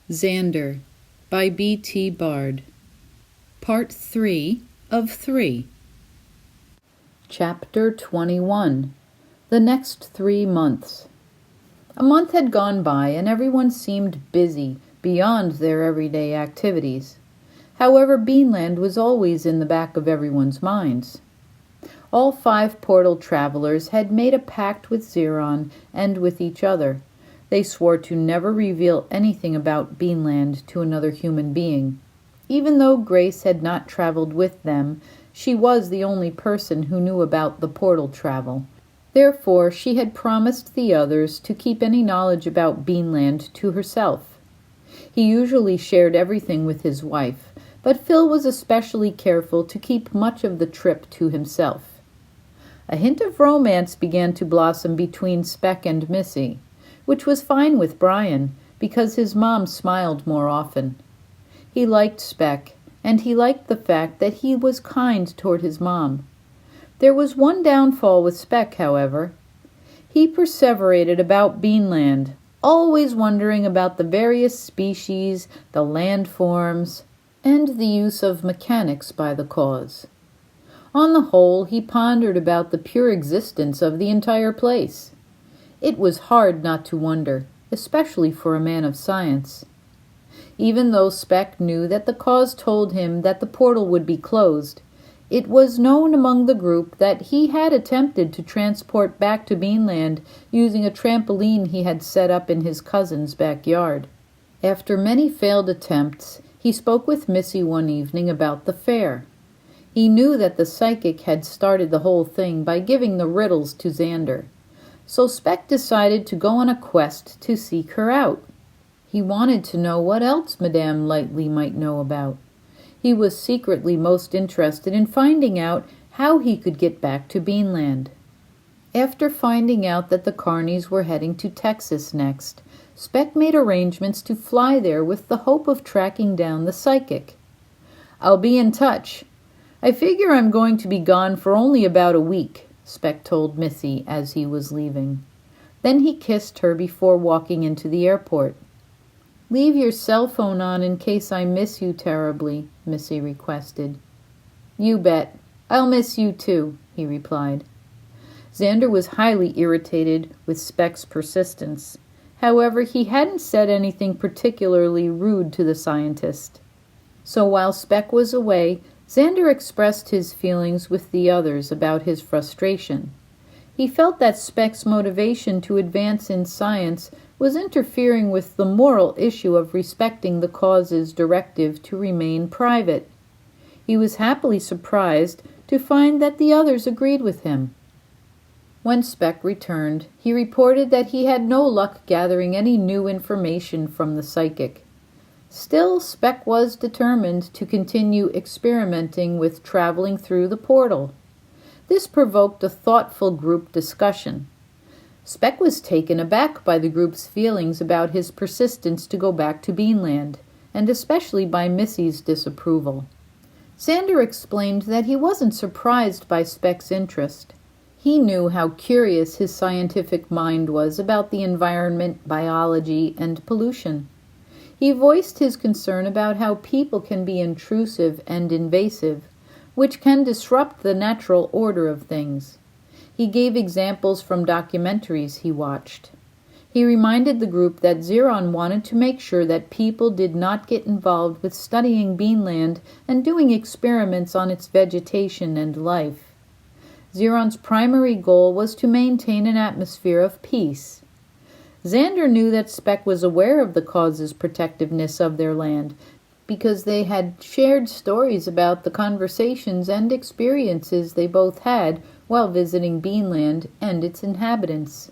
Zander by B.T. Bard. Part 3 of 3. Chapter 21. The Next 3 Months. A month had gone by, and everyone seemed busy beyond their everyday activities. However, Beanland was always in the back of everyone's minds. All 5 portal travelers had made a pact with Zeron and with each other. They swore to never reveal anything about Beanland to another human being. Even though Grace had not traveled with them, she was the only person who knew about the portal travel. Therefore, she had promised the others to keep any knowledge about Beanland to herself. He usually shared everything with his wife, but Phil was especially careful to keep much of the trip to himself. A hint of romance began to blossom between Speck and Missy, which was fine with Brian, because his mom smiled more often. He liked Speck, and he liked the fact that he was kind toward his mom. There was one downfall with Speck, however. He perseverated about Beanland, always wondering about the various species, the landforms, and the use of mechanics by the cause. On the whole, he pondered about the pure existence of the entire place. It was hard not to wonder, especially for a man of science. Even though Speck knew that the cause told him that the portal would be closed, it was known among the group that he had attempted to transport back to Beanland using a trampoline he had set up in his cousin's backyard. After many failed attempts, he spoke with Missy one evening about the fair. He knew that the psychic had started the whole thing by giving the riddles to Zander. So Speck decided to go on a quest to seek her out. He wanted to know what else Madame Lightly might know about. He was secretly most interested in finding out how he could get back to Beanland. After finding out that the Carneys were heading to Texas next, Speck made arrangements to fly there with the hope of tracking down the psychic. "I'll be in touch. I figure I'm going to be gone for only about a week," Speck told Missy as he was leaving. Then he kissed her before walking into the airport. "Leave your cell phone on in case I miss you terribly," Missy requested. "You bet. I'll miss you too," he replied. Zander was highly irritated with Speck's persistence. However, he hadn't said anything particularly rude to the scientist. So while Speck was away, Zander expressed his feelings with the others about his frustration. He felt that Speck's motivation to advance in science was interfering with the moral issue of respecting the cause's directive to remain private. He was happily surprised to find that the others agreed with him. When Speck returned, he reported that he had no luck gathering any new information from the psychic. Still, Speck was determined to continue experimenting with traveling through the portal. This provoked a thoughtful group discussion. Speck was taken aback by the group's feelings about his persistence to go back to Beanland, and especially by Missy's disapproval. Zander explained that he wasn't surprised by Speck's interest. He knew how curious his scientific mind was about the environment, biology, and pollution. He voiced his concern about how people can be intrusive and invasive, which can disrupt the natural order of things. He gave examples from documentaries he watched. He reminded the group that Zeron wanted to make sure that people did not get involved with studying Beanland and doing experiments on its vegetation and life. Zeron's primary goal was to maintain an atmosphere of peace. Zander knew that Speck was aware of the cause's protectiveness of their land, because they had shared stories about the conversations and experiences they both had while visiting Beanland and its inhabitants.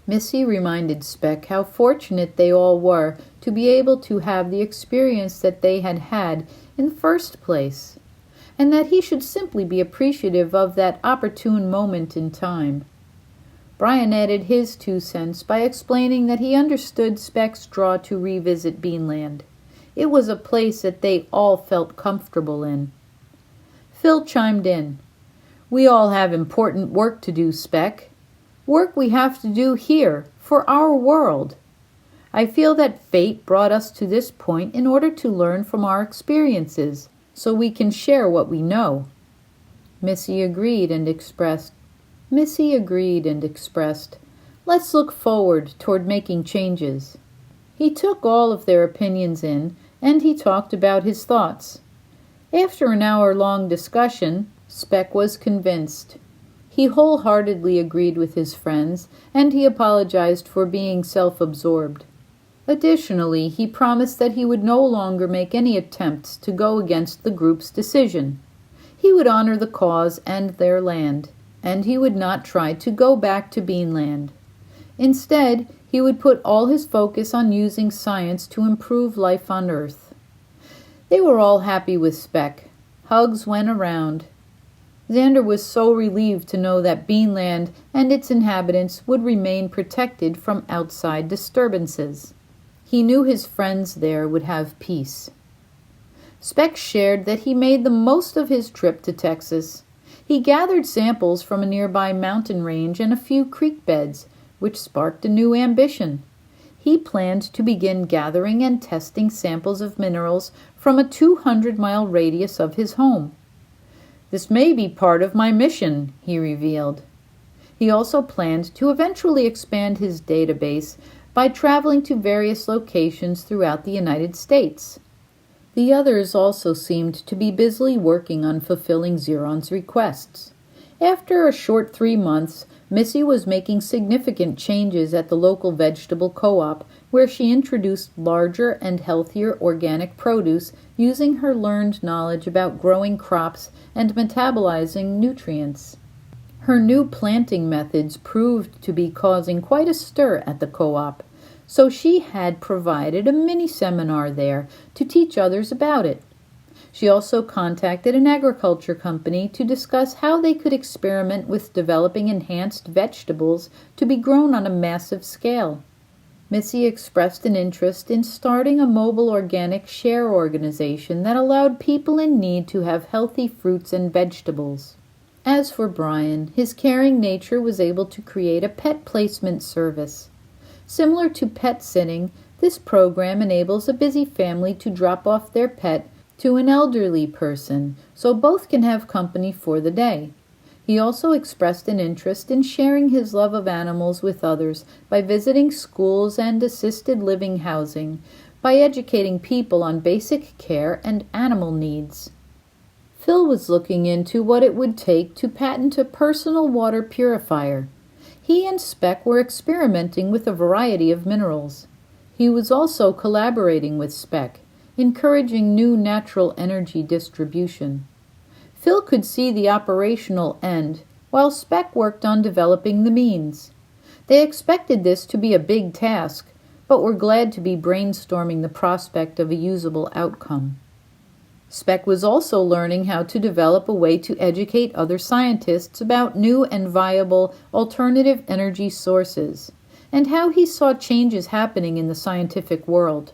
Missy reminded Speck how fortunate they all were to be able to have the experience that they had had in the first place, and that he should simply be appreciative of that opportune moment in time. Brian added his 2 cents by explaining that he understood Speck's draw to revisit Beanland. It was a place that they all felt comfortable in. Phil chimed in. "We all have important work to do, Speck. Work we have to do here, for our world. I feel that fate brought us to this point in order to learn from our experiences, so we can share what we know. Missy agreed and expressed, "Let's look forward toward making changes." He took all of their opinions in, and he talked about his thoughts. After an hour-long discussion, Speck was convinced. He wholeheartedly agreed with his friends, and he apologized for being self-absorbed. Additionally, he promised that he would no longer make any attempts to go against the group's decision. He would honor the cause and their land, and he would not try to go back to Beanland. Instead, he would put all his focus on using science to improve life on Earth. They were all happy with Speck. Hugs went around. Zander was so relieved to know that Beanland and its inhabitants would remain protected from outside disturbances. He knew his friends there would have peace. Speck shared that he made the most of his trip to Texas. He gathered samples from a nearby mountain range and a few creek beds, which sparked a new ambition. He planned to begin gathering and testing samples of minerals from a 200-mile radius of his home. "This may be part of my mission," he revealed. He also planned to eventually expand his database by traveling to various locations throughout the United States. The others also seemed to be busily working on fulfilling Xeron's requests. After a short 3 months, Missy was making significant changes at the local vegetable co-op, where she introduced larger and healthier organic produce using her learned knowledge about growing crops and metabolizing nutrients. Her new planting methods proved to be causing quite a stir at the co-op, so she had provided a mini-seminar there to teach others about it. She also contacted an agriculture company to discuss how they could experiment with developing enhanced vegetables to be grown on a massive scale. Missy expressed an interest in starting a mobile organic share organization that allowed people in need to have healthy fruits and vegetables. As for Brian, his caring nature was able to create a pet placement service. Similar to pet sitting, this program enables a busy family to drop off their pet to an elderly person, so both can have company for the day. He also expressed an interest in sharing his love of animals with others by visiting schools and assisted living housing, by educating people on basic care and animal needs. Phil was looking into what it would take to patent a personal water purifier. He and Speck were experimenting with a variety of minerals. He was also collaborating with Speck, encouraging new natural energy distribution. Phil could see the operational end, while Speck worked on developing the means. They expected this to be a big task, but were glad to be brainstorming the prospect of a usable outcome. Speck was also learning how to develop a way to educate other scientists about new and viable alternative energy sources, and how he saw changes happening in the scientific world.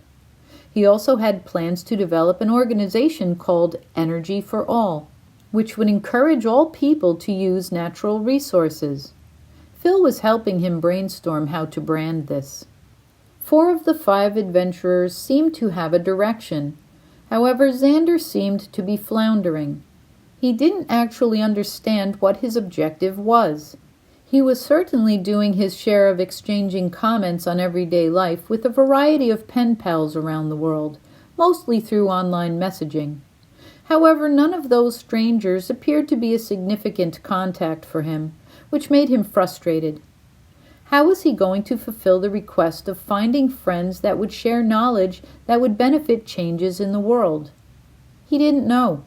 He also had plans to develop an organization called Energy for All, which would encourage all people to use natural resources. Phil was helping him brainstorm how to brand this. 4 of the 5 adventurers seemed to have a direction. However, Zander seemed to be floundering. He didn't actually understand what his objective was. He was certainly doing his share of exchanging comments on everyday life with a variety of pen pals around the world, mostly through online messaging. However, none of those strangers appeared to be a significant contact for him, which made him frustrated. How was he going to fulfill the request of finding friends that would share knowledge that would benefit changes in the world? He didn't know.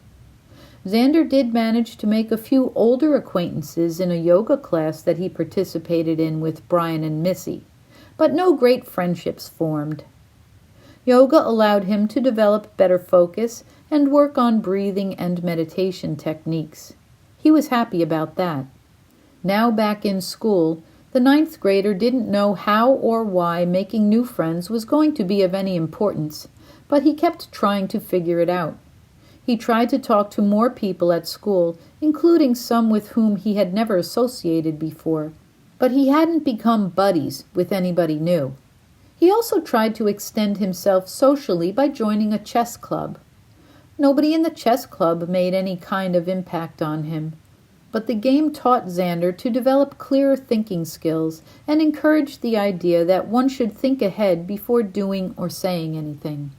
Zander did manage to make a few older acquaintances in a yoga class that he participated in with Brian and Missy, but no great friendships formed. Yoga allowed him to develop better focus and work on breathing and meditation techniques. He was happy about that. Now back in school, the 9th grader didn't know how or why making new friends was going to be of any importance, but he kept trying to figure it out. He tried to talk to more people at school, including some with whom he had never associated before, but he hadn't become buddies with anybody new. He also tried to extend himself socially by joining a chess club. Nobody in the chess club made any kind of impact on him, but the game taught Zander to develop clearer thinking skills and encouraged the idea that one should think ahead before doing or saying anything.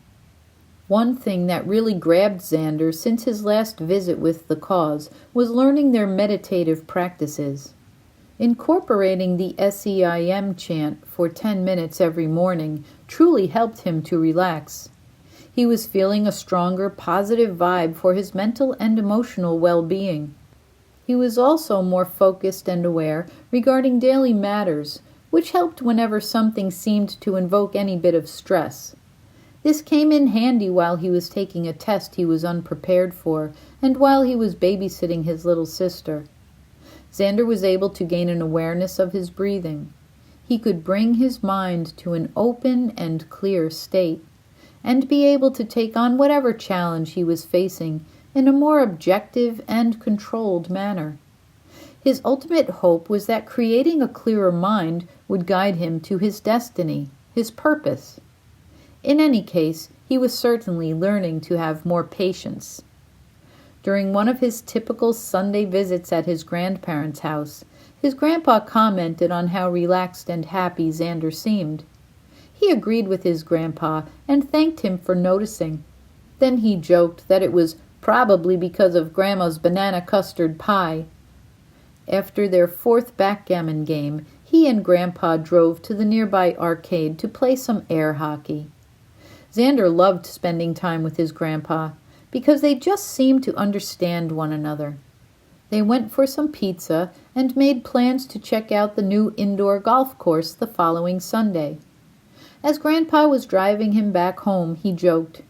One thing that really grabbed Zander since his last visit with the cause was learning their meditative practices. Incorporating the SEIM chant for 10 minutes every morning truly helped him to relax. He was feeling a stronger, positive vibe for his mental and emotional well-being. He was also more focused and aware regarding daily matters, which helped whenever something seemed to invoke any bit of stress. This came in handy while he was taking a test he was unprepared for, and while he was babysitting his little sister. Zander was able to gain an awareness of his breathing. He could bring his mind to an open and clear state, and be able to take on whatever challenge he was facing in a more objective and controlled manner. His ultimate hope was that creating a clearer mind would guide him to his destiny, his purpose. In any case, he was certainly learning to have more patience. During one of his typical Sunday visits at his grandparents' house, his grandpa commented on how relaxed and happy Zander seemed. He agreed with his grandpa and thanked him for noticing. Then he joked that it was probably because of Grandma's banana custard pie. After their fourth backgammon game, he and Grandpa drove to the nearby arcade to play some air hockey. Zander loved spending time with his grandpa because they just seemed to understand one another. They went for some pizza and made plans to check out the new indoor golf course the following Sunday. As Grandpa was driving him back home, he joked,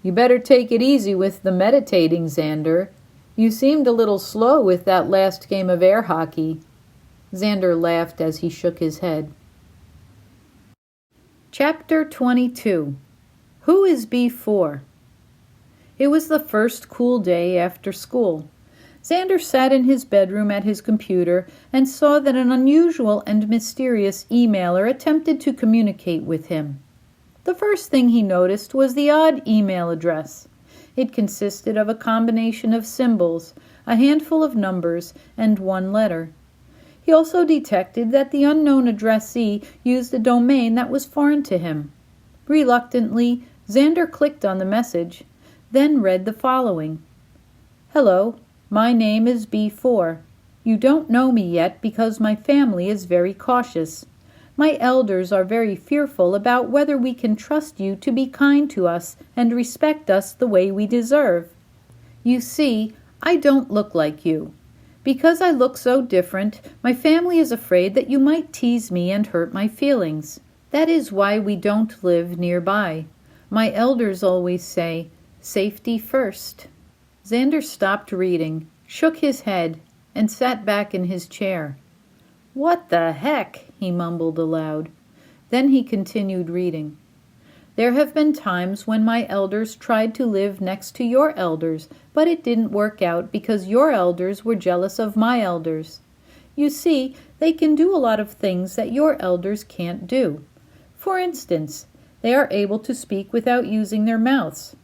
"You better take it easy with the meditating, Zander. You seemed a little slow with that last game of air hockey." Zander laughed as he shook his head. Chapter 22. Who is B4? It was the first cool day after school. Zander sat in his bedroom at his computer and saw that an unusual and mysterious emailer attempted to communicate with him. The first thing he noticed was the odd email address. It consisted of a combination of symbols, a handful of numbers, and one letter. He also detected that the unknown addressee used a domain that was foreign to him. Reluctantly, Zander clicked on the message, then read the following. "Hello, my name is B4. You don't know me yet because my family is very cautious. My elders are very fearful about whether we can trust you to be kind to us and respect us the way we deserve. You see, I don't look like you. Because I look so different, my family is afraid that you might tease me and hurt my feelings. That is why we don't live nearby. My elders always say, 'Safety first.'" Zander stopped reading, shook his head, and sat back in his chair. "What the heck?" he mumbled aloud. Then he continued reading. "There have been times when my elders tried to live next to your elders, but it didn't work out because your elders were jealous of my elders. You see, they can do a lot of things that your elders can't do. For instance, they are able to speak without using their mouths.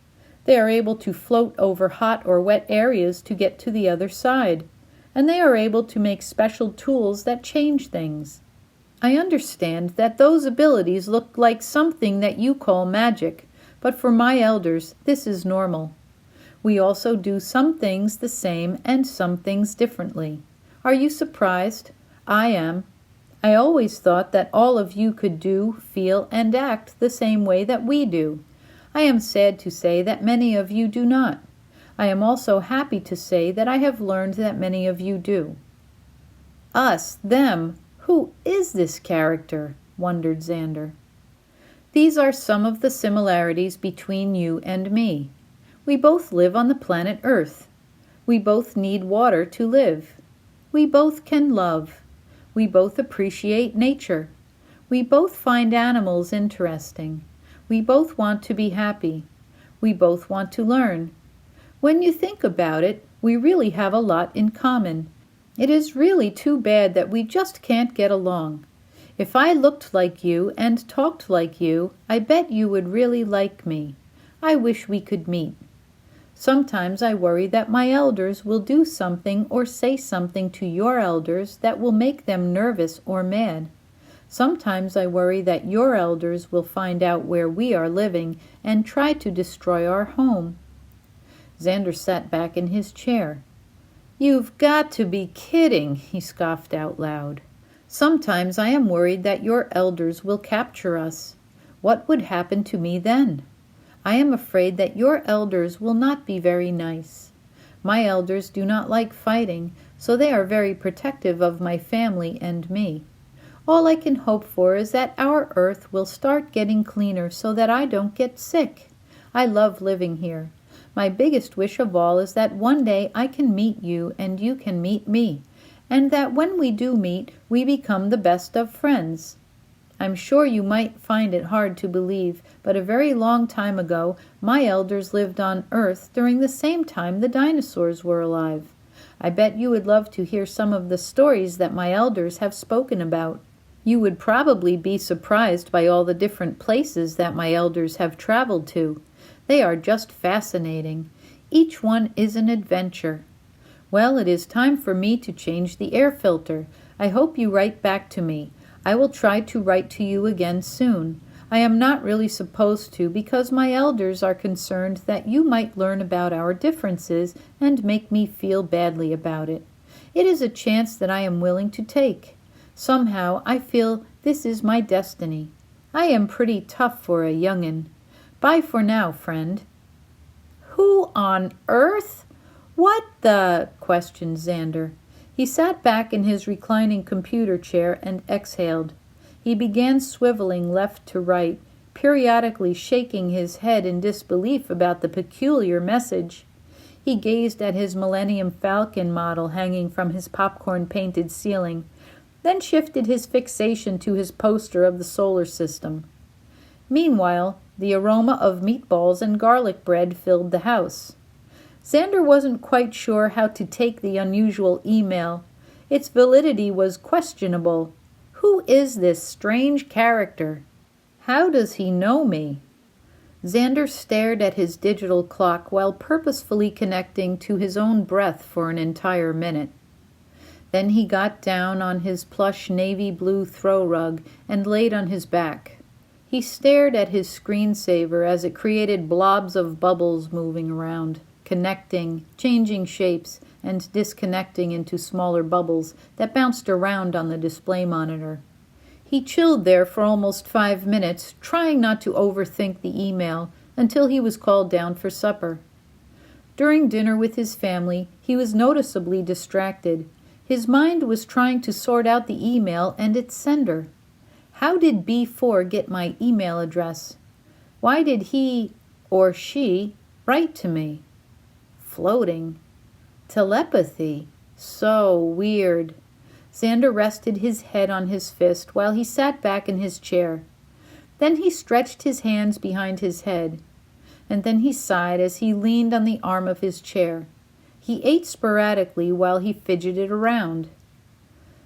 They are able to float over hot or wet areas to get to the other side, and they are able to make special tools that change things. I understand that those abilities look like something that you call magic, but for my elders, this is normal. We also do some things the same and some things differently. Are you surprised? I am. I always thought that all of you could do, feel, and act the same way that we do. I am sad to say that many of you do not. I am also happy to say that I have learned that many of you do." Us, them. Who is this character? Wondered Zander. These are some of the similarities between you and me. We both live on the planet Earth. We both need water to live. We both can love. We both appreciate nature. We both find animals interesting. We both want to be happy. We both want to learn. When you think about it, we really have a lot in common. It is really too bad that we just can't get along. If I looked like you and talked like you, I bet you would really like me. I wish we could meet. Sometimes I worry that my elders will do something or say something to your elders that will make them nervous or mad. Sometimes I worry that your elders will find out where we are living and try to destroy our home." Zander sat back in his chair. "You've got to be kidding," he scoffed out loud. "Sometimes I am worried that your elders will capture us. What would happen to me then? I am afraid that your elders will not be very nice. My elders do not like fighting, so they are very protective of my family and me. All I can hope for is that our earth will start getting cleaner so that I don't get sick. I love living here. My biggest wish of all is that one day I can meet you and you can meet me, and that when we do meet, we become the best of friends. I'm sure you might find it hard to believe, but a very long time ago, my elders lived on Earth during the same time the dinosaurs were alive. I bet you would love to hear some of the stories that my elders have spoken about. You would probably be surprised by all the different places that my elders have traveled to. They are just fascinating. Each one is an adventure. Well, it is time for me to change the air filter. I hope you write back to me. I will try to write to you again soon. I am not really supposed to because my elders are concerned that you might learn about our differences and make me feel badly about it. It is a chance that I am willing to take. Somehow I feel this is my destiny. I am pretty tough for a young'un. Bye for now, friend." "Who on earth? What the?" questioned Zander. He sat back in his reclining computer chair and exhaled. He began swiveling left to right, periodically shaking his head in disbelief about the peculiar message. He gazed at his Millennium Falcon model hanging from his popcorn-painted ceiling, then shifted his fixation to his poster of the solar system. Meanwhile, the aroma of meatballs and garlic bread filled the house. Zander wasn't quite sure how to take the unusual email. Its validity was questionable. Who is this strange character? How does he know me? Zander stared at his digital clock while purposefully connecting to his own breath for an entire minute. Then he got down on his plush navy blue throw rug and laid on his back. He stared at his screensaver as it created blobs of bubbles moving around, connecting, changing shapes, and disconnecting into smaller bubbles that bounced around on the display monitor. He chilled there for almost 5 minutes, trying not to overthink the email, until he was called down for supper. During dinner with his family, he was noticeably distracted. His mind was trying to sort out the email and its sender. How did B4 get my email address? Why did he, or she, write to me? Floating. Telepathy. So weird. Zander rested his head on his fist while he sat back in his chair. Then he stretched his hands behind his head. And then he sighed as he leaned on the arm of his chair. He ate sporadically while he fidgeted around.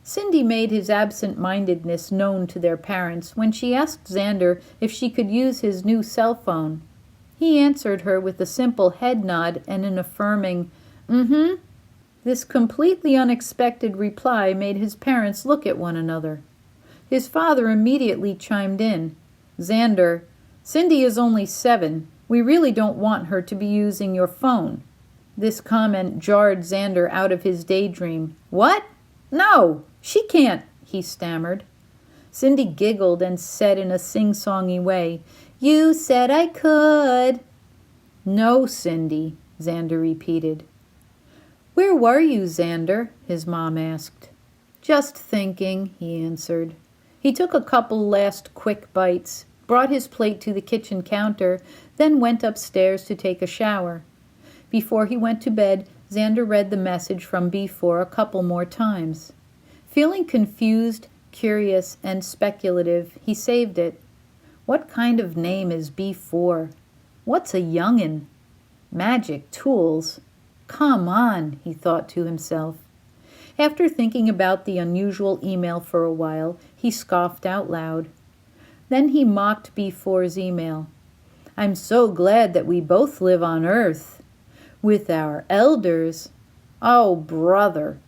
Cindy made his absent-mindedness known to their parents when she asked Zander if she could use his new cell phone. He answered her with a simple head nod and an affirming, "Mm-hmm." This completely unexpected reply made his parents look at one another. His father immediately chimed in. "Zander, Cindy is only 7. We really don't want her to be using your phone." This comment jarred Zander out of his daydream. "What? No, she can't," he stammered. Cindy giggled and said in a sing-songy way, "You said I could." "No, Cindy," Zander repeated. "Where were you, Zander?" his mom asked. "Just thinking," he answered. He took a couple last quick bites, brought his plate to the kitchen counter, then went upstairs to take a shower. Before he went to bed, Zander read the message from B4 a couple more times. Feeling confused, curious, and speculative, he saved it. What kind of name is B4? What's a young'un? Magic tools. Come on, he thought to himself. After thinking about the unusual email for a while, he scoffed out loud. Then he mocked B4's email. "I'm so glad that we both live on Earth. With our elders. Oh, brother."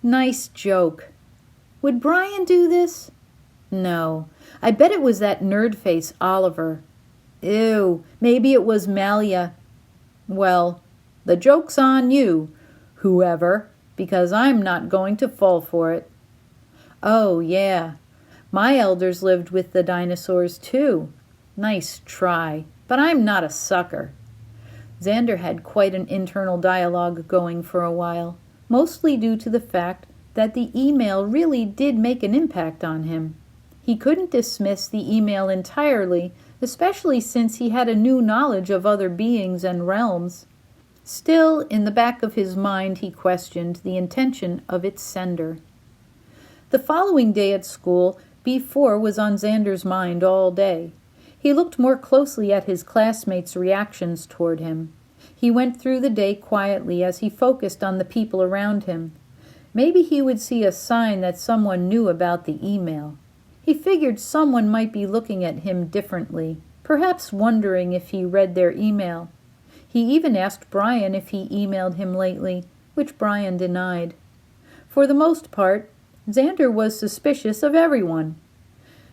Nice joke. Would Brian do this? No. I bet it was that nerd face Oliver. Ew, maybe it was Malia. Well, the joke's on you, whoever, because I'm not going to fall for it. Oh, yeah. My elders lived with the dinosaurs, too. Nice try, but I'm not a sucker. Zander had quite an internal dialogue going for a while, mostly due to the fact that the email really did make an impact on him. He couldn't dismiss the email entirely, especially since he had a new knowledge of other beings and realms. Still, in the back of his mind, he questioned the intention of its sender. The following day at school, B4 was on Zander's mind all day. He looked more closely at his classmates' reactions toward him. He went through the day quietly as he focused on the people around him. Maybe he would see a sign that someone knew about the email. He figured someone might be looking at him differently, perhaps wondering if he read their email. He even asked Brian if he emailed him lately, which Brian denied. For the most part, Zander was suspicious of everyone.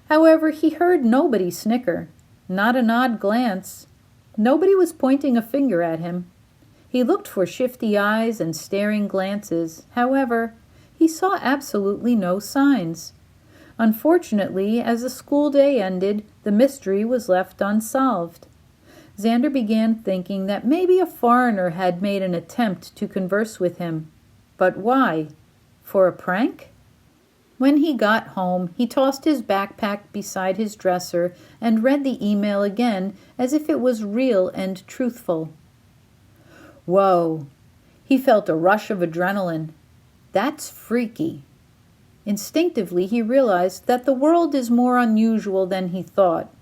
However, he heard nobody snicker, not an odd glance. Nobody was pointing a finger at him. He looked for shifty eyes and staring glances. However, he saw absolutely no signs. Unfortunately, as the school day ended, the mystery was left unsolved. Zander began thinking that maybe a foreigner had made an attempt to converse with him. But why? For a prank? When he got home, he tossed his backpack beside his dresser and read the email again as if it was real and truthful. Whoa! He felt a rush of adrenaline. That's freaky. Instinctively, he realized that the world is more unusual than he thought,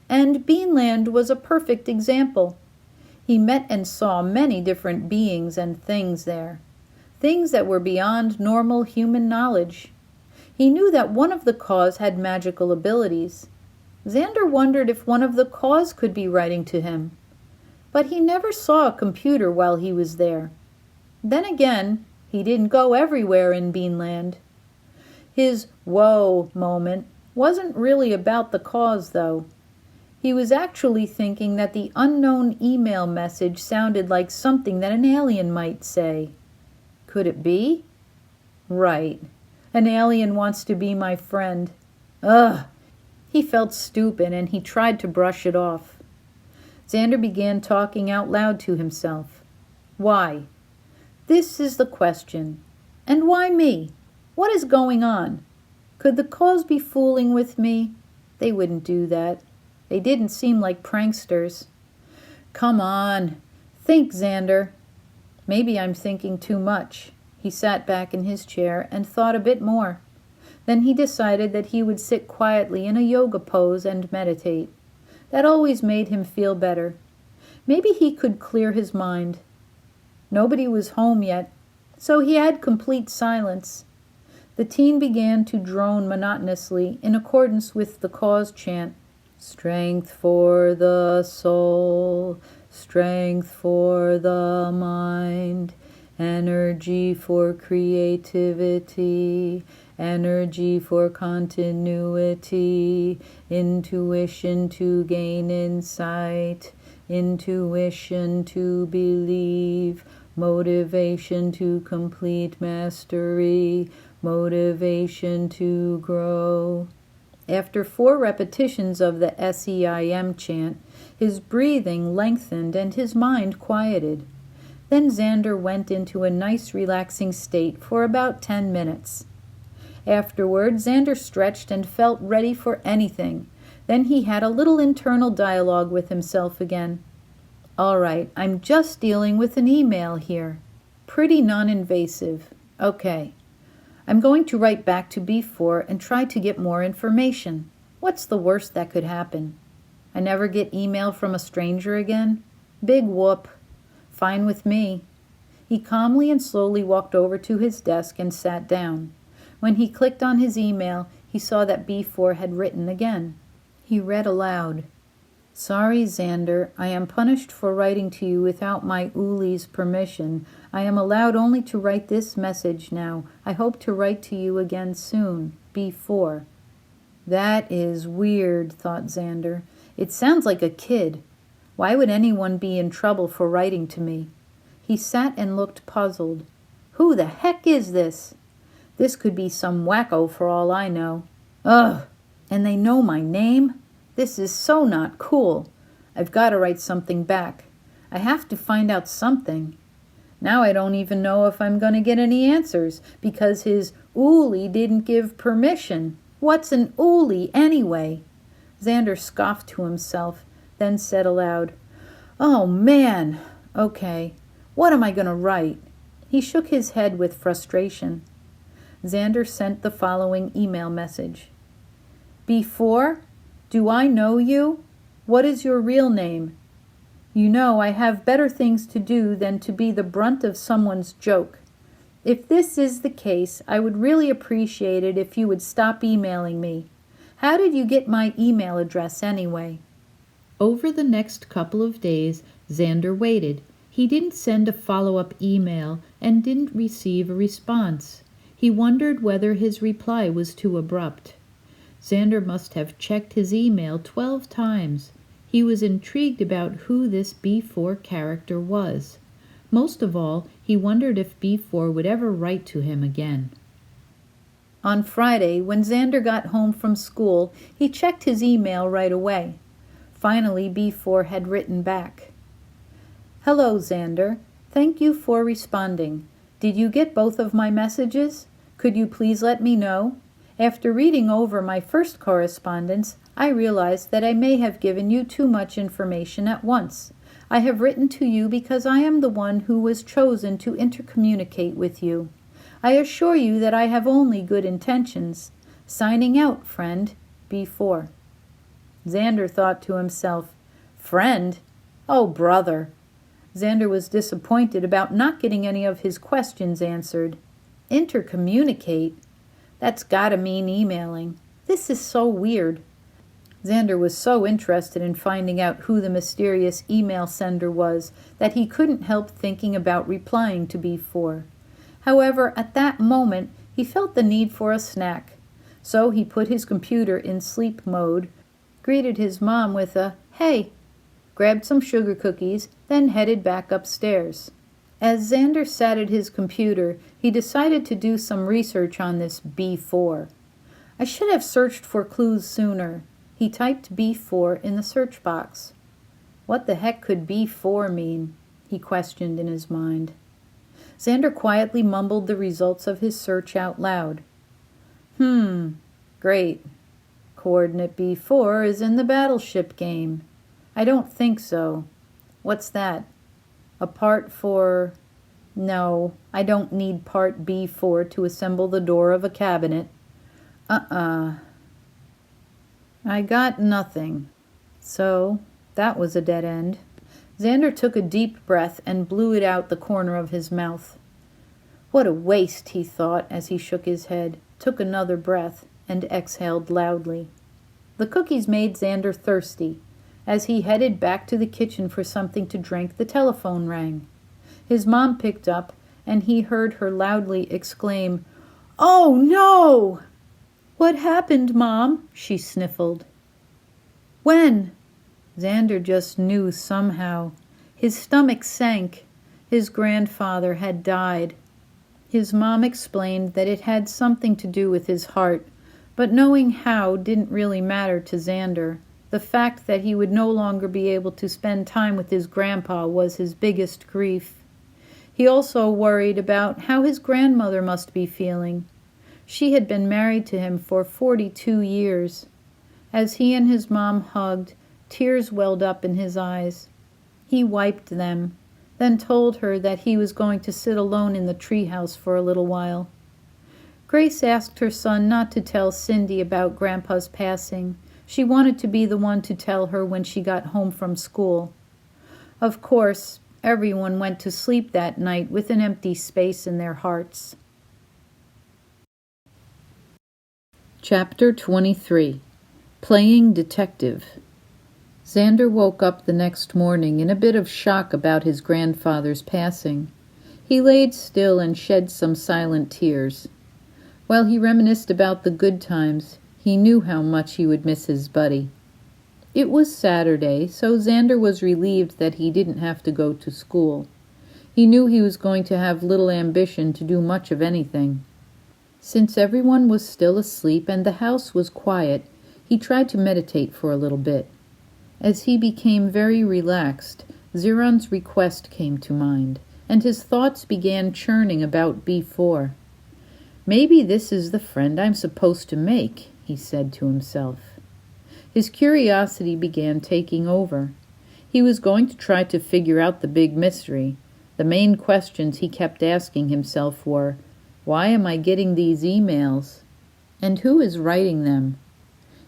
and Beanland was a perfect example. He met and saw many different beings and things there, things that were beyond normal human knowledge. He knew that one of the Kaws had magical abilities. Zander wondered if one of the Kaws could be writing to him. But he never saw a computer while he was there. Then again, he didn't go everywhere in Beanland. His whoa moment wasn't really about the Kaws, though. He was actually thinking that the unknown email message sounded like something that an alien might say. Could it be? Right. An alien wants to be my friend. Ugh! He felt stupid and he tried to brush it off. Zander began talking out loud to himself. Why? This is the question. And why me? What is going on? Could the Kaws be fooling with me? They wouldn't do that. They didn't seem like pranksters. Come on. Think, Zander. Maybe I'm thinking too much. He sat back in his chair and thought a bit more. Then he decided that he would sit quietly in a yoga pose and meditate. That always made him feel better. Maybe he could clear his mind. Nobody was home yet, so he had complete silence. The teen began to drone monotonously in accordance with the Kaws chant. Strength for the soul, strength for the mind, energy for creativity, energy for continuity, intuition to gain insight, intuition to believe, motivation to complete mastery, motivation to grow. After 4 repetitions of the SEIM chant, his breathing lengthened and his mind quieted. Then Zander went into a nice relaxing state for about 10 minutes. Afterward, Zander stretched and felt ready for anything. Then he had a little internal dialogue with himself again. All right, I'm just dealing with an email here. Pretty non-invasive. Okay. I'm going to write back to B4 and try to get more information. What's the worst that could happen? I never get email from a stranger again? Big whoop. Fine with me. He calmly and slowly walked over to his desk and sat down. When he clicked on his email, he saw that B4 had written again. He read aloud. Sorry, Zander, I am punished for writing to you without my Uli's permission. I am allowed only to write this message now. I hope to write to you again soon. B4. That is weird, thought Zander. It sounds like a kid. Why would anyone be in trouble for writing to me? He sat and looked puzzled. Who the heck is this? This could be some wacko for all I know. Ugh! And they know my name? This is so not cool. I've got to write something back. I have to find out something. Now I don't even know if I'm going to get any answers, because his Uli didn't give permission. What's an Uli, anyway? Zander scoffed to himself, then said aloud, Oh, man! Okay, what am I going to write? He shook his head with frustration. Zander sent the following email message. Before, do I know you? What is your real name? You know I have better things to do than to be the brunt of someone's joke. If this is the case, I would really appreciate it if you would stop emailing me. How did you get my email address anyway? Over the next couple of days, Zander waited. He didn't send a follow-up email and didn't receive a response. He wondered whether his reply was too abrupt. Zander must have checked his email 12 times. He was intrigued about who this B4 character was. Most of all, he wondered if B4 would ever write to him again. On Friday, when Zander got home from school, he checked his email right away. Finally, B4 had written back. Hello, Zander. Thank you for responding. Did you get both of my messages? Could you please let me know? After reading over my first correspondence, I realized that I may have given you too much information at once. I have written to you because I am the one who was chosen to intercommunicate with you. I assure you that I have only good intentions. Signing out, friend, B4. Zander thought to himself, Friend? Oh, brother. Zander was disappointed about not getting any of his questions answered. Intercommunicate? That's gotta mean emailing. This is so weird. Zander was so interested in finding out who the mysterious email sender was that he couldn't help thinking about replying to B4. However, at that moment, he felt the need for a snack. So he put his computer in sleep mode, greeted his mom with a, Hey, grabbed some sugar cookies, then headed back upstairs. As Zander sat at his computer, he decided to do some research on this B4. I should have searched for clues sooner. He typed B4 in the search box. What the heck could B4 mean? He questioned in his mind. Zander quietly mumbled the results of his search out loud. Great. Coordinate B4 is in the battleship game. I don't think so. What's that? A part for... No, I don't need part B4 to assemble the door of a cabinet. I got nothing. So, that was a dead end. Zander took a deep breath and blew it out the corner of his mouth. What a waste, he thought as he shook his head, took another breath, and exhaled loudly. The cookies made Zander thirsty. As he headed back to the kitchen for something to drink, the telephone rang. His mom picked up, and he heard her loudly exclaim, Oh, no! What happened, Mom? She sniffled. When? Zander just knew somehow. His stomach sank. His grandfather had died. His mom explained that it had something to do with his heart, but knowing how didn't really matter to Zander. The fact that he would no longer be able to spend time with his grandpa was his biggest grief. He also worried about how his grandmother must be feeling. She had been married to him for 42 years. As he and his mom hugged, tears welled up in his eyes. He wiped them, then told her that he was going to sit alone in the treehouse for a little while. Grace asked her son not to tell Cindy about Grandpa's passing. She wanted to be the one to tell her when she got home from school. Of course, Everyone went to sleep that night with an empty space in their hearts. Chapter 23. Playing Detective. Zander woke up the next morning in a bit of shock about his grandfather's passing. He laid still and shed some silent tears. While he reminisced about the good times, he knew how much he would miss his buddy. It was Saturday, so Zander was relieved that he didn't have to go to school. He knew he was going to have little ambition to do much of anything. Since everyone was still asleep and the house was quiet, he tried to meditate for a little bit. As he became very relaxed, Ziron's request came to mind, and his thoughts began churning about B4. Maybe this is the friend I'm supposed to make, he said to himself. His curiosity began taking over. He was going to try to figure out the big mystery. The main questions he kept asking himself were, why am I getting these emails? And who is writing them?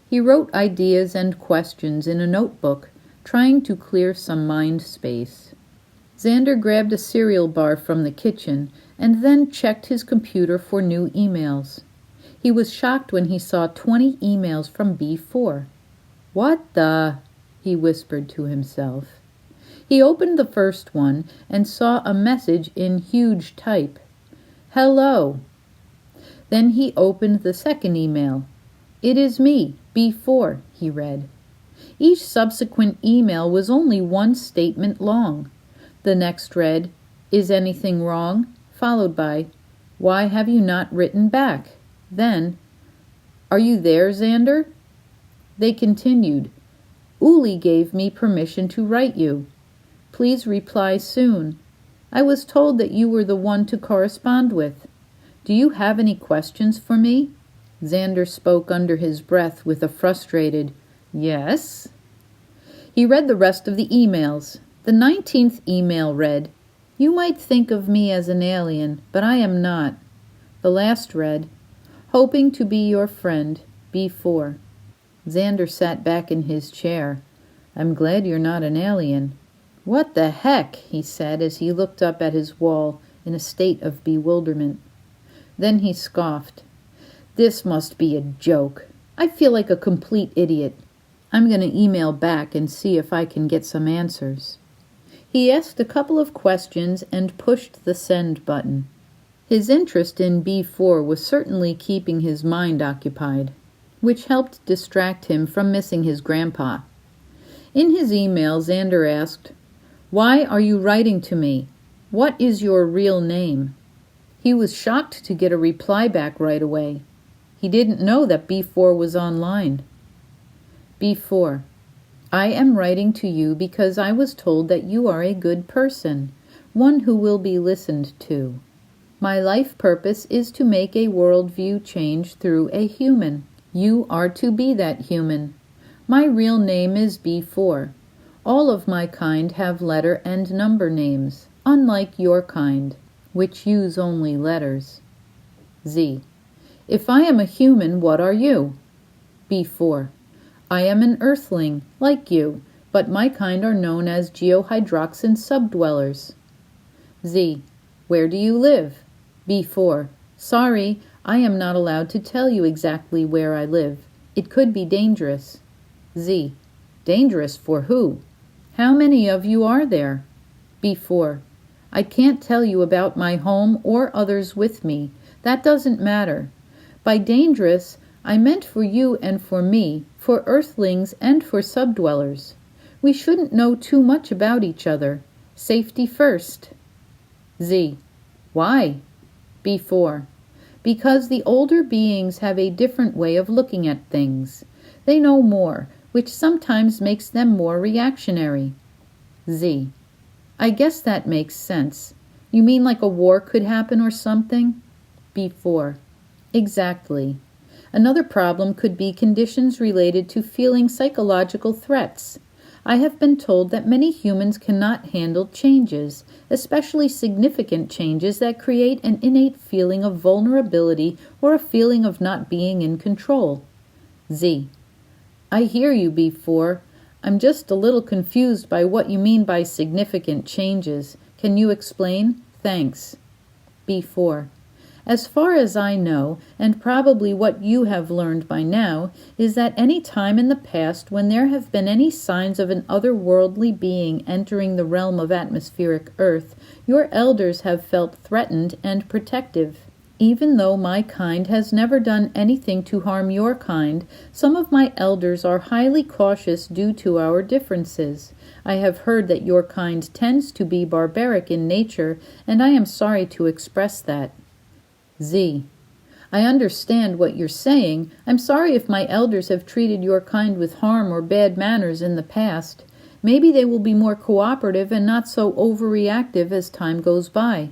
He wrote ideas and questions in a notebook, trying to clear some mind space. Zander grabbed a cereal bar from the kitchen and then checked his computer for new emails. He was shocked when he saw 20 emails from B4. What the? He whispered to himself. He opened the first one and saw a message in huge type. Hello. Then he opened the second email. It is me, B4, he read. Each subsequent email was only one statement long. The next read, Is anything wrong? Followed by, Why have you not written back? Then, Are you there, Zander? They continued, Uli gave me permission to write you. Please reply soon. I was told that you were the one to correspond with. Do you have any questions for me? Zander spoke under his breath with a frustrated, Yes. He read the rest of the emails. The 19th email read, You might think of me as an alien, but I am not. The last read, Hoping to be your friend, B4. Zander sat back in his chair. I'm glad you're not an alien. What the heck, he said as he looked up at his wall in a state of bewilderment. Then he scoffed. This must be a joke. I feel like a complete idiot. I'm going to email back and see if I can get some answers. He asked a couple of questions and pushed the send button. His interest in B4 was certainly keeping his mind occupied, which helped distract him from missing his grandpa. In his email, Zander asked, Why are you writing to me? What is your real name? He was shocked to get a reply back right away. He didn't know that B4 was online. B4. I am writing to you because I was told that you are a good person, one who will be listened to. My life purpose is to make a worldview change through a human. You are to be that human. My real name is B4. All of my kind have letter and number names, unlike your kind, which use only letters. Z. If I am a human, what are you? B4. I am an earthling, like you, but my kind are known as geohydroxin subdwellers. Z. Where do you live? B4. Sorry, I am not allowed to tell you exactly where I live. It could be dangerous. Z. Dangerous for who? How many of you are there? B4. I can't tell you about my home or others with me. That doesn't matter. By dangerous, I meant for you and for me, for earthlings and for subdwellers. We shouldn't know too much about each other. Safety first. Z. Why? B4. Because the older beings have a different way of looking at things. They know more, which sometimes makes them more reactionary. Z. I guess that makes sense. You mean like a war could happen or something? B4. Exactly. Another problem could be conditions related to feeling psychological threats. I have been told that many humans cannot handle changes, especially significant changes that create an innate feeling of vulnerability or a feeling of not being in control. Z. I hear you, B4. I'm just a little confused by what you mean by significant changes. Can you explain? Thanks. B4. As far as I know, and probably what you have learned by now, is that any time in the past when there have been any signs of an otherworldly being entering the realm of atmospheric Earth, your elders have felt threatened and protective. Even though my kind has never done anything to harm your kind, some of my elders are highly cautious due to our differences. I have heard that your kind tends to be barbaric in nature, and I am sorry to express that. Z. I understand what you're saying. I'm sorry if my elders have treated your kind with harm or bad manners in the past. Maybe they will be more cooperative and not so overreactive as time goes by.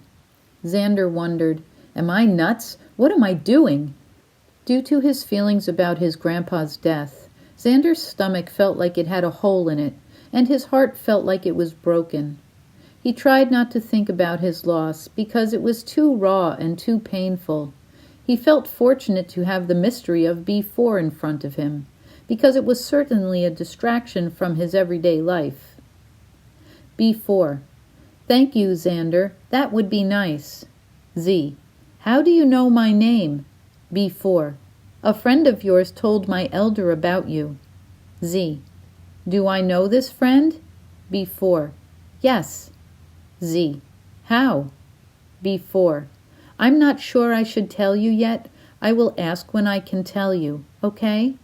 Zander wondered, Am I nuts? What am I doing? Due to his feelings about his grandpa's death, Zander's stomach felt like it had a hole in it, and his heart felt like it was broken. He tried not to think about his loss because it was too raw and too painful. He felt fortunate to have the mystery of B4 in front of him, because it was certainly a distraction from his everyday life. B4. Thank you, Zander. That would be nice. Z. How do you know my name? B4. A friend of yours told my elder about you. Z. Do I know this friend? B4. Yes. Z. How? B4. I'm not sure I should tell you yet. I will ask when I can tell you, okay?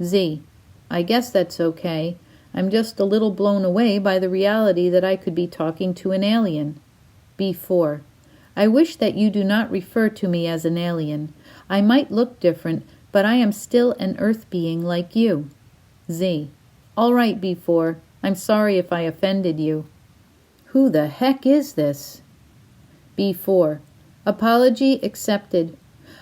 Z. I guess that's okay. I'm just a little blown away by the reality that I could be talking to an alien. B4. I wish that you do not refer to me as an alien. I might look different, but I am still an earth being like you. Z. All right, B4. I'm sorry if I offended you. Who the heck is this? B4. Apology accepted.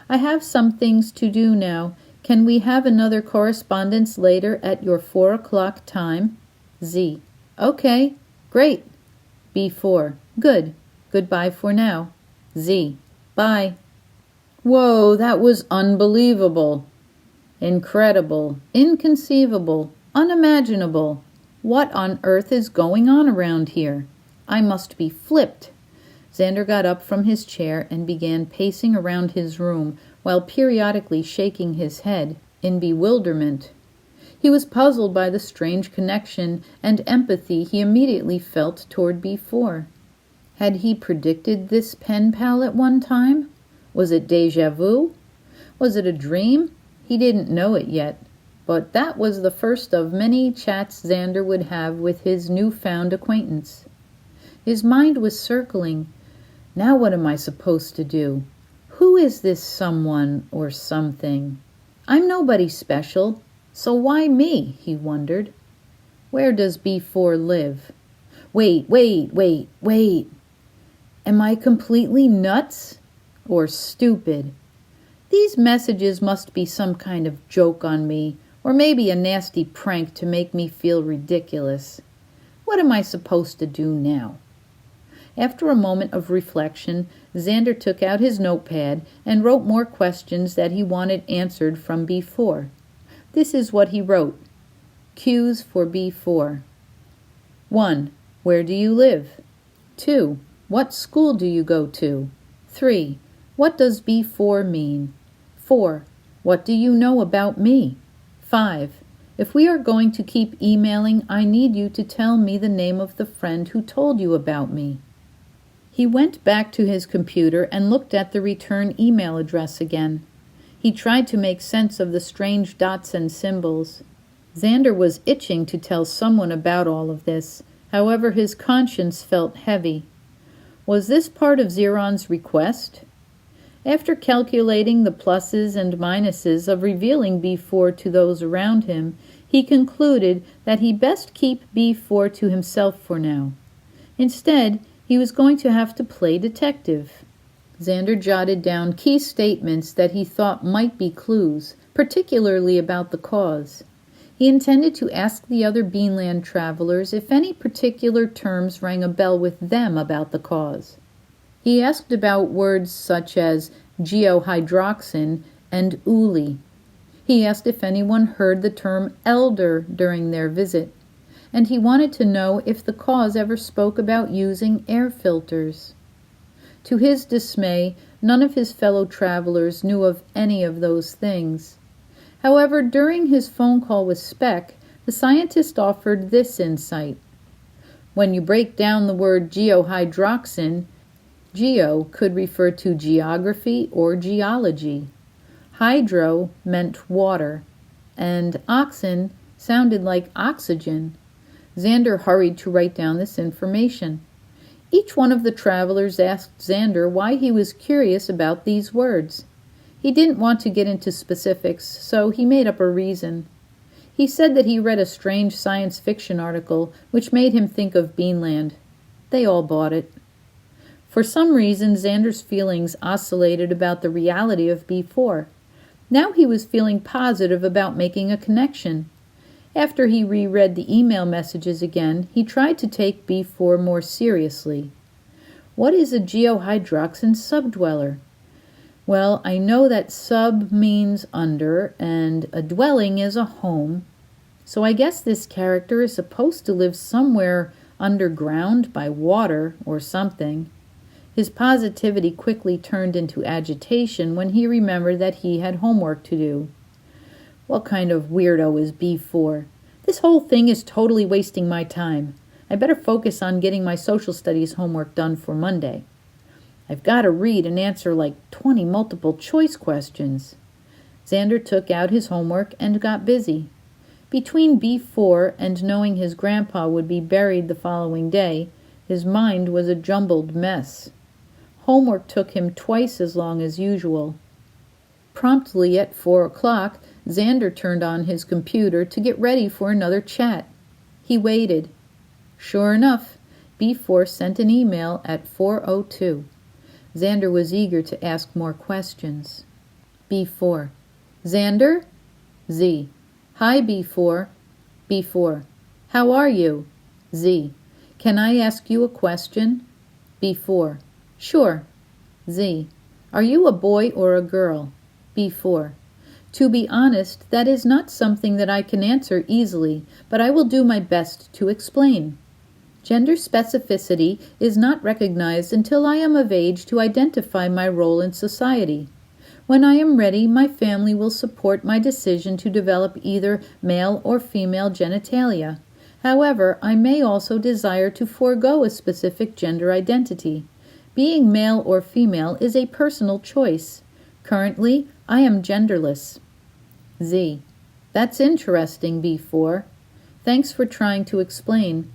I have some things to do now. Can we have another correspondence later at your 4 o'clock time? Z. Okay, great. B4. Good. Goodbye for now. Z. Bye. Whoa, that was unbelievable. Incredible. Inconceivable. Unimaginable. What on earth is going on around here? I must be flipped. Zander got up from his chair and began pacing around his room while periodically shaking his head in bewilderment. He was puzzled by the strange connection and empathy he immediately felt toward B4. Had he predicted this pen pal at one time? Was it déjà vu? Was it a dream? He didn't know it yet, but that was the first of many chats Zander would have with his newfound acquaintance. His mind was circling. Now what am I supposed to do? Who is this someone or something? I'm nobody special, so why me, he wondered. Where does B4 live? Wait. Am I completely nuts or stupid? These messages must be some kind of joke on me, or maybe a nasty prank to make me feel ridiculous. What am I supposed to do now? After a moment of reflection, Zander took out his notepad and wrote more questions that he wanted answered from B4. This is what he wrote. Cues for B4. 1. Where do you live? 2. What school do you go to? 3. What does B4 mean? 4. What do you know about me? 5. If we are going to keep emailing, I need you to tell me the name of the friend who told you about me. He went back to his computer and looked at the return email address again. He tried to make sense of the strange dots and symbols. Zander was itching to tell someone about all of this. However, his conscience felt heavy. Was this part of Zeron's request? After calculating the pluses and minuses of revealing B4 to those around him, he concluded that he best keep B4 to himself for now. Instead, he was going to have to play detective. Zander jotted down key statements that he thought might be clues, particularly about the cause. He intended to ask the other Beanland travelers if any particular terms rang a bell with them about the cause. He asked about words such as geohydroxin and uli. He asked if anyone heard the term elder during their visit. and he wanted to know if the cause ever spoke about using air filters. To his dismay, none of his fellow travelers knew of any of those things. However, during his phone call with Speck, the scientist offered this insight. When you break down the word geohydroxin, geo could refer to geography or geology. Hydro meant water, and oxen sounded like oxygen. Zander hurried to write down this information. Each one of the travelers asked Zander why he was curious about these words. He didn't want to get into specifics, so he made up a reason. He said that he read a strange science fiction article which made him think of Beanland. They all bought it. For some reason, Zander's feelings oscillated about the reality of B4. Now he was feeling positive about making a connection. After he reread the email messages again, he tried to take B4 more seriously. What is a geohydroxin subdweller? Well, I know that sub means under, and a dwelling is a home. So I guess this character is supposed to live somewhere underground by water or something. His positivity quickly turned into agitation when he remembered that he had homework to do. What kind of weirdo is B4? This whole thing is totally wasting my time. I better focus on getting my social studies homework done for Monday. I've got to read and answer like 20 multiple choice questions. Zander took out his homework and got busy. Between B4 and knowing his grandpa would be buried the following day, his mind was a jumbled mess. Homework took him twice as long as usual. Promptly at 4 o'clock, Zander turned on his computer to get ready for another chat. He waited. Sure enough, B4 sent an email at 4:02. Zander was eager to ask more questions. B4. Zander? Z. Hi, B4. B4. How are you? Z. Can I ask you a question? B4. Sure. Z. Are you a boy or a girl? B4. To be honest, that is not something that I can answer easily, but I will do my best to explain. Gender specificity is not recognized until I am of age to identify my role in society. When I am ready, my family will support my decision to develop either male or female genitalia. However, I may also desire to forego a specific gender identity. Being male or female is a personal choice. Currently, I am genderless. Z. That's interesting, B4. Thanks for trying to explain.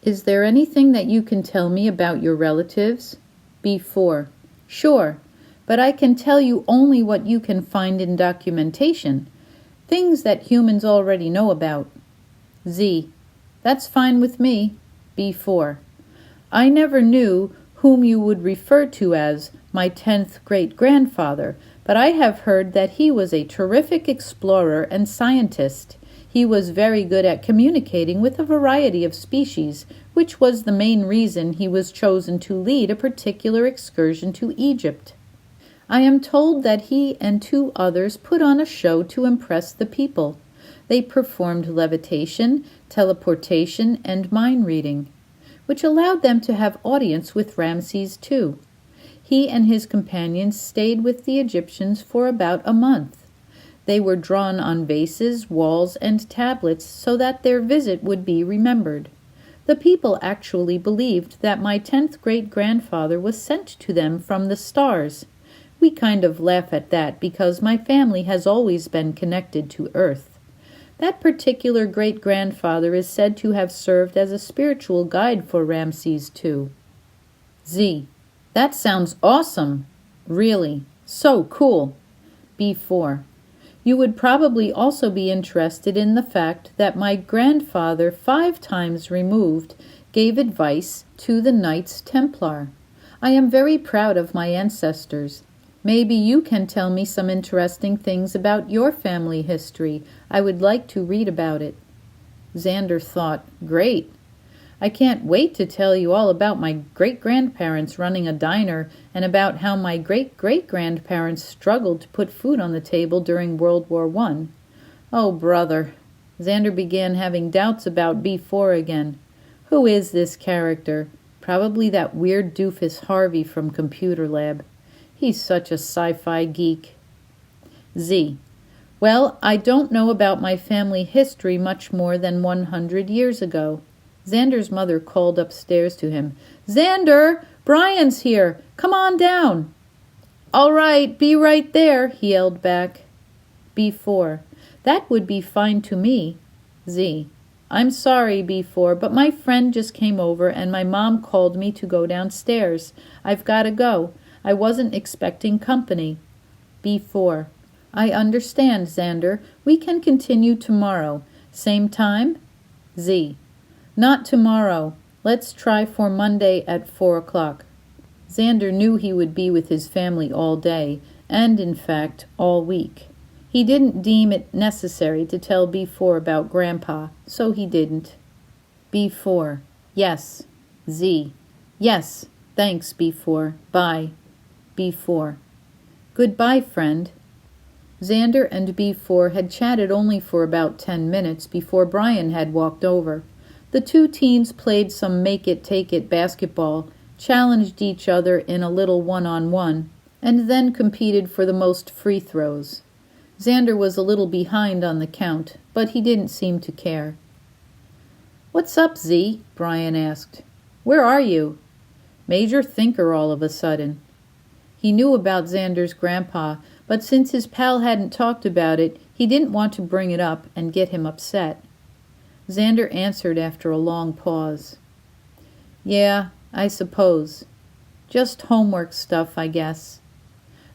Is there anything that you can tell me about your relatives? B4. Sure, but I can tell you only what you can find in documentation, things that humans already know about. Z. That's fine with me. B4. I never knew whom you would refer to as my 10th great-grandfather, but I have heard that he was a terrific explorer and scientist. He was very good at communicating with a variety of species, which was the main reason he was chosen to lead a particular excursion to Egypt. I am told that he and 2 others put on a show to impress the people. They performed levitation, teleportation, and mind reading, which allowed them to have audience with Ramses II. He and his companions stayed with the Egyptians for about a month. They were drawn on vases, walls, and tablets so that their visit would be remembered. The people actually believed that my 10th great-grandfather was sent to them from the stars. We kind of laugh at that because my family has always been connected to Earth. That particular great-grandfather is said to have served as a spiritual guide for Ramses II. Z. That sounds awesome. Really. So cool. B4. You would probably also be interested in the fact that my grandfather, 5 times removed, gave advice to the Knights Templar. I am very proud of my ancestors. Maybe you can tell me some interesting things about your family history. I would like to read about it. Zander thought, great. I can't wait to tell you all about my great-grandparents running a diner and about how my great-great-grandparents struggled to put food on the table during World War I. Oh, brother. Zander began having doubts about B4 again. Who is this character? Probably that weird doofus Harvey from Computer Lab. He's such a sci-fi geek. Z. Well, I don't know about my family history much more than 100 years ago. Xander's mother called upstairs to him. Zander! Brian's here! Come on down! All right, be right there, he yelled back. B4. That would be fine to me. Z. I'm sorry, B4, but my friend just came over and my mom called me to go downstairs. I've got to go. I wasn't expecting company. B4. I understand, Zander. We can continue tomorrow. Same time? Z. Not tomorrow. Let's try for Monday at 4 o'clock. Zander knew he would be with his family all day, and in fact, all week. He didn't deem it necessary to tell B4 about Grandpa, so he didn't. B4. Yes. Z. Yes. Thanks, B4. Bye. B4. Goodbye, friend. Zander and B4 had chatted only for about 10 minutes before Brian had walked over. The two teens played some make-it-take-it basketball, challenged each other in a little one-on-one, and then competed for the most free throws. Zander was a little behind on the count, but he didn't seem to care. What's up, Z? Brian asked. Where are you? Major thinker all of a sudden. He knew about Xander's grandpa, but since his pal hadn't talked about it, he didn't want to bring it up and get him upset. Zander answered after a long pause. Yeah, I suppose. Just homework stuff, I guess.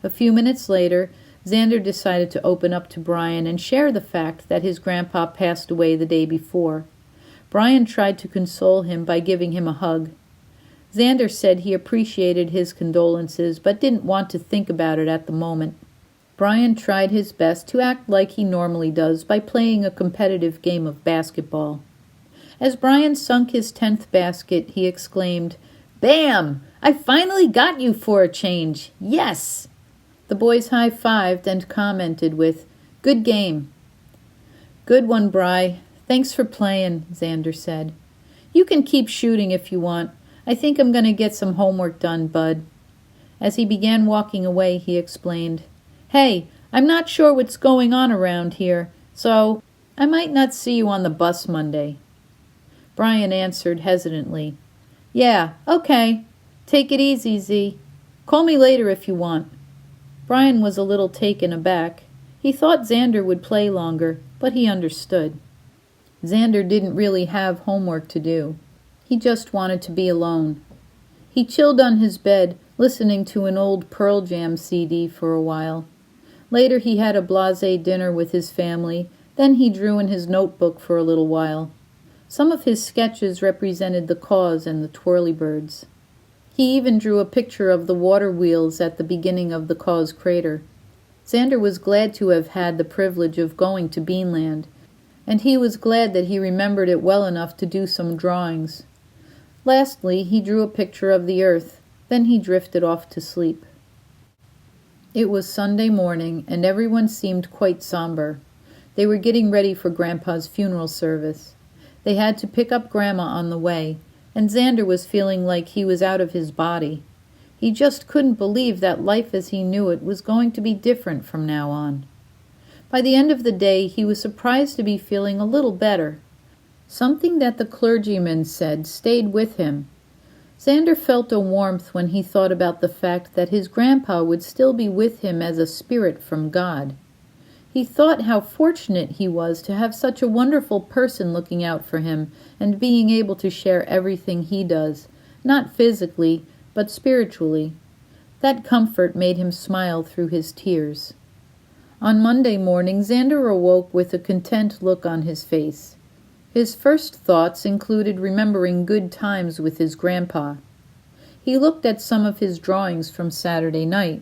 A few minutes later, Zander decided to open up to Brian and share the fact that his grandpa passed away the day before. Brian tried to console him by giving him a hug. Zander said he appreciated his condolences but didn't want to think about it at the moment. Brian tried his best to act like he normally does by playing a competitive game of basketball. As Brian sunk his 10th basket, he exclaimed, Bam! I finally got you for a change! Yes! The boys high-fived and commented with, Good game. Good one, Bri. Thanks for playing, Zander said. You can keep shooting if you want. I think I'm going to get some homework done, bud. As he began walking away, he explained, Hey, I'm not sure what's going on around here, so I might not see you on the bus Monday. Brian answered hesitantly, Yeah, okay. Take it easy, Z. Call me later if you want. Brian was a little taken aback. He thought Zander would play longer, but he understood. Zander didn't really have homework to do. He just wanted to be alone. He chilled on his bed, listening to an old Pearl Jam CD for a while. Later he had a blasé dinner with his family, then he drew in his notebook for a little while. Some of his sketches represented the cause and the twirlybirds. He even drew a picture of the water wheels at the beginning of the cause crater. Zander was glad to have had the privilege of going to Beanland, and he was glad that he remembered it well enough to do some drawings. Lastly, he drew a picture of the earth, then he drifted off to sleep. It was Sunday morning, and everyone seemed quite somber. They were getting ready for Grandpa's funeral service. They had to pick up Grandma on the way, and Zander was feeling like he was out of his body. He just couldn't believe that life as he knew it was going to be different from now on. By the end of the day, he was surprised to be feeling a little better. Something that the clergyman said stayed with him. Zander felt a warmth when he thought about the fact that his grandpa would still be with him as a spirit from God. He thought how fortunate he was to have such a wonderful person looking out for him and being able to share everything he does, not physically, but spiritually. That comfort made him smile through his tears. On Monday morning, Zander awoke with a content look on his face. His first thoughts included remembering good times with his grandpa. He looked at some of his drawings from Saturday night.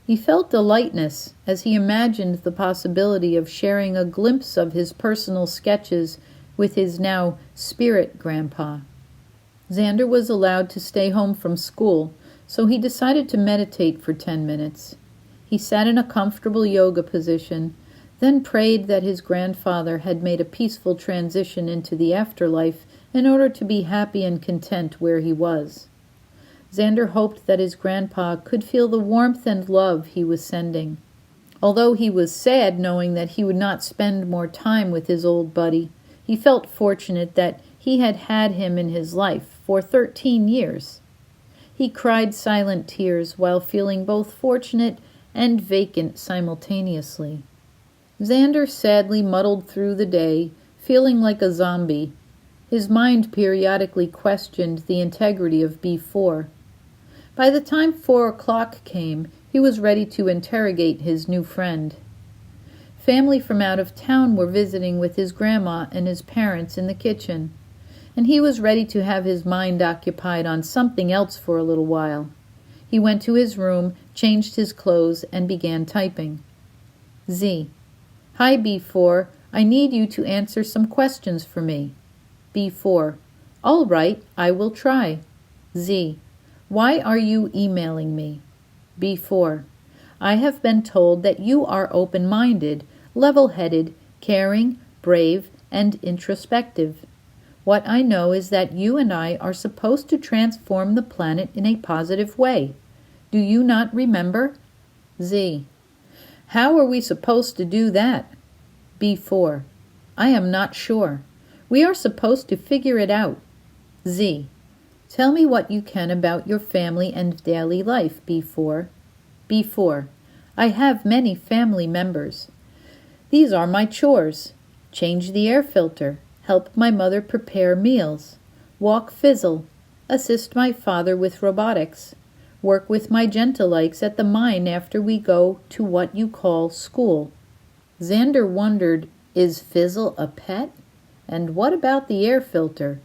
He felt a lightness as he imagined the possibility of sharing a glimpse of his personal sketches with his now spirit grandpa. Zander was allowed to stay home from school, so he decided to meditate for 10 minutes. He sat in a comfortable yoga position, then prayed that his grandfather had made a peaceful transition into the afterlife in order to be happy and content where he was. Zander hoped that his grandpa could feel the warmth and love he was sending. Although he was sad knowing that he would not spend more time with his old buddy, he felt fortunate that he had had him in his life for 13 years. He cried silent tears while feeling both fortunate and vacant simultaneously. Zander sadly muddled through the day, feeling like a zombie. His mind periodically questioned the integrity of B4. By the time 4 o'clock came, he was ready to interrogate his new friend. Family from out of town were visiting with his grandma and his parents in the kitchen, and he was ready to have his mind occupied on something else for a little while. He went to his room, changed his clothes, and began typing. Z. Hi, B4. I need you to answer some questions for me. B4. All right, I will try. Z. Why are you emailing me? B4. I have been told that you are open-minded, level-headed, caring, brave, and introspective. What I know is that you and I are supposed to transform the planet in a positive way. Do you not remember? Z. How are we supposed to do that? B4. I am not sure. We are supposed to figure it out. Z. Tell me what you can about your family and daily life, B4. B4. I have many family members. These are my chores. Change the air filter. Help my mother prepare meals. Walk fizzle. Assist my father with robotics. Work with my gentilikes at the mine after we go to what you call school. Zander wondered, is fizzle a pet? And what about the air filter?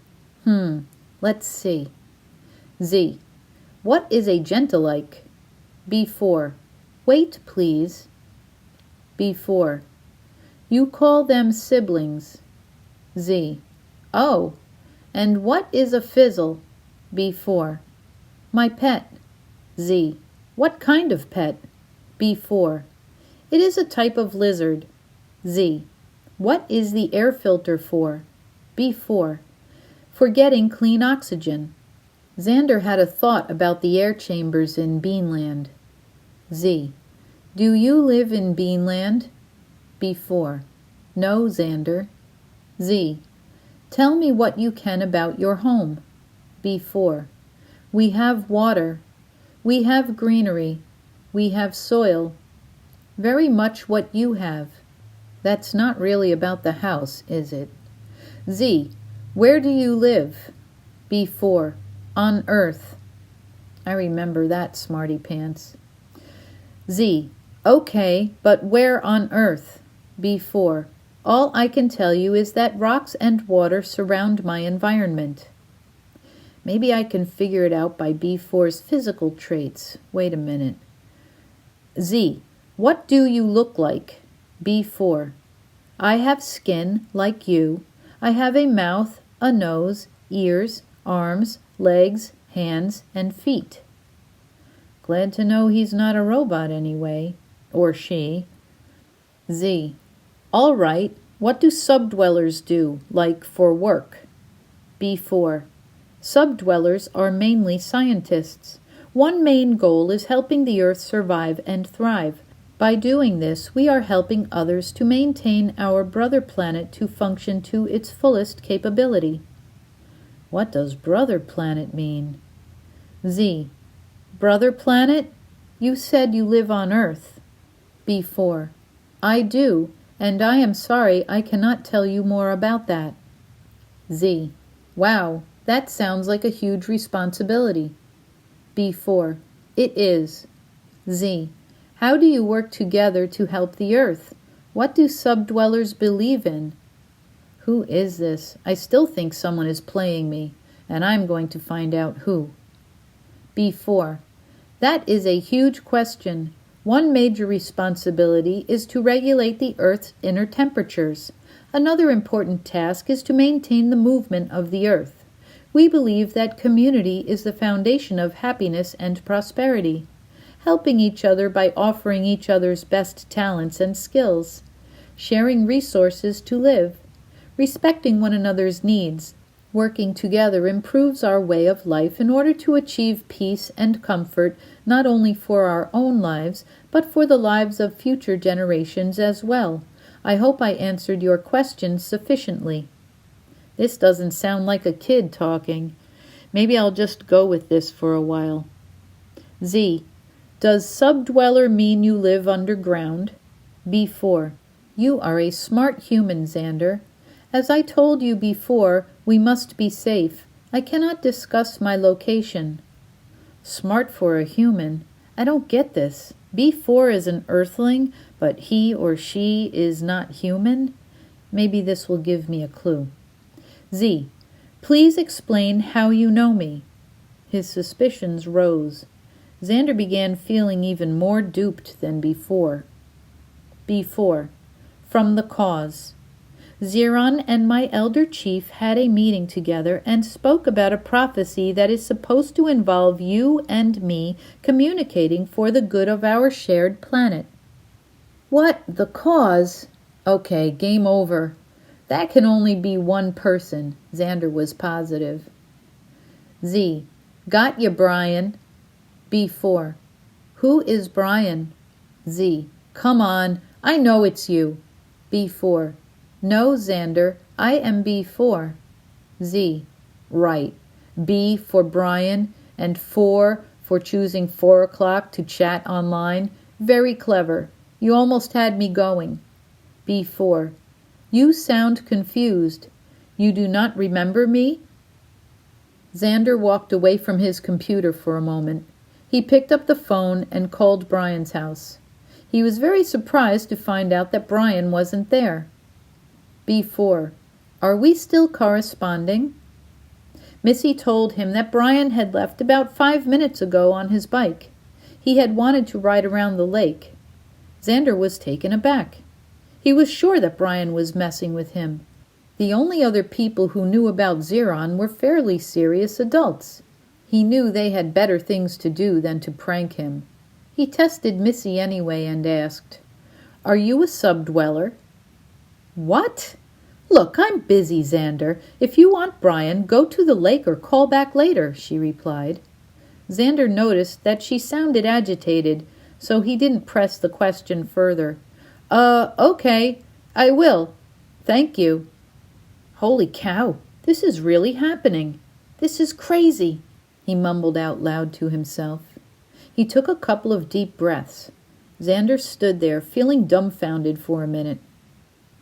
Let's see. Z. What is a gentilike? B4. Wait, please. B4. You call them siblings. Z. Oh, and what is a fizzle? B4. My pet. Z. What kind of pet? B4. It is a type of lizard. Z. What is the air filter for? B4. For getting clean oxygen. Zander had a thought about the air chambers in Beanland. Z. Do you live in Beanland? B4. No, Zander. Z. Tell me what you can about your home. B4. We have water. We have greenery. We have soil. Very much what you have. That's not really about the house, is it? Z. Where do you live? B4. On Earth. I remember that, smarty pants. Z. Okay, but where on Earth? B4. All I can tell you is that rocks and water surround my environment. Maybe I can figure it out by B4's physical traits. Wait a minute. Z. What do you look like? B4. I have skin like you. I have a mouth, a nose, ears, arms, legs, hands, and feet. Glad to know he's not a robot anyway. Or she. Z. All right. What do subdwellers do, like for work? B4. Subdwellers are mainly scientists. One main goal is helping the Earth survive and thrive. By doing this, we are helping others to maintain our brother planet to function to its fullest capability. What does brother planet mean? Z. Brother planet? You said you live on Earth. B4. I do, and I am sorry I cannot tell you more about that. Z. Wow, that sounds like a huge responsibility. B4. It is. Z. How do you work together to help the Earth? What do subdwellers believe in? Who is this? I still think someone is playing me, and I'm going to find out who. B4. That is a huge question. One major responsibility is to regulate the Earth's inner temperatures. Another important task is to maintain the movement of the Earth. We believe that community is the foundation of happiness and prosperity. Helping each other by offering each other's best talents and skills. sharing resources to live, respecting one another's needs. Working together improves our way of life in order to achieve peace and comfort not only for our own lives, but for the lives of future generations as well. I hope I answered your questions sufficiently. This doesn't sound like a kid talking. Maybe I'll just go with this for a while. Z. Does subdweller mean you live underground? B4. You are a smart human, Zander. As I told you before, we must be safe. I cannot discuss my location. Smart for a human? I don't get this. B4 is an earthling, but he or she is not human? Maybe this will give me a clue. Z. Please explain how you know me. His suspicions rose. Zander began feeling even more duped than before. B4. From the cause. Ziron and my elder chief had a meeting together and spoke about a prophecy that is supposed to involve you and me communicating for the good of our shared planet. What? The cause? Okay, game over. That can only be one person. Zander was positive. Z. Got ya, Brian. B4. Who is Brian? Z. Come on, I know it's you. B4. No, Zander, I am B4. Z. Right. B for Brian and 4 for choosing 4 o'clock to chat online. Very clever. You almost had me going. B4. You sound confused. You do not remember me? Zander walked away from his computer for a moment. He picked up the phone and called Brian's house. He was very surprised to find out that Brian wasn't there. B4. Are we still corresponding? Missy told him that Brian had left about 5 minutes ago on his bike. He had wanted to ride around the lake. Zander was taken aback. He was sure that Brian was messing with him. The only other people who knew about Ziron were fairly serious adults. He knew they had better things to do than to prank him. He tested Missy anyway and asked, Are you a subdweller? What? Look, I'm busy, Zander. If you want Brian, go to the lake or call back later, she replied. Zander noticed that she sounded agitated, so he didn't press the question further. Okay, I will. Thank you. Holy cow, this is really happening. This is crazy, he mumbled out loud to himself. He took a couple of deep breaths. Zander stood there, feeling dumbfounded for a minute.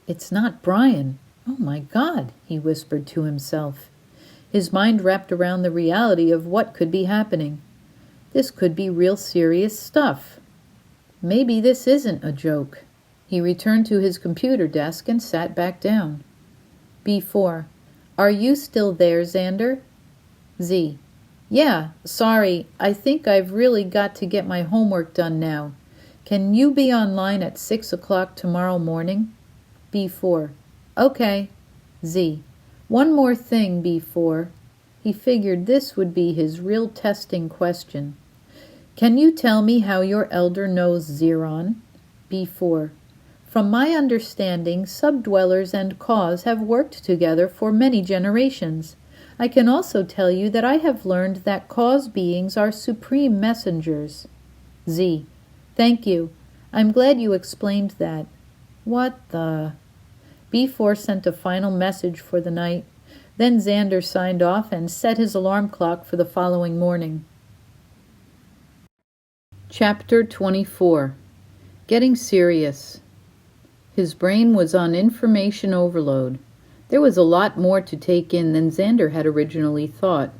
It's not Brian. Oh my God, he whispered to himself. His mind wrapped around the reality of what could be happening. This could be real serious stuff. Maybe this isn't a joke. He returned to his computer desk and sat back down. B4. Are you still there, Zander? Z. Yeah, sorry, I think I've really got to get my homework done now. Can you be online at 6 o'clock tomorrow morning? B4. Okay. Z. One more thing, B4. He figured this would be his real testing question. Can you tell me how your elder knows Ziron? B4. From my understanding, subdwellers and cause have worked together for many generations. I can also tell you that I have learned that cause beings are supreme messengers. Z. Thank you. I'm glad you explained that. What the... B4 sent a final message for the night. Then Zander signed off and set his alarm clock for the following morning. Chapter 24. Getting Serious. His brain was on information overload. There was a lot more to take in than Zander had originally thought.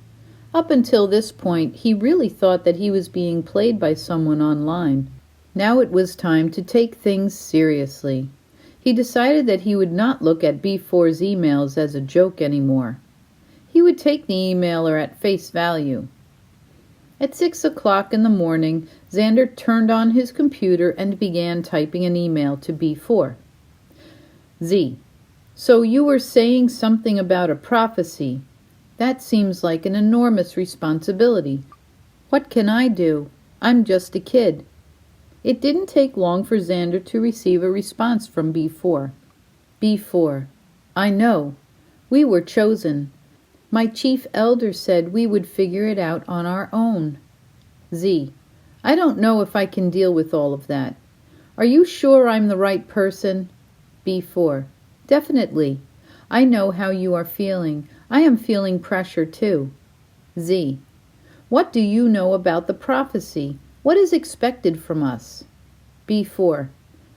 Up until this point, he really thought that he was being played by someone online. Now it was time to take things seriously. He decided that he would not look at B4's emails as a joke anymore. He would take the emailer at face value. At 6 o'clock in the morning, Zander turned on his computer and began typing an email to B4. Z. So you were saying something about a prophecy. That seems like an enormous responsibility. What can I do? I'm just a kid. It didn't take long for Zander to receive a response from B4. B4. I know. We were chosen. My chief elder said we would figure it out on our own. Z. I don't know if I can deal with all of that. Are you sure I'm the right person? B4. Definitely. I know how you are feeling. I am feeling pressure too. Z. What do you know about the prophecy? What is expected from us? B4.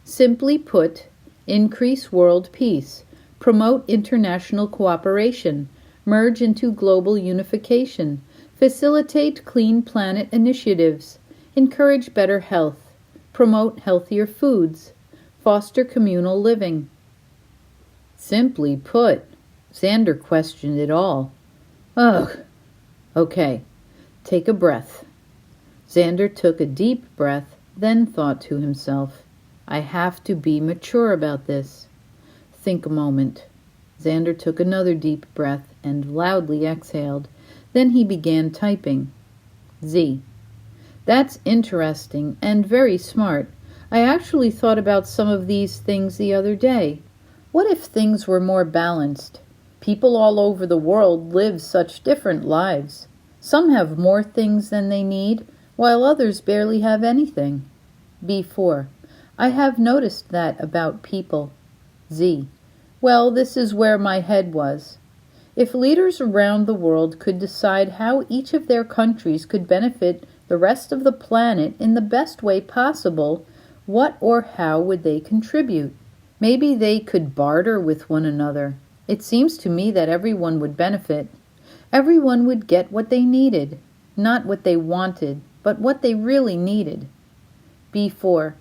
Simply put, increase world peace, promote international cooperation, merge into global unification, facilitate clean planet initiatives, encourage better health, promote healthier foods, foster communal living. Simply put, Zander questioned it all. Ugh. Okay, take a breath. Zander took a deep breath, then thought to himself, I have to be mature about this. Think a moment. Zander took another deep breath and loudly exhaled. Then he began typing. Z. That's interesting and very smart. I actually thought about some of these things the other day. What if things were more balanced? People all over the world live such different lives. Some have more things than they need, while others barely have anything. B4. I have noticed that about people. Z. Well, this is where my head was. If leaders around the world could decide how each of their countries could benefit the rest of the planet in the best way possible, what or how would they contribute? Maybe they could barter with one another. It seems to me that everyone would benefit. Everyone would get what they needed, not what they wanted, but what they really needed. B4.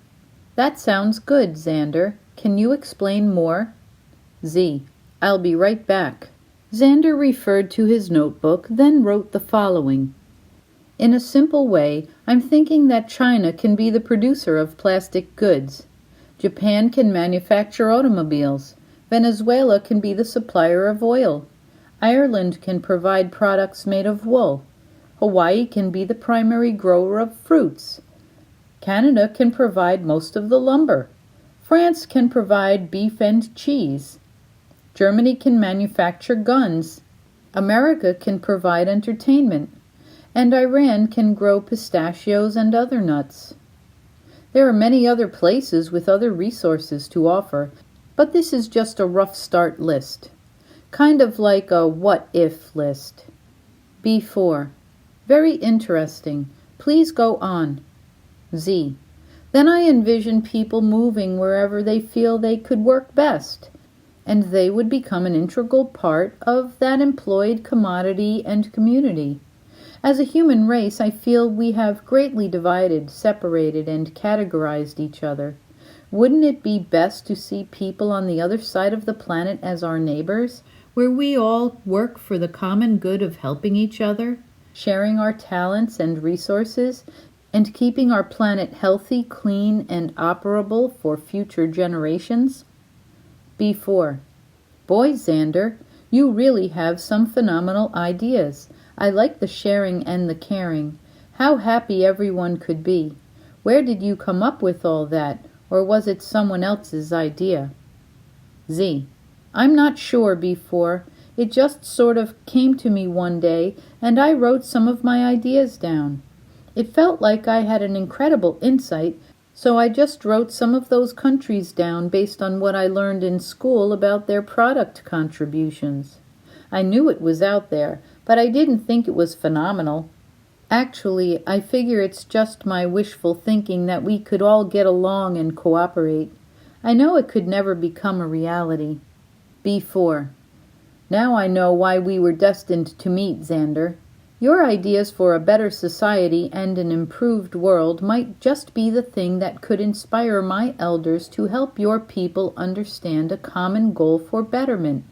That sounds good, Zander. Can you explain more? Z. I'll be right back. Zander referred to his notebook, then wrote the following. In a simple way, I'm thinking that China can be the producer of plastic goods. Japan can manufacture automobiles. Venezuela can be the supplier of oil. Ireland can provide products made of wool. Hawaii can be the primary grower of fruits. Canada can provide most of the lumber. France can provide beef and cheese. Germany can manufacture guns. America can provide entertainment. And Iran can grow pistachios and other nuts. There are many other places with other resources to offer, but this is just a rough start list. Kind of like a what-if list. B4. Very interesting. Please go on. Z. Then I envision people moving wherever they feel they could work best, and they would become an integral part of that employed commodity and community. As a human race, I feel we have greatly divided, separated, and categorized each other. Wouldn't it be best to see people on the other side of the planet as our neighbors, where we all work for the common good of helping each other, sharing our talents and resources, and keeping our planet healthy, clean, and operable for future generations? B4. Boy, Zander, you really have some phenomenal ideas. I like the sharing and the caring. How happy everyone could be. Where did you come up with all that, or was it someone else's idea? Z. I'm not sure, B4. It just sort of came to me one day, and I wrote some of my ideas down. It felt like I had an incredible insight, so I just wrote some of those countries down based on what I learned in school about their product contributions. I knew it was out there, but I didn't think it was phenomenal. Actually, I figure it's just my wishful thinking that we could all get along and cooperate. I know it could never become a reality. B4. Now I know why we were destined to meet, Zander. Your ideas for a better society and an improved world might just be the thing that could inspire my elders to help your people understand a common goal for betterment.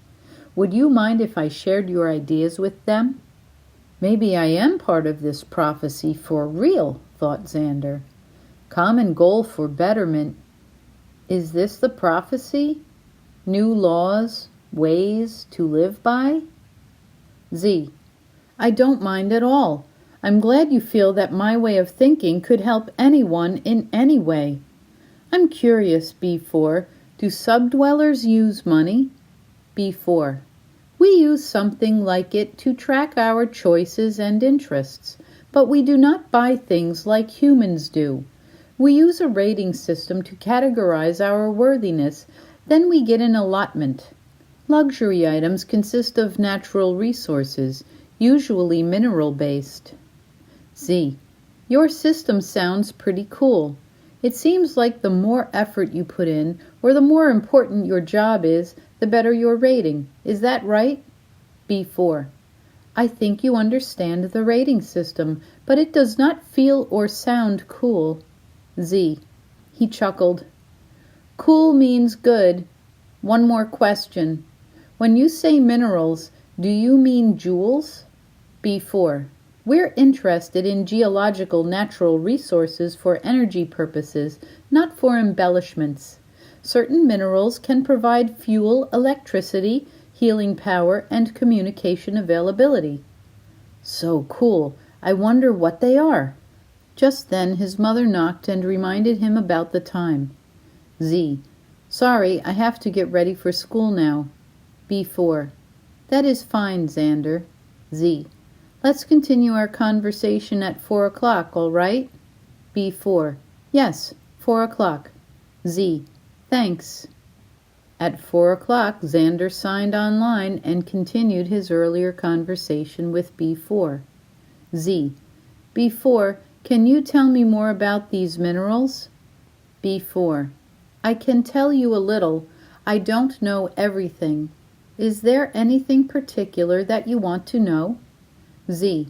Would you mind if I shared your ideas with them? Maybe I am part of this prophecy for real, thought Zander. Common goal for betterment. Is this the prophecy? New laws, ways to live by? Z. I don't mind at all. I'm glad you feel that my way of thinking could help anyone in any way. I'm curious, B4, do subdwellers use money? B4, we use something like it to track our choices and interests, but we do not buy things like humans do. We use a rating system to categorize our worthiness, then we get an allotment. Luxury items consist of natural resources, usually mineral-based. Z. Your system sounds pretty cool. It seems like the more effort you put in, or the more important your job is, the better your rating. Is that right? B4. I think you understand the rating system, but it does not feel or sound cool. Z. He chuckled. Cool means good. One more question. When you say minerals, do you mean jewels? B4. We're interested in geological natural resources for energy purposes, not for embellishments. Certain minerals can provide fuel, electricity, healing power, and communication availability. So cool. I wonder what they are. Just then his mother knocked and reminded him about the time. Z. Sorry, I have to get ready for school now. B4. That is fine, Zander. Z. Let's continue our conversation at 4 o'clock, all right? B4. Yes, 4 o'clock. Z. Thanks. At 4 o'clock, Zander signed online and continued his earlier conversation with B4. Z. B4, can you tell me more about these minerals? B4. I can tell you a little. I don't know everything. Is there anything particular that you want to know? Z.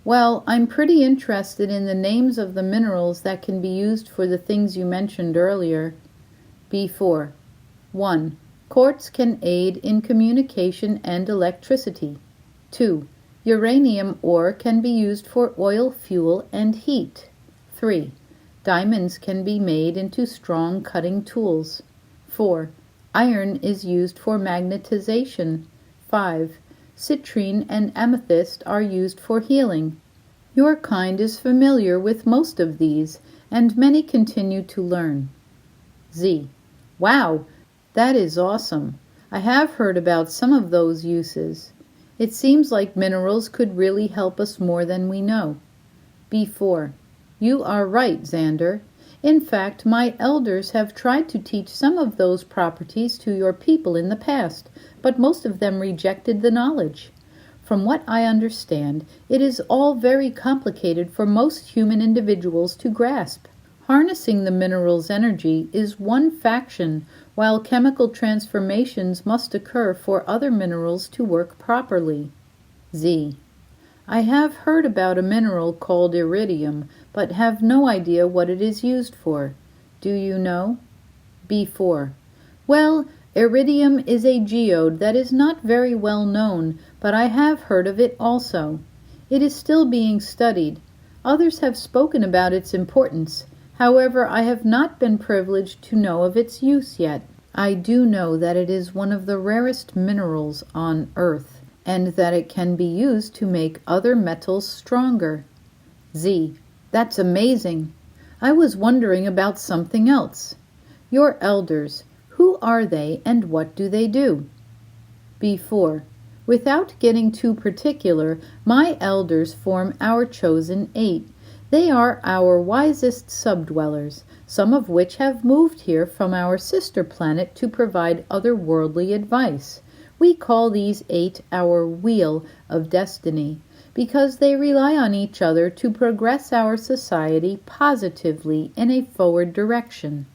Well, I'm pretty interested in the names of the minerals that can be used for the things you mentioned earlier. B4. 1. Quartz can aid in communication and electricity. 2. Uranium ore can be used for oil, fuel, and heat. 3. Diamonds can be made into strong cutting tools. 4. Iron is used for magnetization. 5. Citrine and amethyst are used for healing. Your kind is familiar with most of these, and many continue to learn. Z. Wow, that is awesome. I have heard about some of those uses. It seems like minerals could really help us more than we know. B4. You are right, Zander. In fact, my elders have tried to teach some of those properties to your people in the past, but most of them rejected the knowledge. From what I understand, it is all very complicated for most human individuals to grasp. Harnessing the mineral's energy is one faction, while chemical transformations must occur for other minerals to work properly. Z. I have heard about a mineral called iridium, but have no idea what it is used for. Do you know? B4. Well, iridium is a geode that is not very well known, but I have heard of it also. It is still being studied. Others have spoken about its importance. However, I have not been privileged to know of its use yet. I do know that it is one of the rarest minerals on Earth, and that it can be used to make other metals stronger. Z. That's amazing. I was wondering about something else. Your elders, who are they and what do they do? B4. Without getting too particular, my elders form our chosen 8. They are our wisest subdwellers, some of which have moved here from our sister planet to provide otherworldly advice. We call these 8 our Wheel of Destiny, because they rely on each other to progress our society positively in a forward direction.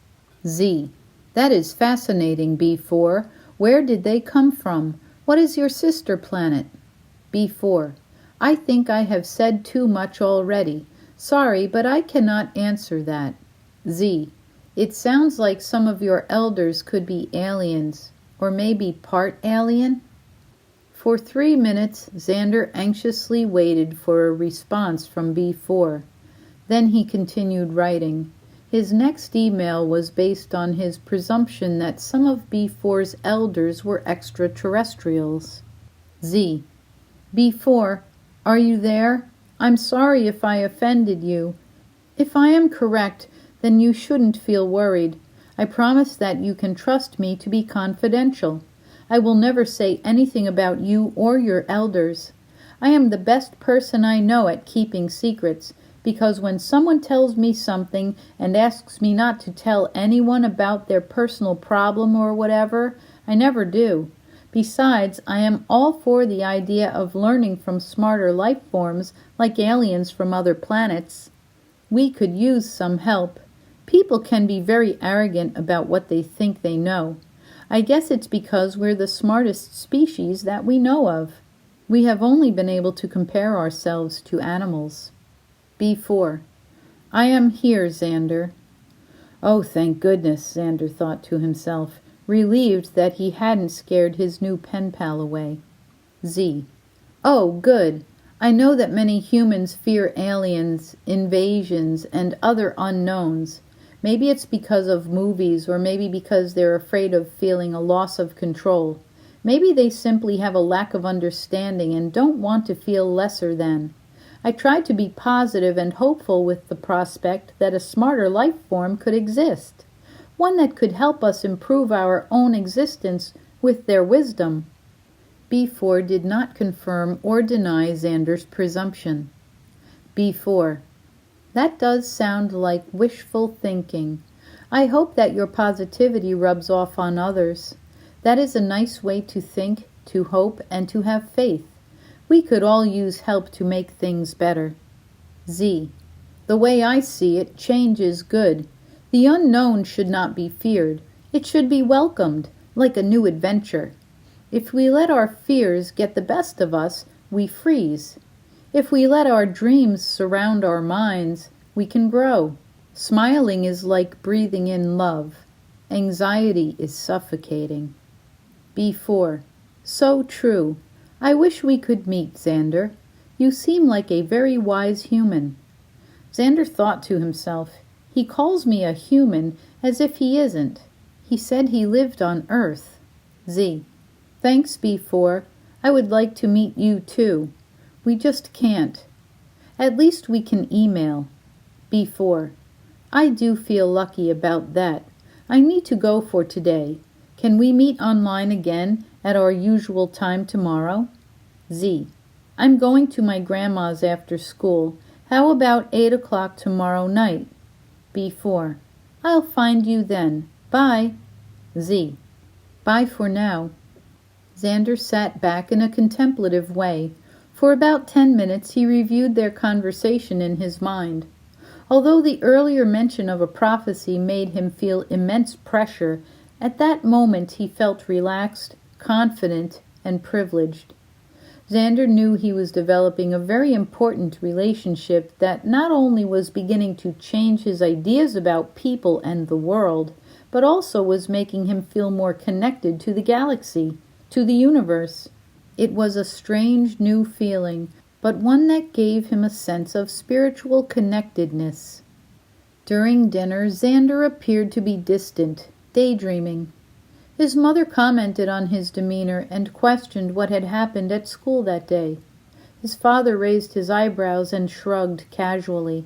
Z. That is fascinating, B4. Where did they come from? What is your sister planet? B4. I think I have said too much already. Sorry, but I cannot answer that. Z. It sounds like some of your elders could be aliens, or maybe part alien. For 3 minutes, Zander anxiously waited for a response from B4. Then he continued writing. His next email was based on his presumption that some of B4's elders were extraterrestrials. Z. B4, are you there? I'm sorry if I offended you. If I am correct, then you shouldn't feel worried. I promise that you can trust me to be confidential. I will never say anything about you or your elders. I am the best person I know at keeping secrets, because when someone tells me something and asks me not to tell anyone about their personal problem or whatever, I never do. Besides, I am all for the idea of learning from smarter life forms like aliens from other planets. We could use some help. People can be very arrogant about what they think they know. I guess it's because we're the smartest species that we know of. We have only been able to compare ourselves to animals. B4. I am here, Zander. Oh, thank goodness, Zander thought to himself, relieved that he hadn't scared his new pen pal away. Z. Oh, good. I know that many humans fear aliens, invasions, and other unknowns. Maybe it's because of movies, or maybe because they're afraid of feeling a loss of control. Maybe they simply have a lack of understanding and don't want to feel lesser than. I tried to be positive and hopeful with the prospect that a smarter life form could exist, one that could help us improve our own existence with their wisdom. B4 did not confirm or deny Zander's presumption. B4. That does sound like wishful thinking. I hope that your positivity rubs off on others. That is a nice way to think, to hope, and to have faith. We could all use help to make things better. Z. The way I see it, change is good. The unknown should not be feared. It should be welcomed, like a new adventure. If we let our fears get the best of us, we freeze. If we let our dreams surround our minds, we can grow. Smiling is like breathing in love. Anxiety is suffocating. B4. So true. I wish we could meet, Zander. You seem like a very wise human. Zander thought to himself, he calls me a human as if he isn't. He said he lived on Earth. Z. Thanks, B4. I would like to meet you too. We just can't. At least we can email. B4. I do feel lucky about that. I need to go for today. Can we meet online again at our usual time tomorrow? Z. I'm going to my grandma's after school. How about 8 o'clock tomorrow night? B4. I'll find you then. Bye. Z. Bye for now. Zander sat back in a contemplative way. For about 10 minutes he reviewed their conversation in his mind. Although the earlier mention of a prophecy made him feel immense pressure, at that moment he felt relaxed, confident, and privileged. Zander knew he was developing a very important relationship that not only was beginning to change his ideas about people and the world, but also was making him feel more connected to the galaxy, to the universe. It was a strange new feeling, but one that gave him a sense of spiritual connectedness. During dinner, Zander appeared to be distant, daydreaming. His mother commented on his demeanor and questioned what had happened at school that day. His father raised his eyebrows and shrugged casually.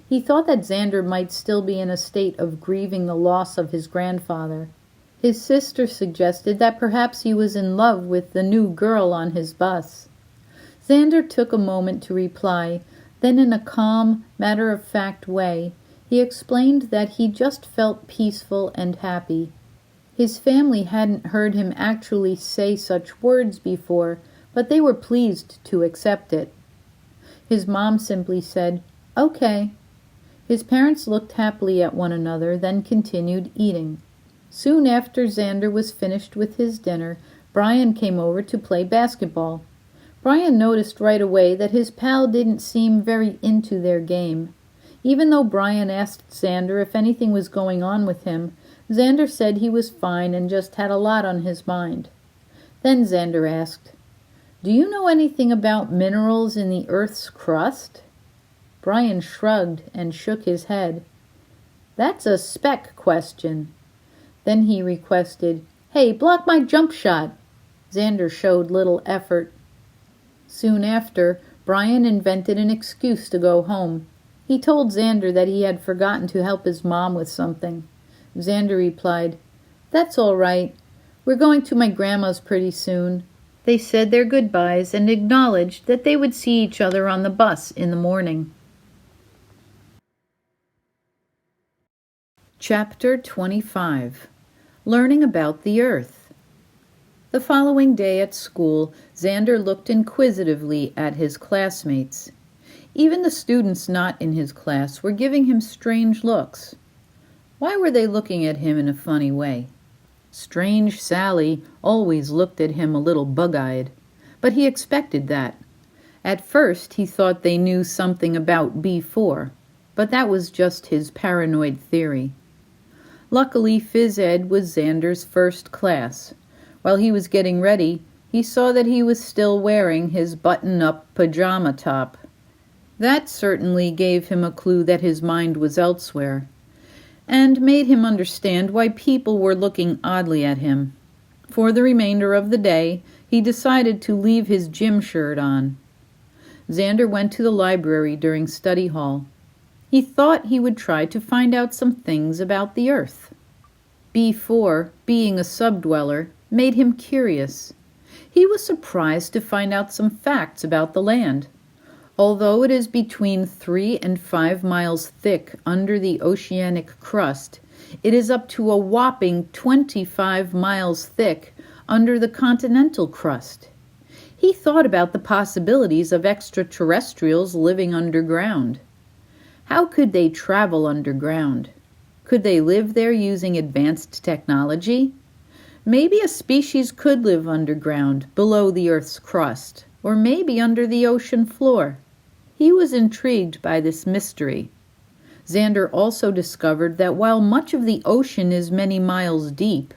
He thought that Zander might still be in a state of grieving the loss of his grandfather. His sister suggested that perhaps he was in love with the new girl on his bus. Zander took a moment to reply, then in a calm, matter-of-fact way, he explained that he just felt peaceful and happy. His family hadn't heard him actually say such words before, but they were pleased to accept it. His mom simply said, "Okay." His parents looked happily at one another, then continued eating. Soon after Zander was finished with his dinner, Brian came over to play basketball. Brian noticed right away that his pal didn't seem very into their game. Even though Brian asked Zander if anything was going on with him, Zander said he was fine and just had a lot on his mind. Then Zander asked, "Do you know anything about minerals in the Earth's crust?" Brian shrugged and shook his head. "That's a spec question." Then he requested, "Hey, block my jump shot." Zander showed little effort. Soon after, Brian invented an excuse to go home. He told Zander that he had forgotten to help his mom with something. Zander replied, "That's all right. We're going to my grandma's pretty soon." They said their goodbyes and acknowledged that they would see each other on the bus in the morning. Chapter 25. Learning about the Earth. The following day at school, Zander looked inquisitively at his classmates. Even the students not in his class were giving him strange looks. Why were they looking at him in a funny way? Strange Sally always looked at him a little bug-eyed, but he expected that. At first he thought they knew something about B4, but that was just his paranoid theory. Luckily, phys ed was Zander's first class. While he was getting ready, he saw that he was still wearing his button-up pajama top. That certainly gave him a clue that his mind was elsewhere, and made him understand why people were looking oddly at him. For the remainder of the day, he decided to leave his gym shirt on. Zander went to the library during study hall. He thought he would try to find out some things about the Earth. B4, being a subdweller, made him curious. He was surprised to find out some facts about the land. Although it is between 3 and 5 miles thick under the oceanic crust, it is up to a whopping 25 miles thick under the continental crust. He thought about the possibilities of extraterrestrials living underground. How could they travel underground? Could they live there using advanced technology? Maybe a species could live underground, below the Earth's crust, or maybe under the ocean floor. He was intrigued by this mystery. Zander also discovered that while much of the ocean is many miles deep,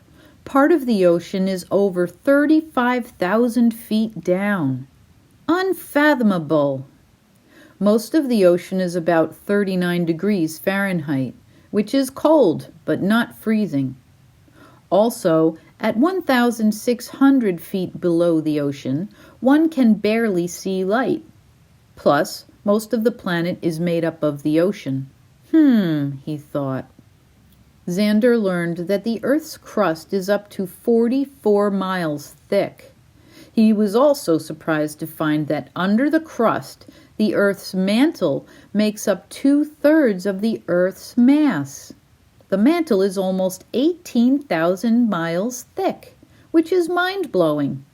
part of the ocean is over 35,000 feet down. Unfathomable! Most of the ocean is about 39 degrees Fahrenheit, which is cold but not freezing. Also, at 1,600 feet below the ocean, one can barely see light. Plus, most of the planet is made up of the ocean. He thought. Zander learned that the Earth's crust is up to 44 miles thick. He was also surprised to find that under the crust, the Earth's mantle makes up 2/3 of the Earth's mass. The mantle is almost 18,000 miles thick, which is mind-blowing,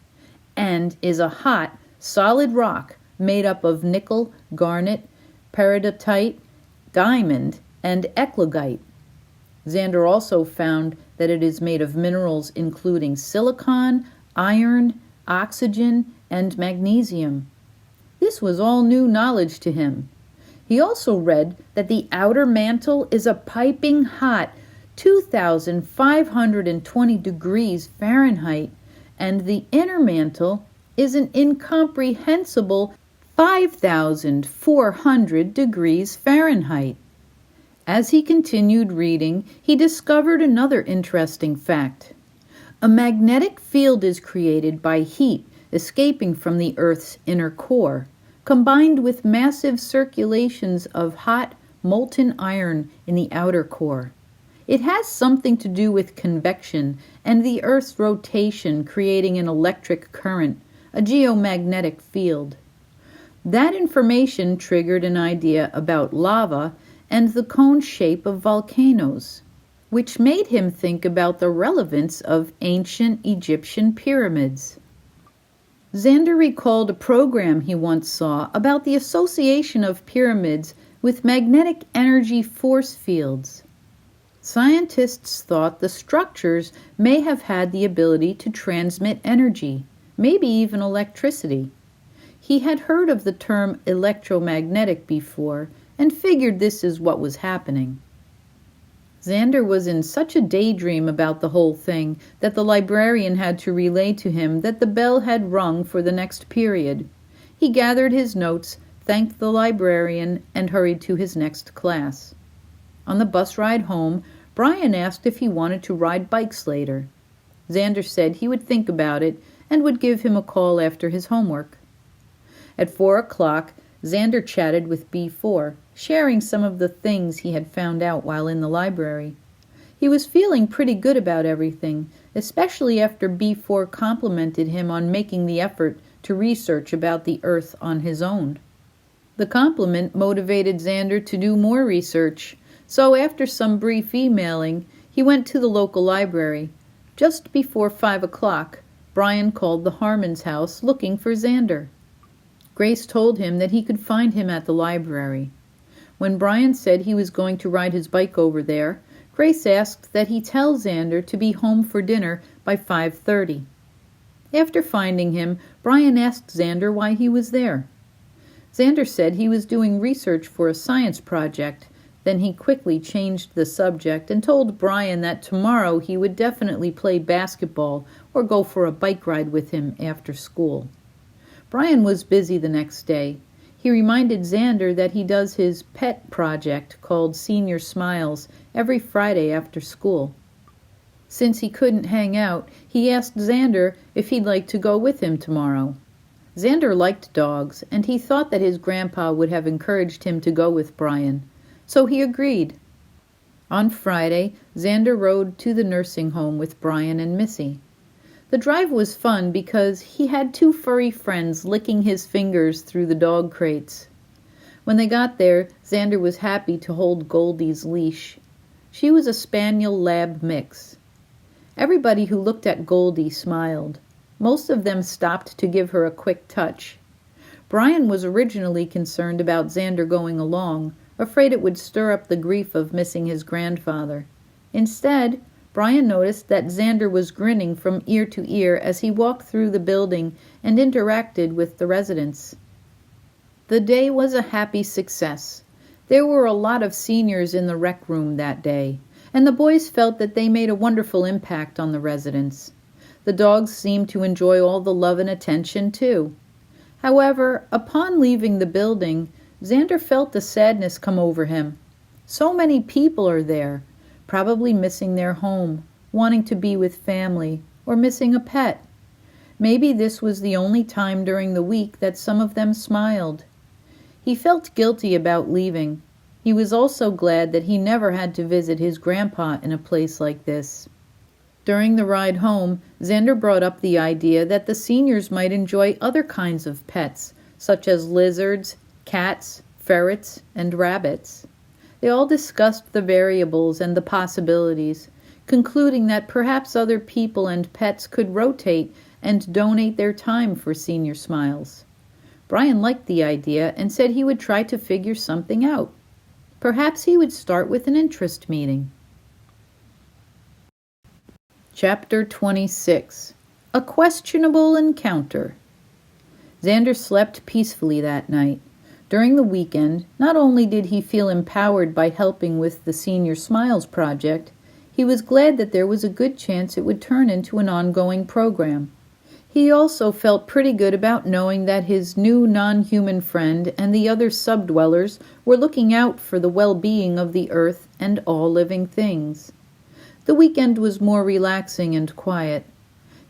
and is a hot, solid rock made up of nickel, garnet, peridotite, diamond, and eclogite. Zander also found that it is made of minerals including silicon, iron, oxygen, and magnesium. This was all new knowledge to him. He also read that the outer mantle is a piping hot 2,520 degrees Fahrenheit, and the inner mantle is an incomprehensible 5,400 degrees Fahrenheit. As he continued reading, he discovered another interesting fact. A magnetic field is created by heat escaping from the Earth's inner core, combined with massive circulations of hot, molten iron in the outer core. It has something to do with convection and the Earth's rotation creating an electric current, a geomagnetic field. That information triggered an idea about lava and the cone shape of volcanoes, which made him think about the relevance of ancient Egyptian pyramids. Zander recalled a program he once saw about the association of pyramids with magnetic energy force fields. Scientists thought the structures may have had the ability to transmit energy, maybe even electricity. He had heard of the term electromagnetic before and figured this is what was happening. Zander was in such a daydream about the whole thing that the librarian had to relay to him that the bell had rung for the next period. He gathered his notes, thanked the librarian, and hurried to his next class. On the bus ride home, Brian asked if he wanted to ride bikes later. Zander said he would think about it and would give him a call after his homework. At 4 o'clock, Zander chatted with B4, sharing some of the things he had found out while in the library. He was feeling pretty good about everything, especially after B4 complimented him on making the effort to research about the Earth on his own. The compliment motivated Zander to do more research, so after some brief emailing, he went to the local library. Just before 5 o'clock, Brian called the Harmon's house looking for Zander. Grace told him that he could find him at the library. When Brian said he was going to ride his bike over there, Grace asked that he tell Zander to be home for dinner by 5:30. After finding him, Brian asked Zander why he was there. Zander said he was doing research for a science project. Then he quickly changed the subject and told Brian that tomorrow he would definitely play basketball or go for a bike ride with him after school. Brian was busy the next day. He reminded Zander that he does his pet project called Senior Smiles every Friday after school. Since he couldn't hang out, he asked Zander if he'd like to go with him tomorrow. Zander liked dogs, and he thought that his grandpa would have encouraged him to go with Brian, so he agreed. On Friday, Zander rode to the nursing home with Brian and Missy. The drive was fun because he had two furry friends licking his fingers through the dog crates. When they got there, Zander was happy to hold Goldie's leash. She was a Spaniel-Lab mix. Everybody who looked at Goldie smiled. Most of them stopped to give her a quick touch. Brian was originally concerned about Zander going along, afraid it would stir up the grief of missing his grandfather. Instead, Brian noticed that Zander was grinning from ear to ear as he walked through the building and interacted with the residents. The day was a happy success. There were a lot of seniors in the rec room that day, and the boys felt that they made a wonderful impact on the residents. The dogs seemed to enjoy all the love and attention, too. However, upon leaving the building, Zander felt a sadness come over him. So many people are there, probably missing their home, wanting to be with family, or missing a pet. Maybe this was the only time during the week that some of them smiled. He felt guilty about leaving. He was also glad that he never had to visit his grandpa in a place like this. During the ride home, Zander brought up the idea that the seniors might enjoy other kinds of pets, such as lizards, cats, ferrets, and rabbits. They all discussed the variables and the possibilities, concluding that perhaps other people and pets could rotate and donate their time for Senior Smiles. Brian liked the idea and said he would try to figure something out. Perhaps he would start with an interest meeting. Chapter 26. A Questionable Encounter. Zander slept peacefully that night. During the weekend, not only did he feel empowered by helping with the Senior Smiles project, he was glad that there was a good chance it would turn into an ongoing program. He also felt pretty good about knowing that his new non-human friend and the other subdwellers were looking out for the well-being of the earth and all living things. The weekend was more relaxing and quiet.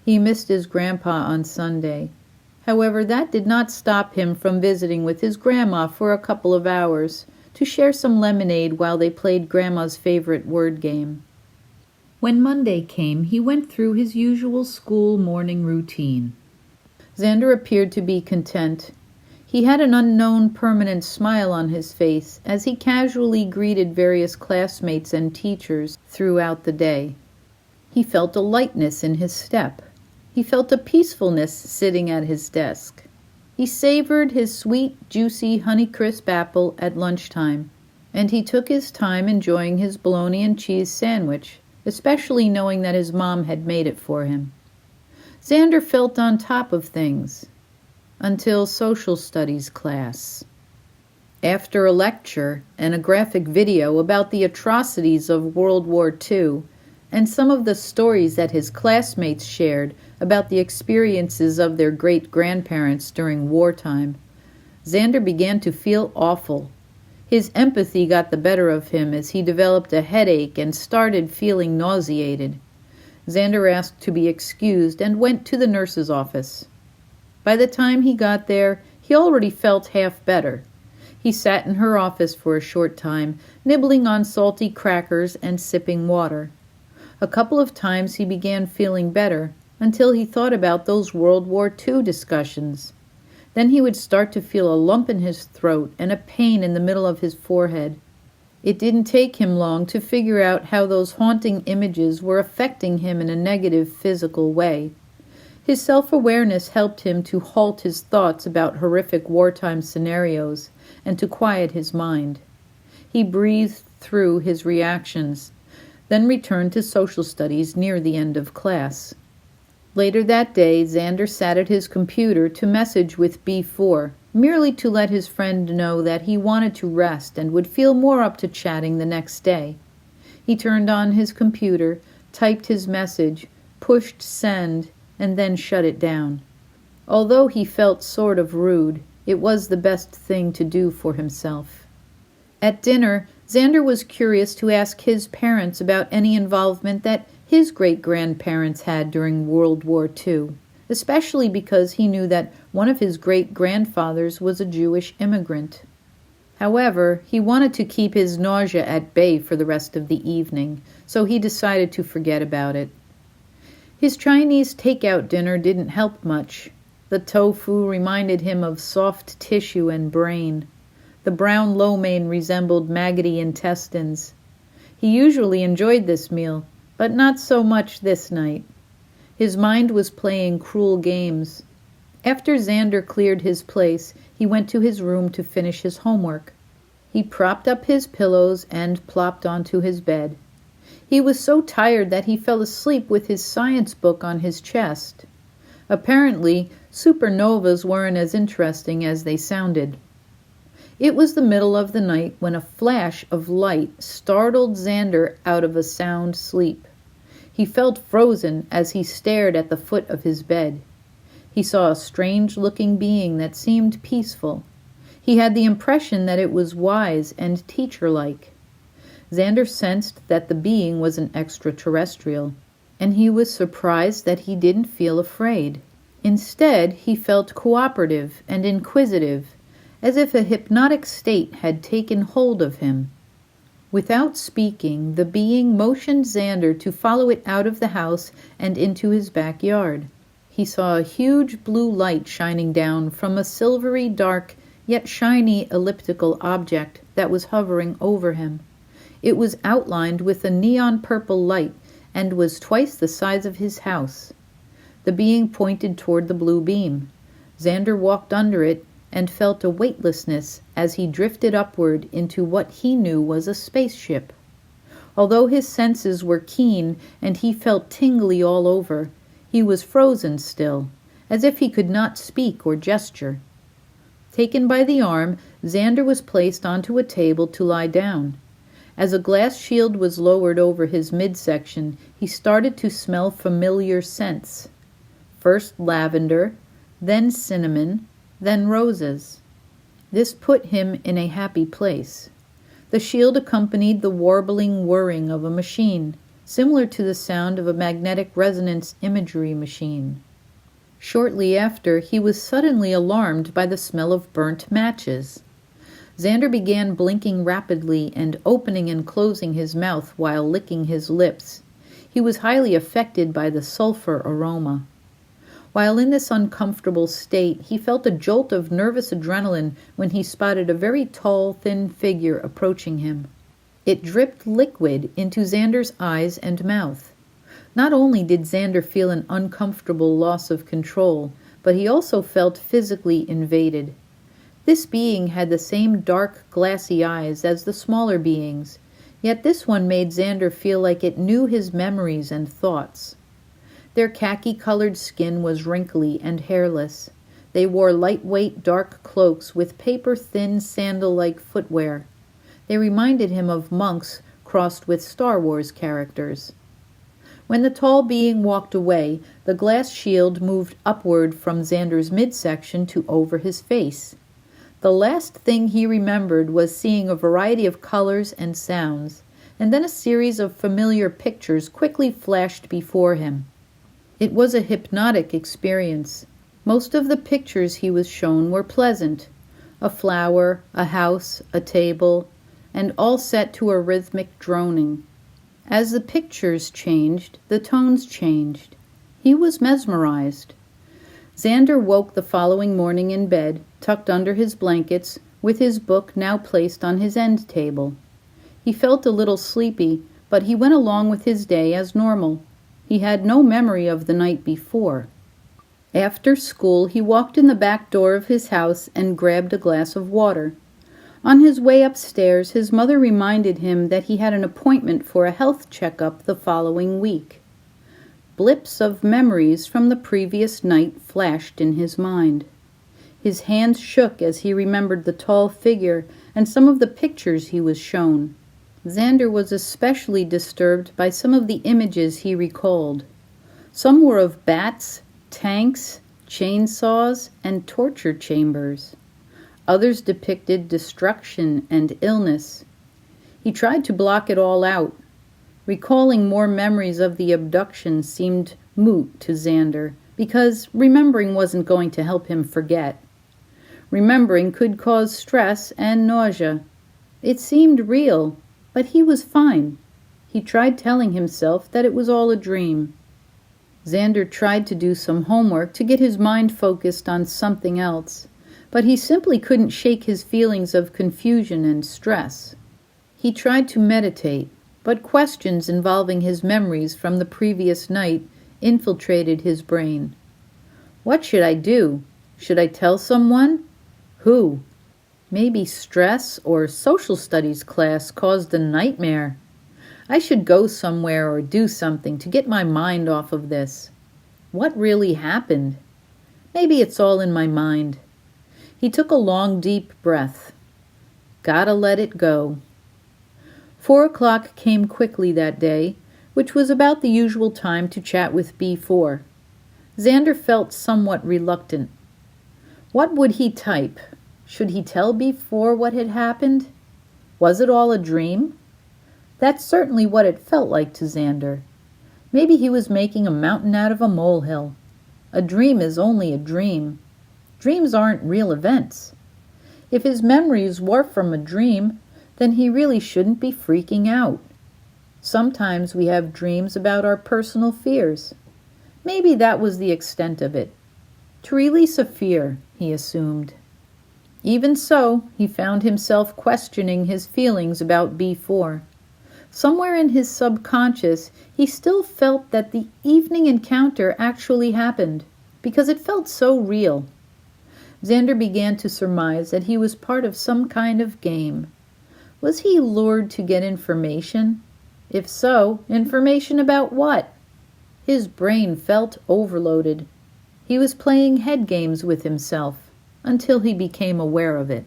He missed his grandpa on Sunday. However, that did not stop him from visiting with his grandma for a couple of hours to share some lemonade while they played Grandma's favorite word game. When Monday came, he went through his usual school morning routine. Zander appeared to be content. He had an unknown permanent smile on his face as he casually greeted various classmates and teachers throughout the day. He felt a lightness in his step. He felt a peacefulness sitting at his desk. He savored his sweet, juicy Honeycrisp apple at lunchtime, and he took his time enjoying his bologna and cheese sandwich, especially knowing that his mom had made it for him. Zander felt on top of things, until social studies class. After a lecture and a graphic video about the atrocities of World War II, and some of the stories that his classmates shared about the experiences of their great-grandparents during wartime, Zander began to feel awful. His empathy got the better of him as he developed a headache and started feeling nauseated. Zander asked to be excused and went to the nurse's office. By the time he got there, he he already felt half better. He sat in her office for a short time, nibbling on salty crackers and sipping water. A couple of times he began feeling better, until he thought about those World War II discussions. Then he would start to feel a lump in his throat and a pain in the middle of his forehead. It didn't take him long to figure out how those haunting images were affecting him in a negative physical way. His self-awareness helped him to halt his thoughts about horrific wartime scenarios and to quiet his mind. He breathed through his reactions, then returned to social studies near the end of class. Later that day, Zander sat at his computer to message with B4, merely to let his friend know that he wanted to rest and would feel more up to chatting the next day. He turned on his computer, typed his message, pushed send, and then shut it down. Although he felt sort of rude, it was the best thing to do for himself. At dinner, Zander was curious to ask his parents about any involvement that his great-grandparents had during World War II, especially because he knew that one of his great-grandfathers was a Jewish immigrant. However, he wanted to keep his nausea at bay for the rest of the evening, so he decided to forget about it. His Chinese takeout dinner didn't help much. The tofu reminded him of soft tissue and brain. The brown lo mein resembled maggoty intestines. He usually enjoyed this meal, but not so much this night. His mind was playing cruel games. After Zander cleared his place, he went to his room to finish his homework. He propped up his pillows and plopped onto his bed. He was so tired that he fell asleep with his science book on his chest. Apparently, supernovas weren't as interesting as they sounded. It was the middle of the night when a flash of light startled Zander out of a sound sleep. He felt frozen as he stared at the foot of his bed. He saw a strange-looking being that seemed peaceful. He had the impression that it was wise and teacher-like. Zander sensed that the being was an extraterrestrial, and he was surprised that he didn't feel afraid. Instead, he felt cooperative and inquisitive, as if a hypnotic state had taken hold of him. Without speaking, the being motioned Zander to follow it out of the house and into his backyard. He saw a huge blue light shining down from a silvery, dark, yet shiny elliptical object that was hovering over him. It was outlined with a neon purple light and was twice the size of his house. The being pointed toward the blue beam. Zander walked under it and felt a weightlessness as he drifted upward into what he knew was a spaceship. Although his senses were keen and he felt tingly all over, he was frozen still, as if he could not speak or gesture. Taken by the arm, Zander was placed onto a table to lie down. As a glass shield was lowered over his midsection, he started to smell familiar scents. First lavender, then cinnamon, then roses. This put him in a happy place. The shield accompanied the warbling whirring of a machine, similar to the sound of a magnetic resonance imagery machine. Shortly after, he was suddenly alarmed by the smell of burnt matches. Zander began blinking rapidly and opening and closing his mouth while licking his lips. He was highly affected by the sulfur aroma. While in this uncomfortable state, he felt a jolt of nervous adrenaline when he spotted a very tall, thin figure approaching him. It dripped liquid into Zander's eyes and mouth. Not only did Zander feel an uncomfortable loss of control, but he also felt physically invaded. This being had the same dark, glassy eyes as the smaller beings, yet this one made Zander feel like it knew his memories and thoughts. Their khaki-colored skin was wrinkly and hairless. They wore lightweight, dark cloaks with paper-thin, sandal-like footwear. They reminded him of monks crossed with Star Wars characters. When the tall being walked away, the glass shield moved upward from Zander's midsection to over his face. The last thing he remembered was seeing a variety of colors and sounds, and then a series of familiar pictures quickly flashed before him. It was a hypnotic experience. Most of the pictures he was shown were pleasant: a flower, a house, a table, and all set to a rhythmic droning. As the pictures changed, the tones changed. He was mesmerized. Zander woke the following morning in bed, tucked under his blankets, with his book now placed on his end table. He felt a little sleepy, but he went along with his day as normal. He had no memory of the night before. After school, he walked in the back door of his house and grabbed a glass of water. On his way upstairs, his mother reminded him that he had an appointment for a health checkup the following week. Blips of memories from the previous night flashed in his mind. His hands shook as he remembered the tall figure and some of the pictures he was shown. Zander was especially disturbed by some of the images he recalled. Some were of bats, tanks, chainsaws, and torture chambers. Others depicted destruction and illness. He tried to block it all out. Recalling more memories of the abduction seemed moot to Zander, because remembering wasn't going to help him forget. Remembering could cause stress and nausea. It seemed real, but he was fine. He tried telling himself that it was all a dream. Zander tried to do some homework to get his mind focused on something else, but he simply couldn't shake his feelings of confusion and stress. He tried to meditate, but questions involving his memories from the previous night infiltrated his brain. What should I do? Should I tell someone? Who? Maybe stress or social studies class caused the nightmare. I should go somewhere or do something to get my mind off of this. What really happened? Maybe it's all in my mind. He took a long, deep breath. Gotta let it go. 4:00 came quickly that day, which was about the usual time to chat with B4. Zander felt somewhat reluctant. What would he type? Should he tell B4 what had happened? Was it all a dream? That's certainly what it felt like to Zander. Maybe he was making a mountain out of a molehill. A dream is only a dream. Dreams aren't real events. If his memories were from a dream, then he really shouldn't be freaking out. Sometimes we have dreams about our personal fears. Maybe that was the extent of it. To release a fear, he assumed. Even so, he found himself questioning his feelings about B4. Somewhere in his subconscious, he still felt that the evening encounter actually happened, because it felt so real. Zander began to surmise that he was part of some kind of game. Was he lured to get information? If so, information about what? His brain felt overloaded. He was playing head games with himself, until he became aware of it.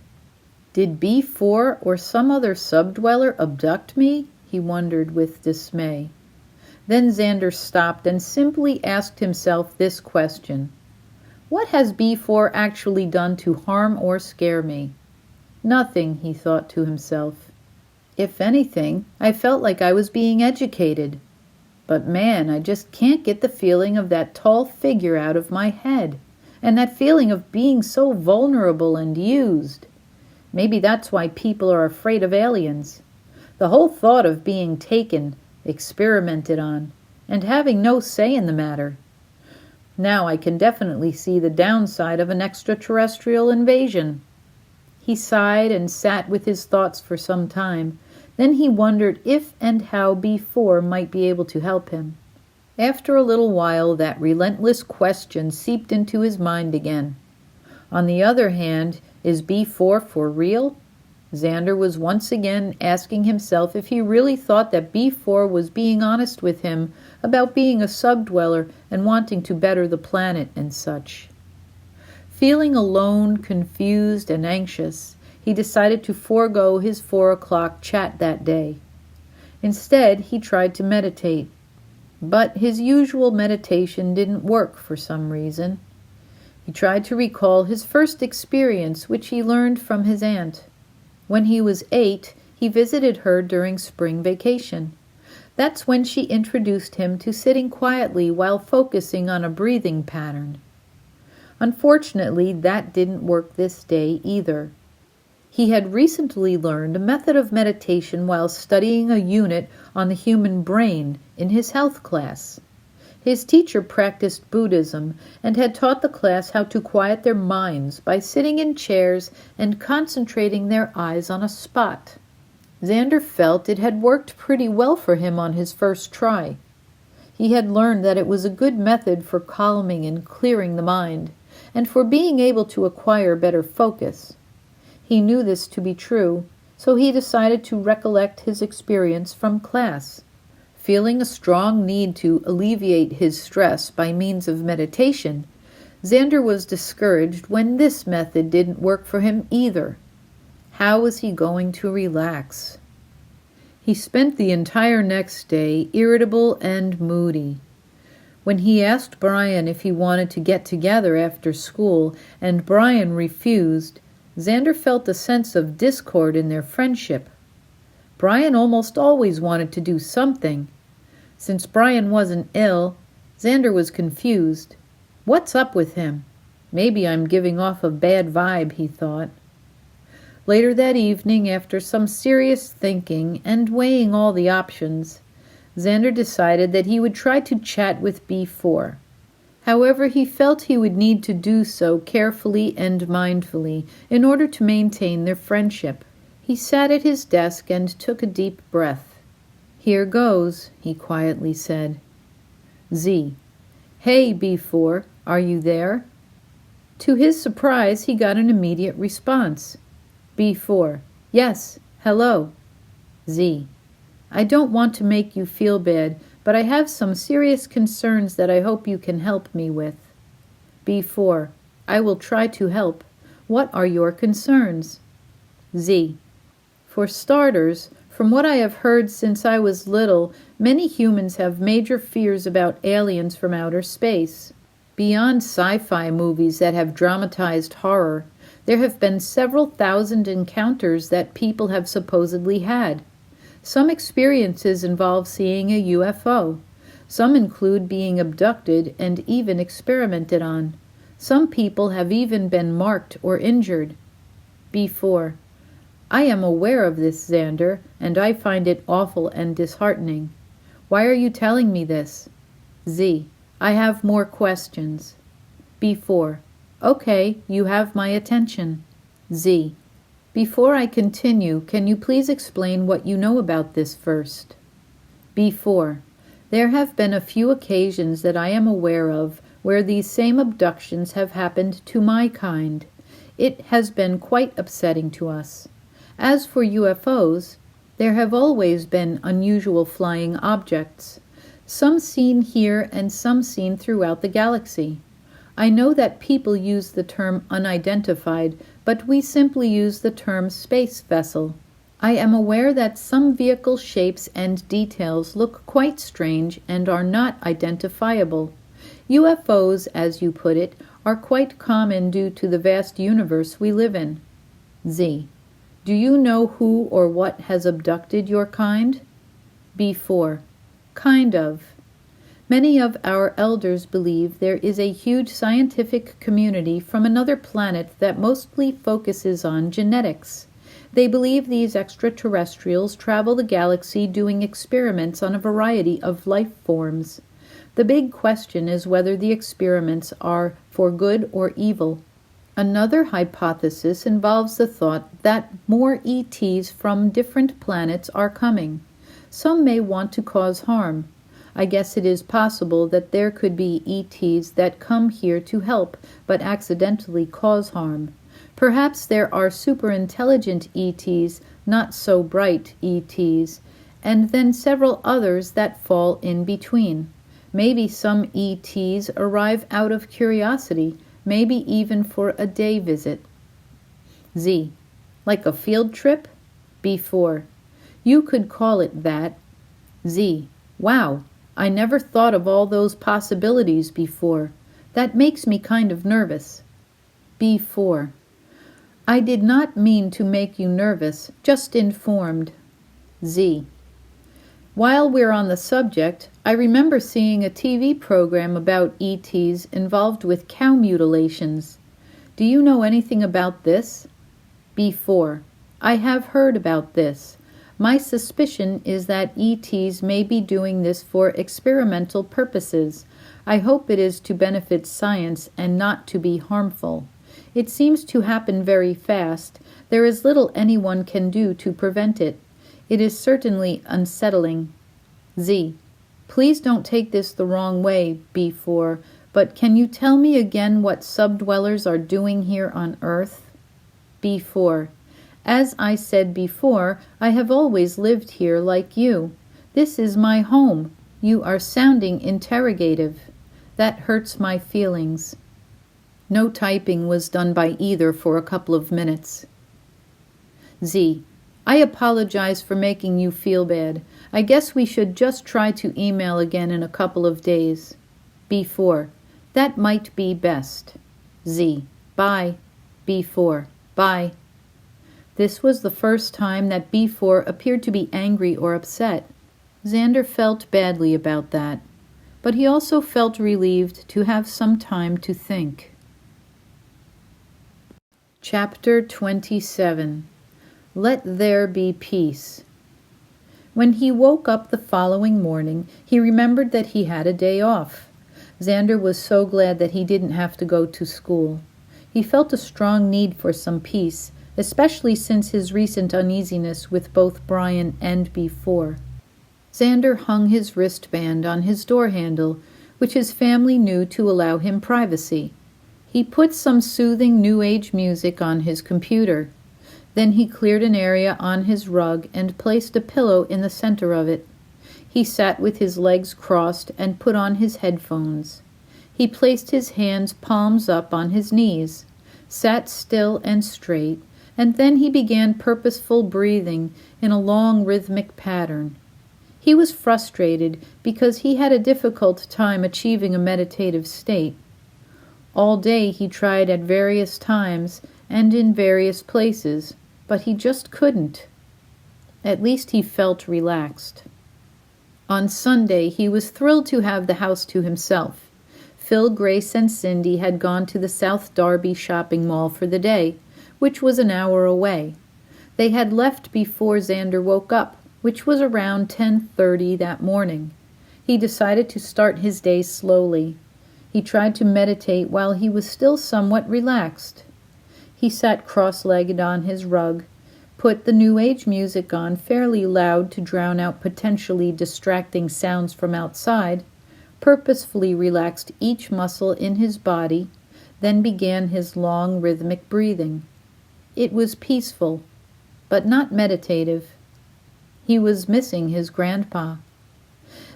Did B4 or some other subdweller abduct me? He wondered with dismay. Then Zander stopped and simply asked himself this question. What has B4 actually done to harm or scare me? Nothing, he thought to himself. If anything, I felt like I was being educated. But man, I just can't get the feeling of that tall figure out of my head, and that feeling of being so vulnerable and used. Maybe that's why people are afraid of aliens. The whole thought of being taken, experimented on, and having no say in the matter. Now I can definitely see the downside of an extraterrestrial invasion. He sighed and sat with his thoughts for some time. Then he wondered if and how B4 might be able to help him. After a little while, that relentless question seeped into his mind again. On the other hand, is B4 for real? Zander was once again asking himself if he really thought that B4 was being honest with him about being a subdweller and wanting to better the planet and such. Feeling alone, confused, and anxious, he decided to forego his 4:00 chat that day. Instead, he tried to meditate. But his usual meditation didn't work for some reason. He tried to recall his first experience, which he learned from his aunt. When he was 8, he visited her during spring vacation. That's when she introduced him to sitting quietly while focusing on a breathing pattern. Unfortunately, that didn't work this day either. He had recently learned a method of meditation while studying a unit on the human brain in his health class. His teacher practiced Buddhism and had taught the class how to quiet their minds by sitting in chairs and concentrating their eyes on a spot. Zander felt it had worked pretty well for him on his first try. He had learned that it was a good method for calming and clearing the mind, and for being able to acquire better focus. He knew this to be true, so he decided to recollect his experience from class. Feeling a strong need to alleviate his stress by means of meditation, Zander was discouraged when this method didn't work for him either. How was he going to relax? He spent the entire next day irritable and moody. When he asked Brian if he wanted to get together after school and Brian refused, Zander felt a sense of discord in their friendship. Brian almost always wanted to do something. Since Brian wasn't ill, Zander was confused. What's up with him? Maybe I'm giving off a bad vibe, he thought. Later that evening, after some serious thinking and weighing all the options, Zander decided that he would try to chat with B4. However, he felt he would need to do so carefully and mindfully in order to maintain their friendship. He sat at his desk and took a deep breath. "Here goes," he quietly said. Z. "Hey, B4, are you there?" To his surprise, he got an immediate response. B4, "Yes, hello." Z. "I don't want to make you feel bad, but I have some serious concerns that I hope you can help me with." B4, "I will try to help. What are your concerns?" Z. "For starters, from what I have heard since I was little, many humans have major fears about aliens from outer space. Beyond sci-fi movies that have dramatized horror, there have been several thousand encounters that people have supposedly had. Some experiences involve seeing a UFO. Some include being abducted and even experimented on. Some people have even been marked or injured." B4, "I am aware of this, Zander, and I find it awful and disheartening. Why are you telling me this?" Z. "I have more questions." B4, "Okay, you have my attention." Z. "Before I continue, can you please explain what you know about this first?" B4, "There have been a few occasions that I am aware of where these same abductions have happened to my kind. It has been quite upsetting to us. As for UFOs, there have always been unusual flying objects, some seen here and some seen throughout the galaxy. I know that people use the term unidentified, but we simply use the term space vessel. I am aware that some vehicle shapes and details look quite strange and are not identifiable. UFOs, as you put it, are quite common due to the vast universe we live in." Z. "Do you know who or what has abducted your kind?" B4, "Kind of. Many of our elders believe there is a huge scientific community from another planet that mostly focuses on genetics. They believe these extraterrestrials travel the galaxy doing experiments on a variety of life forms. The big question is whether the experiments are for good or evil. Another hypothesis involves the thought that more ETs from different planets are coming. Some may want to cause harm. I guess it is possible that there could be ETs that come here to help but accidentally cause harm. Perhaps there are super-intelligent ETs, not so bright ETs, and then several others that fall in between. Maybe some ETs arrive out of curiosity, maybe even for a day visit." Z. "Like a field trip?" B4, "You could call it that." Z. "Wow, I never thought of all those possibilities before. That makes me kind of nervous." B4, "I did not mean to make you nervous, just informed." Z. "While we're on the subject, I remember seeing a TV program about ETs involved with cow mutilations. Do you know anything about this? B4. I have heard about this. My suspicion is that ETs may be doing this for experimental purposes. I hope it is to benefit science and not to be harmful. It seems to happen very fast. There is little anyone can do to prevent it. It is certainly unsettling. Z. Please don't take this the wrong way, B4, but can you tell me again what subdwellers are doing here on Earth? B4. As I said before, I have always lived here like you. This is my home. You are sounding interrogative. That hurts my feelings. No typing was done by either for a couple of minutes. Z. I apologize for making you feel bad. I guess we should just try to email again in a couple of days. B4. That might be best. Z. Bye. B4. Bye. This was the first time that B4 appeared to be angry or upset. Zander felt badly about that, but he also felt relieved to have some time to think. Chapter 27. Let There Be Peace. When he woke up the following morning, he remembered that he had a day off. Zander was so glad that he didn't have to go to school. He felt a strong need for some peace, especially since his recent uneasiness with both Brian and B4. Zander hung his wristband on his door handle, which his family knew to allow him privacy. He put some soothing New Age music on his computer. Then he cleared an area on his rug and placed a pillow in the center of it. He sat with his legs crossed and put on his headphones. He placed his hands palms up on his knees, sat still and straight, and then he began purposeful breathing in a long rhythmic pattern. He was frustrated because he had a difficult time achieving a meditative state. All day he tried at various times and in various places, but he just couldn't. At least he felt relaxed. On Sunday he was thrilled to have the house to himself. Phil, Grace, and Cindy had gone to the South Derby shopping mall for the day, which was an hour away. They had left before Zander woke up, which was around 10:30 that morning. He decided to start his day slowly. He tried to meditate while he was still somewhat relaxed. He sat cross-legged on his rug, put the New Age music on fairly loud to drown out potentially distracting sounds from outside, purposefully relaxed each muscle in his body, then began his long rhythmic breathing. It was peaceful, but not meditative. He was missing his grandpa.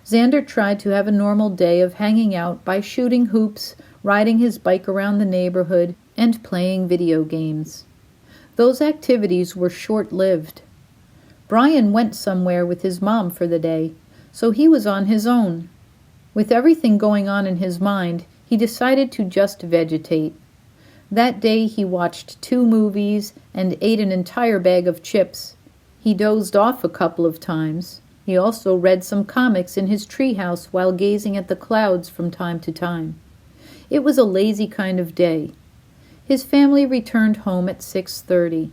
Zander tried to have a normal day of hanging out by shooting hoops, riding his bike around the neighborhood, and playing video games. Those activities were short-lived. Brian went somewhere with his mom for the day, so he was on his own. With everything going on in his mind, he decided to just vegetate. That day he watched 2 movies and ate an entire bag of chips. He dozed off a couple of times. He also read some comics in his treehouse while gazing at the clouds from time to time. It was a lazy kind of day. His family returned home at 6:30.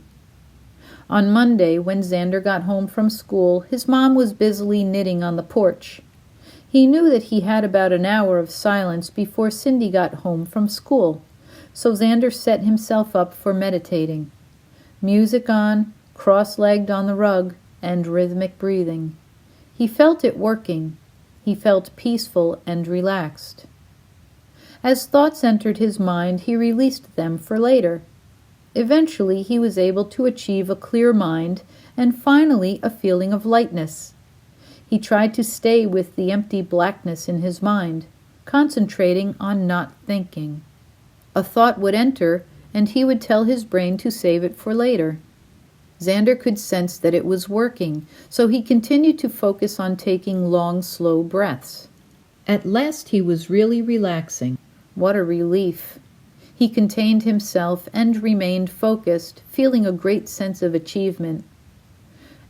On Monday, when Zander got home from school, his mom was busily knitting on the porch. He knew that he had about an hour of silence before Cindy got home from school, so Zander set himself up for meditating. Music on, cross-legged on the rug, and rhythmic breathing. He felt it working. He felt peaceful and relaxed. As thoughts entered his mind, he released them for later. Eventually, he was able to achieve a clear mind and finally a feeling of lightness. He tried to stay with the empty blackness in his mind, concentrating on not thinking. A thought would enter, and he would tell his brain to save it for later. Zander could sense that it was working, so he continued to focus on taking long, slow breaths. At last he was really relaxing. What a relief. He contained himself and remained focused, feeling a great sense of achievement.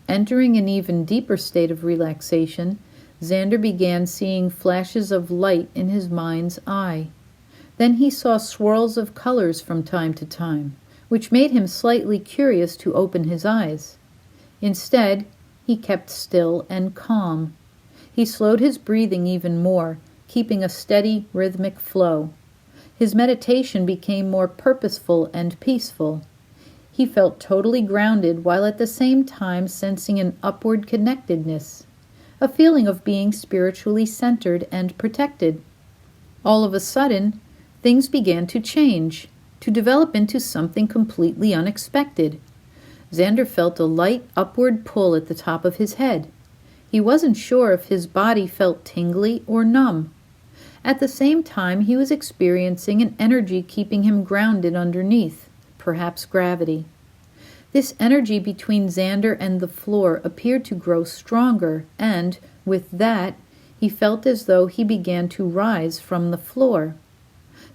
Entering an even deeper state of relaxation, Zander began seeing flashes of light in his mind's eye. Then he saw swirls of colors from time to time, which made him slightly curious to open his eyes. Instead, he kept still and calm. He slowed his breathing even more, keeping a steady, rhythmic flow. His meditation became more purposeful and peaceful. He felt totally grounded while at the same time sensing an upward connectedness, a feeling of being spiritually centered and protected. All of a sudden, things began to change, to develop into something completely unexpected. Zander felt a light upward pull at the top of his head. He wasn't sure if his body felt tingly or numb. At the same time, he was experiencing an energy keeping him grounded underneath, perhaps gravity. This energy between Zander and the floor appeared to grow stronger, and, with that, he felt as though he began to rise from the floor.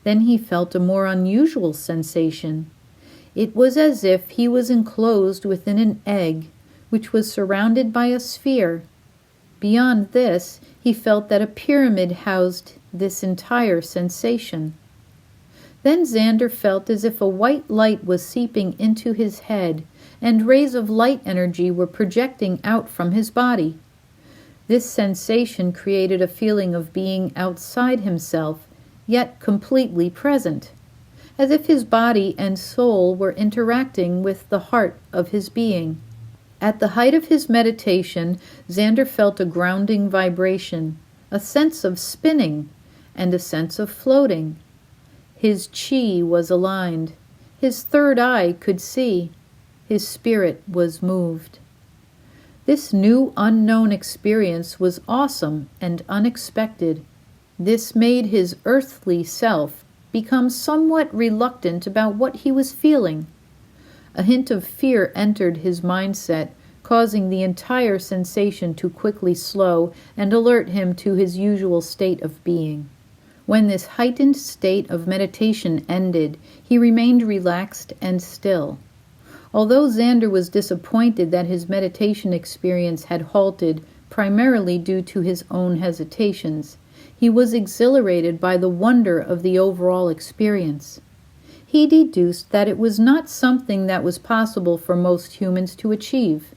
Then he felt a more unusual sensation. It was as if he was enclosed within an egg, which was surrounded by a sphere. Beyond this, he felt that a pyramid housed this entire sensation. Then Zander felt as if a white light was seeping into his head, and rays of light energy were projecting out from his body. This sensation created a feeling of being outside himself, yet completely present, as if his body and soul were interacting with the heart of his being. At the height of his meditation, Zander felt a grounding vibration, a sense of spinning, and a sense of floating. His chi was aligned. His third eye could see. His spirit was moved. This new unknown experience was awesome and unexpected. This made his earthly self become somewhat reluctant about what he was feeling. A hint of fear entered his mindset, causing the entire sensation to quickly slow and alert him to his usual state of being. When this heightened state of meditation ended, he remained relaxed and still. Although Zander was disappointed that his meditation experience had halted, primarily due to his own hesitations, he was exhilarated by the wonder of the overall experience. He deduced that it was not something that was possible for most humans to achieve.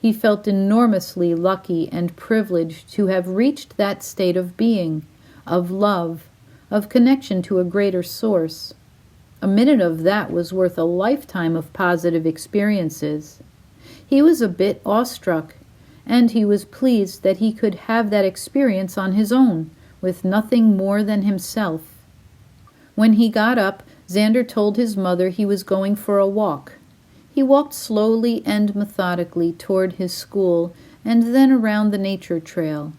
He felt enormously lucky and privileged to have reached that state of being, of love, of connection to a greater source. A minute of that was worth a lifetime of positive experiences. He was a bit awestruck, and he was pleased that he could have that experience on his own, with nothing more than himself. When he got up, Zander told his mother he was going for a walk. He walked slowly and methodically toward his school and then around the nature trail.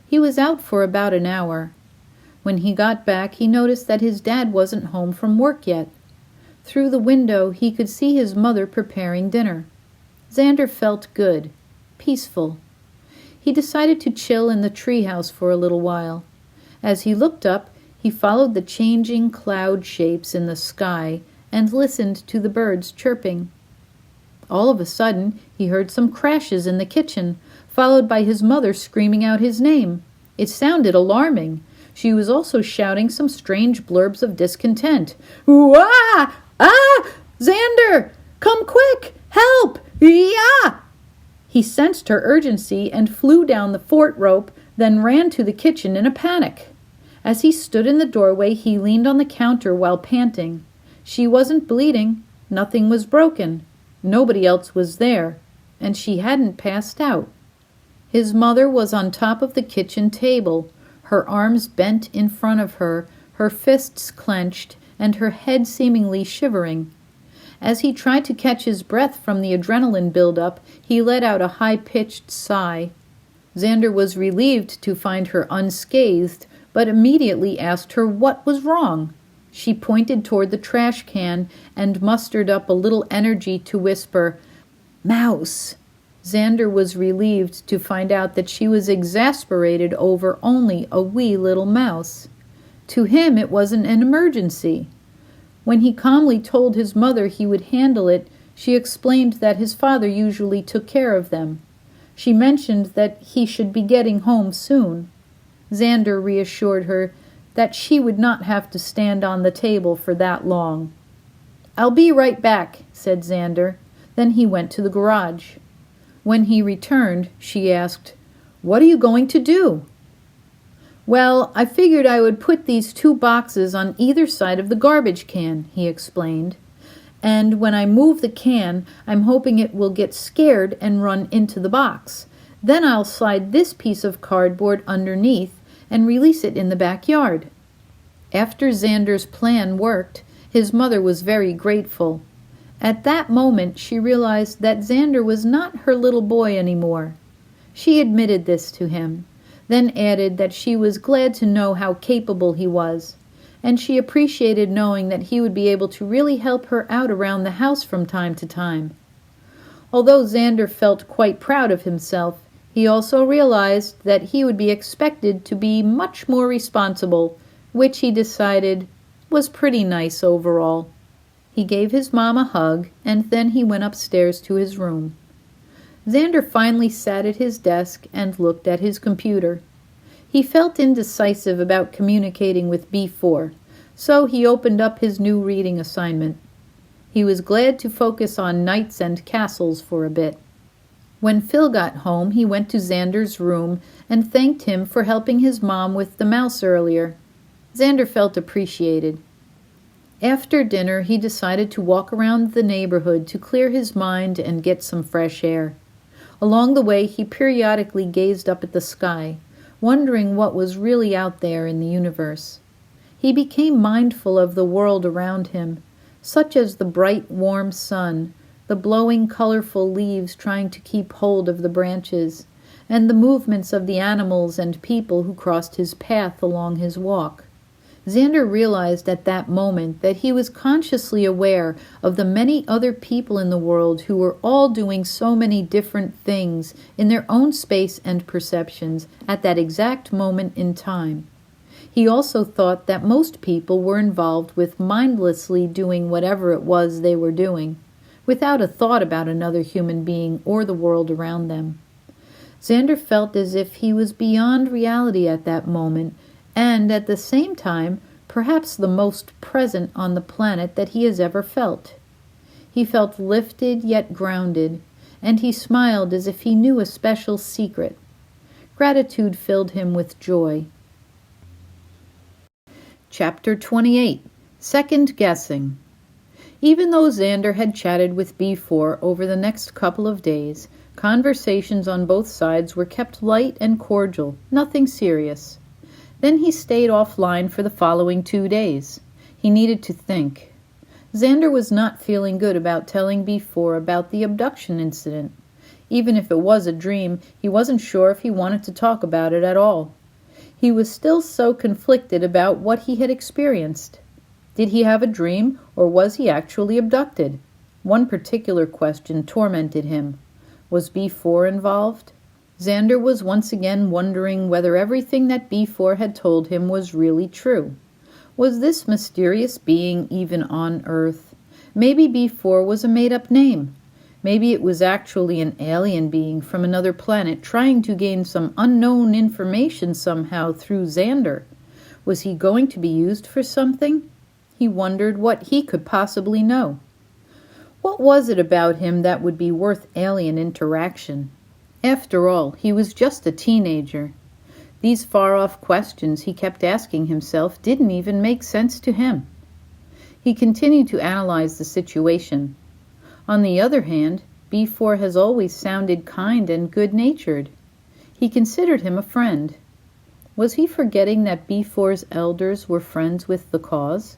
He was out for about an hour. When he got back, he noticed that his dad wasn't home from work yet. Through the window, he could see his mother preparing dinner. Zander felt good, peaceful. He decided to chill in the treehouse for a little while. As he looked up, he followed the changing cloud shapes in the sky and listened to the birds chirping. All of a sudden, he heard some crashes in the kitchen, followed by his mother screaming out his name. It sounded alarming. She was also shouting some strange blurbs of discontent. "Wah! Ah! Zander! Come quick! Help! Yeah!" He sensed her urgency and flew down the fort rope, then ran to the kitchen in a panic. As he stood in the doorway, he leaned on the counter while panting. She wasn't bleeding. Nothing was broken. Nobody else was there, and she hadn't passed out. His mother was on top of the kitchen table, her arms bent in front of her, her fists clenched, and her head seemingly shivering. As he tried to catch his breath from the adrenaline buildup, he let out a high-pitched sigh. Zander was relieved to find her unscathed, but immediately asked her what was wrong. She pointed toward the trash can and mustered up a little energy to whisper, "Mouse." Zander was relieved to find out that she was exasperated over only a wee little mouse. To him it wasn't an emergency. When he calmly told his mother he would handle it, she explained that his father usually took care of them. She mentioned that he should be getting home soon. Zander reassured her that she would not have to stand on the table for that long. "I'll be right back," said Zander. Then he went to the garage. When he returned, she asked, "What are you going to do?" "Well, I figured I would put these 2 boxes on either side of the garbage can," he explained. "And when I move the can, I'm hoping it will get scared and run into the box. Then I'll slide this piece of cardboard underneath and release it in the backyard." After Zander's plan worked, his mother was very grateful. At that moment, she realized that Zander was not her little boy anymore. She admitted this to him, then added that she was glad to know how capable he was, and she appreciated knowing that he would be able to really help her out around the house from time to time. Although Zander felt quite proud of himself, he also realized that he would be expected to be much more responsible, which he decided was pretty nice overall. He gave his mom a hug, and then he went upstairs to his room. Zander finally sat at his desk and looked at his computer. He felt indecisive about communicating with B4, so he opened up his new reading assignment. He was glad to focus on knights and castles for a bit. When Phil got home, he went to Zander's room and thanked him for helping his mom with the mouse earlier. Zander felt appreciated. After dinner, he decided to walk around the neighborhood to clear his mind and get some fresh air. Along the way, he periodically gazed up at the sky, wondering what was really out there in the universe. He became mindful of the world around him, such as the bright, warm sun, the blowing, colorful leaves trying to keep hold of the branches, and the movements of the animals and people who crossed his path along his walk. Zander realized at that moment that he was consciously aware of the many other people in the world who were all doing so many different things in their own space and perceptions at that exact moment in time. He also thought that most people were involved with mindlessly doing whatever it was they were doing, without a thought about another human being or the world around them. Zander felt as if he was beyond reality at that moment, and at the same time, perhaps the most present on the planet that he has ever felt. He felt lifted yet grounded, and he smiled as if he knew a special secret. Gratitude filled him with joy. Chapter 28. Second Guessing. Even though Zander had chatted with B4 over the next couple of days, conversations on both sides were kept light and cordial, nothing serious. Then he stayed offline for the following 2 days. He needed to think. Zander was not feeling good about telling B4 about the abduction incident. Even if it was a dream, he wasn't sure if he wanted to talk about it at all. He was still so conflicted about what he had experienced. Did he have a dream, or was he actually abducted? One particular question tormented him. Was B4 involved? Zander was once again wondering whether everything that B4 had told him was really true. Was this mysterious being even on Earth? Maybe B4 was a made-up name. Maybe it was actually an alien being from another planet trying to gain some unknown information somehow through Zander. Was he going to be used for something? He wondered what he could possibly know. What was it about him that would be worth alien interaction? After all, he was just a teenager. These far-off questions he kept asking himself didn't even make sense to him. He continued to analyze the situation. On the other hand, B4 has always sounded kind and good-natured. He considered him a friend. Was he forgetting that B4's elders were friends with the cause?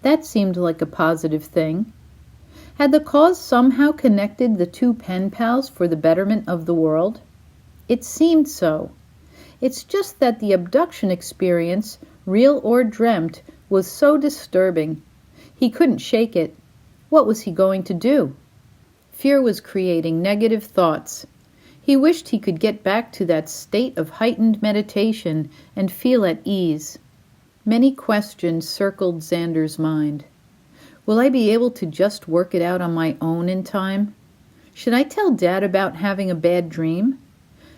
That seemed like a positive thing. Had the cause somehow connected the two pen pals for the betterment of the world? It seemed so. It's just that the abduction experience, real or dreamt, was so disturbing. He couldn't shake it. What was he going to do? Fear was creating negative thoughts. He wished he could get back to that state of heightened meditation and feel at ease. Many questions circled Zander's mind. Will I be able to just work it out on my own in time? Should I tell Dad about having a bad dream?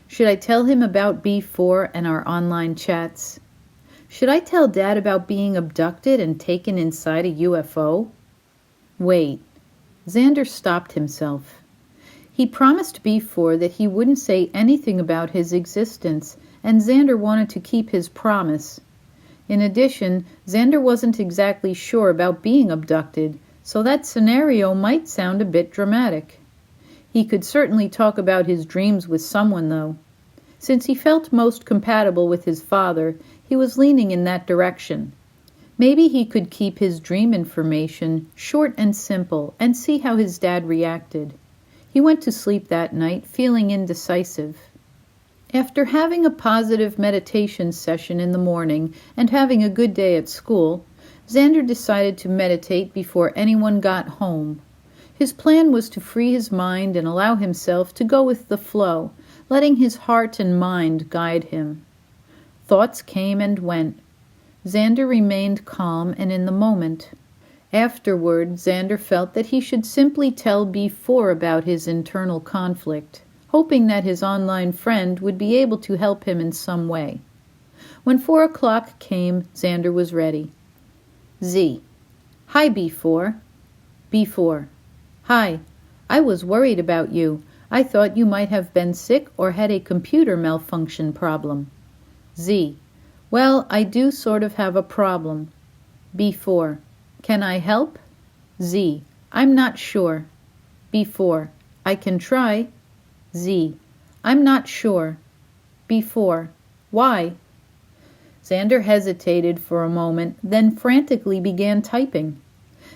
Should I tell him about B4 and our online chats? Should I tell Dad about being abducted and taken inside a UFO? Wait. Zander stopped himself. He promised B4 that he wouldn't say anything about his existence, and Zander wanted to keep his promise. In addition, Zander wasn't exactly sure about being abducted, so that scenario might sound a bit dramatic. He could certainly talk about his dreams with someone, though. Since he felt most compatible with his father, he was leaning in that direction. Maybe he could keep his dream information short and simple and see how his dad reacted. He went to sleep that night feeling indecisive. After having a positive meditation session in the morning and having a good day at school, Zander decided to meditate before anyone got home. His plan was to free his mind and allow himself to go with the flow, letting his heart and mind guide him. Thoughts came and went. Zander remained calm and in the moment. Afterward, Zander felt that he should simply tell B4 about his internal conflict, hoping that his online friend would be able to help him in some way. When 4 o'clock came, Zander was ready. Z. Hi, B4. B4. Hi. I was worried about you. I thought you might have been sick or had a computer malfunction problem. Z. Well, I do sort of have a problem. B4. Can I help? Z. I'm not sure. B4. I can try. Z. I'm not sure. B4. Why? Zander hesitated for a moment, then frantically began typing.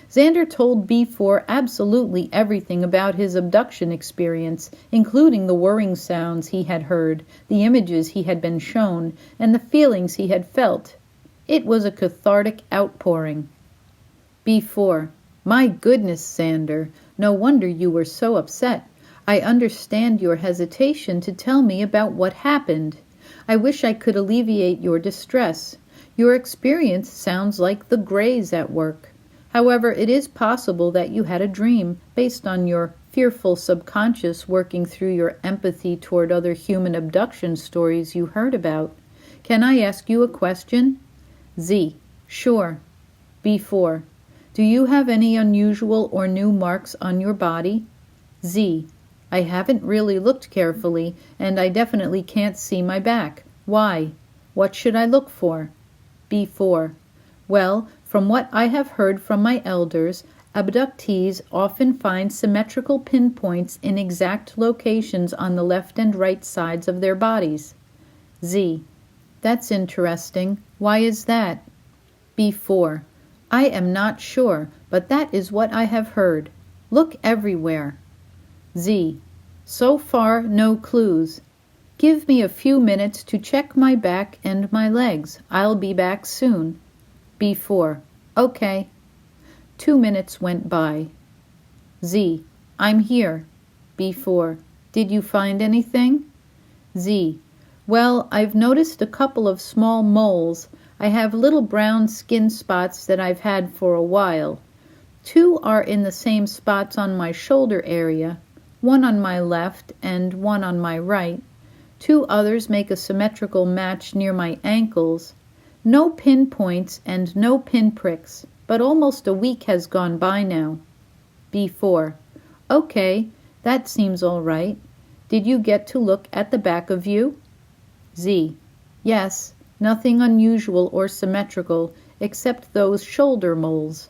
Zander told B4 absolutely everything about his abduction experience, including the whirring sounds he had heard, the images he had been shown, and the feelings he had felt. It was a cathartic outpouring. B4. My goodness, Zander, no wonder you were so upset. I understand your hesitation to tell me about what happened. I wish I could alleviate your distress. Your experience sounds like the Greys at work. However, it is possible that you had a dream based on your fearful subconscious working through your empathy toward other human abduction stories you heard about. Can I ask you a question? Z. Sure. B4. Do you have any unusual or new marks on your body? Z. I haven't really looked carefully, and I definitely can't see my back. Why? What should I look for? B4. Well, from what I have heard from my elders, abductees often find symmetrical pinpoints in exact locations on the left and right sides of their bodies. Z. That's interesting. Why is that? B4. I am not sure, but that is what I have heard. Look everywhere. Z. So far, no clues. Give me a few minutes to check my back and my legs. I'll be back soon. B4. Okay. 2 minutes went by. Z. I'm here. B4. Did you find anything? Z. Well, I've noticed a couple of small moles. I have little brown skin spots that I've had for a while. 2 are in the same spots on my shoulder area, 1 on my left and 1 on my right. 2 others make a symmetrical match near my ankles. No pinpoints and no pinpricks, but almost a week has gone by now. B4. Okay, that seems all right. Did you get to look at the back of you? Z. Yes, nothing unusual or symmetrical except those shoulder moles.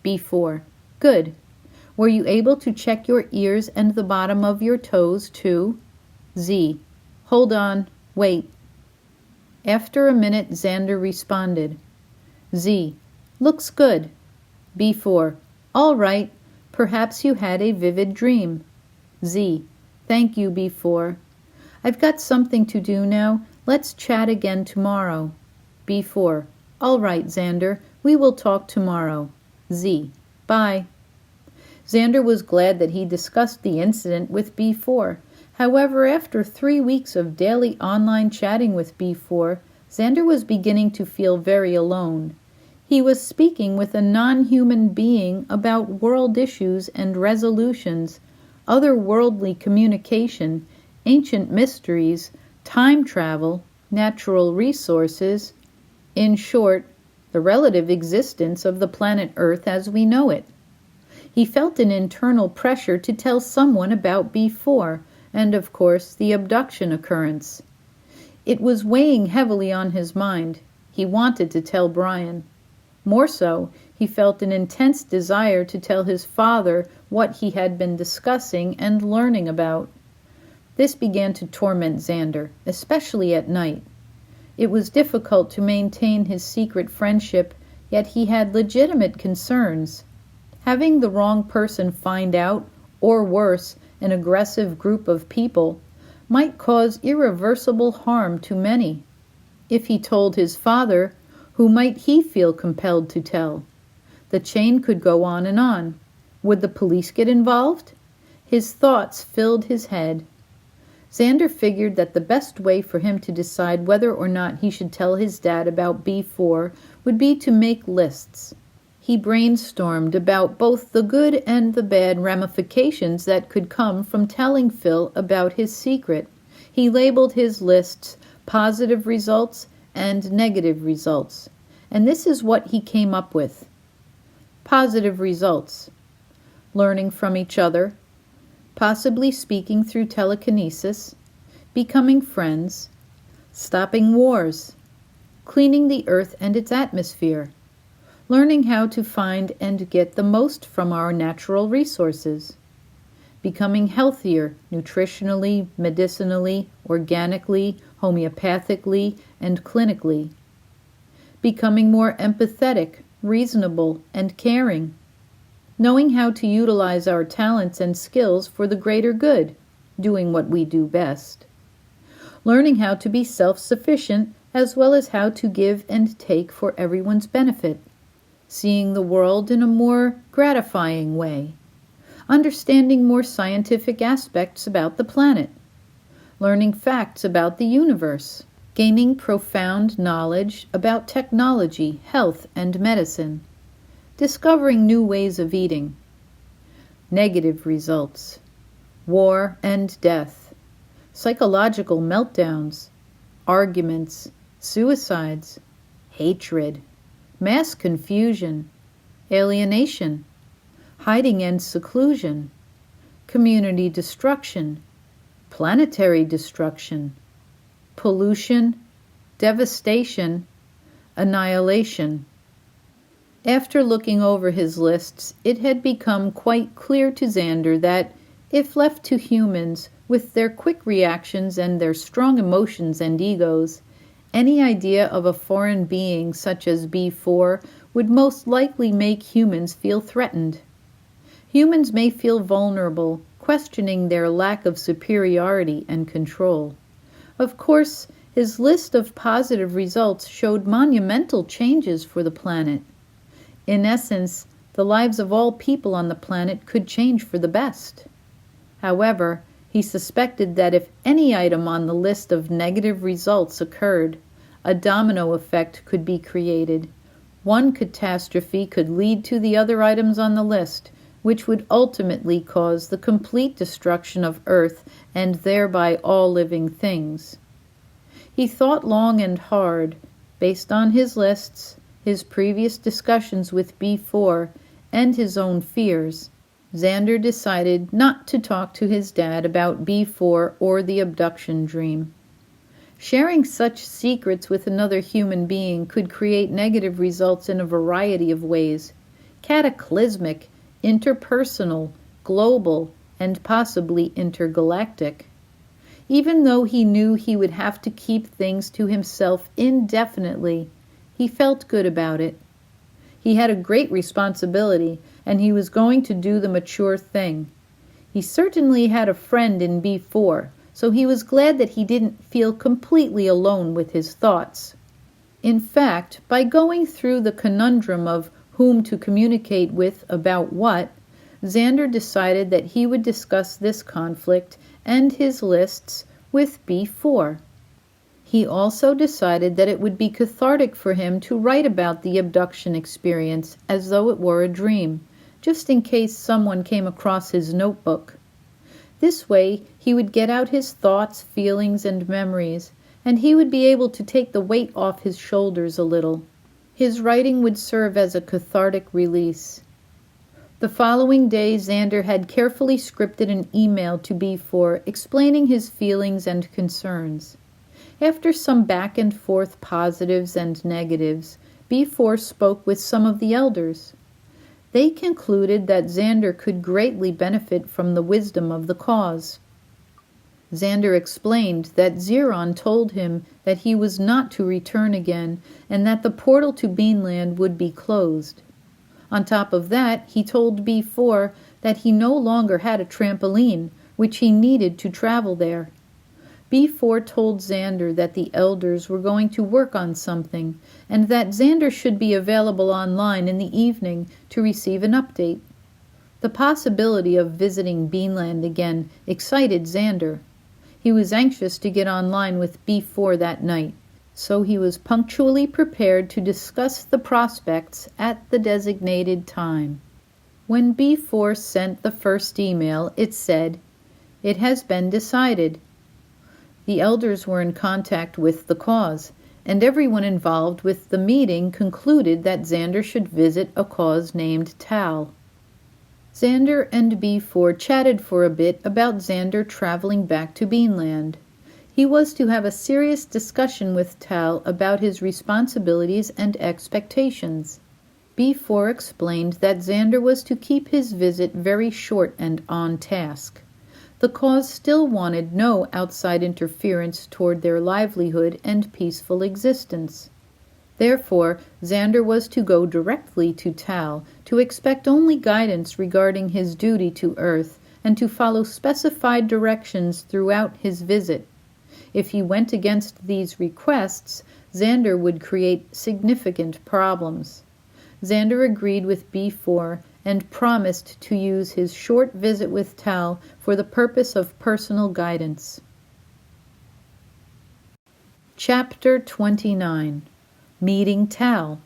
B4. Good. Were you able to check your ears and the bottom of your toes too? Z. Hold on. Wait. After a minute, Zander responded. Z. Looks good. B4. All right. Perhaps you had a vivid dream. Z. Thank you, B4. I've got something to do now. Let's chat again tomorrow. B4. All right, Zander. We will talk tomorrow. Z. Bye. Zander was glad that he discussed the incident with B4. However, after 3 weeks of daily online chatting with B4, Zander was beginning to feel very alone. He was speaking with a non-human being about world issues and resolutions, otherworldly communication, ancient mysteries, time travel, natural resources, in short, the relative existence of the planet Earth as we know it. He felt an internal pressure to tell someone about B4, and of course the abduction occurrence. It was weighing heavily on his mind. He wanted to tell Brian. More so, he felt an intense desire to tell his father what he had been discussing and learning about. This began to torment Zander, especially at night. It was difficult to maintain his secret friendship, yet he had legitimate concerns. Having the wrong person find out, or worse, an aggressive group of people, might cause irreversible harm to many. If he told his father, who might he feel compelled to tell? The chain could go on and on. Would the police get involved? His thoughts filled his head. Zander figured that the best way for him to decide whether or not he should tell his dad about B4 would be to make lists. He brainstormed about both the good and the bad ramifications that could come from telling Phil about his secret. He labeled his lists positive results and negative results, and this is what he came up with. Positive results: learning from each other, possibly speaking through telekinesis, becoming friends, stopping wars, cleaning the earth and its atmosphere, learning how to find and get the most from our natural resources, becoming healthier nutritionally, medicinally, organically, homeopathically, and clinically, becoming more empathetic, reasonable, and caring, knowing how to utilize our talents and skills for the greater good, doing what we do best, learning how to be self-sufficient as well as how to give and take for everyone's benefit, seeing the world in a more gratifying way, understanding more scientific aspects about the planet, learning facts about the universe, gaining profound knowledge about technology, health, and medicine, discovering new ways of eating. Negative results: war and death, psychological meltdowns, arguments, suicides, hatred, mass confusion, alienation, hiding and seclusion, community destruction, planetary destruction, pollution, devastation, annihilation. After looking over his lists, it had become quite clear to Zander that, if left to humans, with their quick reactions and their strong emotions and egos, any idea of a foreign being such as B4 would most likely make humans feel threatened. Humans may feel vulnerable, questioning their lack of superiority and control. Of course, his list of positive results showed monumental changes for the planet. In essence, the lives of all people on the planet could change for the best. However, he suspected that if any item on the list of negative results occurred, a domino effect could be created. One catastrophe could lead to the other items on the list, which would ultimately cause the complete destruction of Earth and thereby all living things. He thought long and hard, based on his lists, his previous discussions with B4, and his own fears. Zander decided not to talk to his dad about B4 or the abduction dream. Sharing such secrets with another human being could create negative results in a variety of ways: cataclysmic, interpersonal, global, and possibly intergalactic. Even though he knew he would have to keep things to himself indefinitely, he felt good about it. He had a great responsibility, and he was going to do the mature thing. He certainly had a friend in B4, so he was glad that he didn't feel completely alone with his thoughts. In fact, by going through the conundrum of whom to communicate with about what, Zander decided that he would discuss this conflict and his lists with B4. He also decided that it would be cathartic for him to write about the abduction experience as though it were a dream, just in case someone came across his notebook. This way he would get out his thoughts, feelings, and memories, and he would be able to take the weight off his shoulders a little. His writing would serve as a cathartic release. The following day, Zander had carefully scripted an email to B4 explaining his feelings and concerns. After some back and forth positives and negatives, B4 spoke with some of the elders. They concluded that Zander could greatly benefit from the wisdom of the cause. Zander explained that Ziron told him that he was not to return again and that the portal to Beanland would be closed. On top of that, he told B4 that he no longer had a trampoline, which he needed to travel there. B4 told Zander that the elders were going to work on something, and that Zander should be available online in the evening to receive an update. The possibility of visiting Beanland again excited Zander. He was anxious to get online with B4 that night, so he was punctually prepared to discuss the prospects at the designated time. When B4 sent the first email, it said, "It has been decided." The elders were in contact with the cause, and everyone involved with the meeting concluded that Zander should visit a cause named Tal. Zander and B4 chatted for a bit about Zander traveling back to Beanland. He was to have a serious discussion with Tal about his responsibilities and expectations. B4 explained that Zander was to keep his visit very short and on task. The cause still wanted no outside interference toward their livelihood and peaceful existence. Therefore, Zander was to go directly to Tal, to expect only guidance regarding his duty to Earth, and to follow specified directions throughout his visit. If he went against these requests, Zander would create significant problems. Zander agreed with B4 and promised to use his short visit with Tal for the purpose of personal guidance. Chapter 29. Meeting Tal.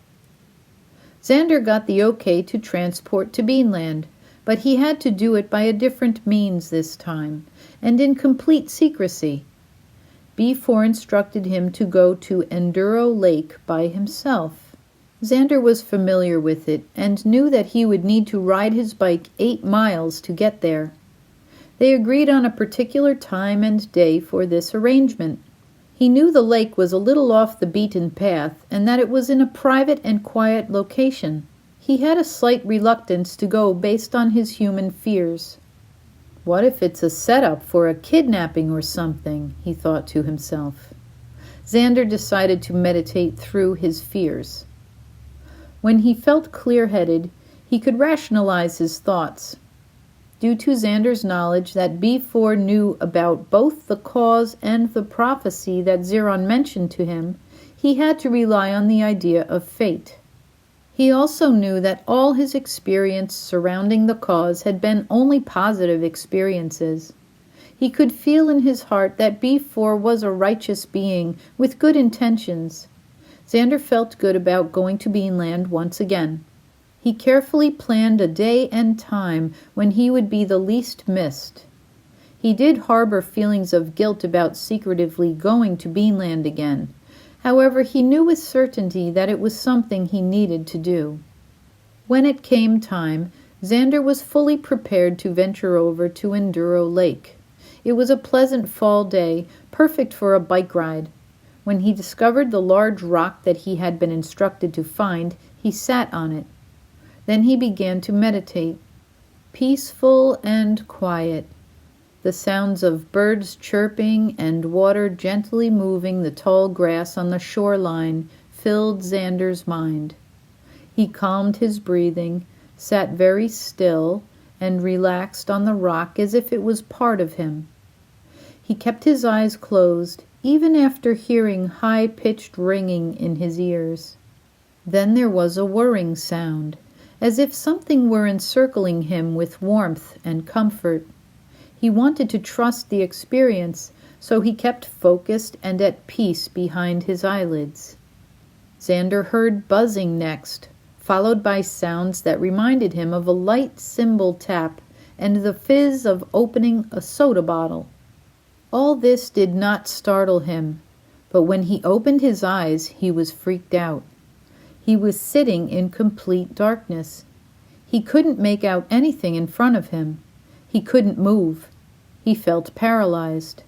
Zander got the okay to transport to Beanland, but he had to do it by a different means this time, and in complete secrecy. B4 instructed him to go to Enduro Lake by himself. Zander was familiar with it and knew that he would need to ride his bike 8 miles to get there. They agreed on a particular time and day for this arrangement. He knew the lake was a little off the beaten path and that it was in a private and quiet location. He had a slight reluctance to go based on his human fears. What if it's a setup for a kidnapping or something, he thought to himself. Zander decided to meditate through his fears. When he felt clear-headed, he could rationalize his thoughts. Due to Zander's knowledge that B4 knew about both the cause and the prophecy that Ziron mentioned to him, he had to rely on the idea of fate. He also knew that all his experience surrounding the cause had been only positive experiences. He could feel in his heart that B4 was a righteous being with good intentions. Zander felt good about going to Beanland once again. He carefully planned a day and time when he would be the least missed. He did harbor feelings of guilt about secretively going to Beanland again. However, he knew with certainty that it was something he needed to do. When it came time, Zander was fully prepared to venture over to Enduro Lake. It was a pleasant fall day, perfect for a bike ride. When he discovered the large rock that he had been instructed to find, he sat on it. Then he began to meditate. Peaceful and quiet. The sounds of birds chirping and water gently moving the tall grass on the shoreline filled Zander's mind. He calmed his breathing, sat very still, and relaxed on the rock as if it was part of him. He kept his eyes closed, even after hearing high-pitched ringing in his ears. Then there was a whirring sound, as if something were encircling him with warmth and comfort. He wanted to trust the experience, so he kept focused and at peace behind his eyelids. Zander heard buzzing next, followed by sounds that reminded him of a light cymbal tap, and the fizz of opening a soda bottle. All this did not startle him, but when he opened his eyes, he was freaked out. He was sitting in complete darkness. He couldn't make out anything in front of him. He couldn't move. He felt paralyzed.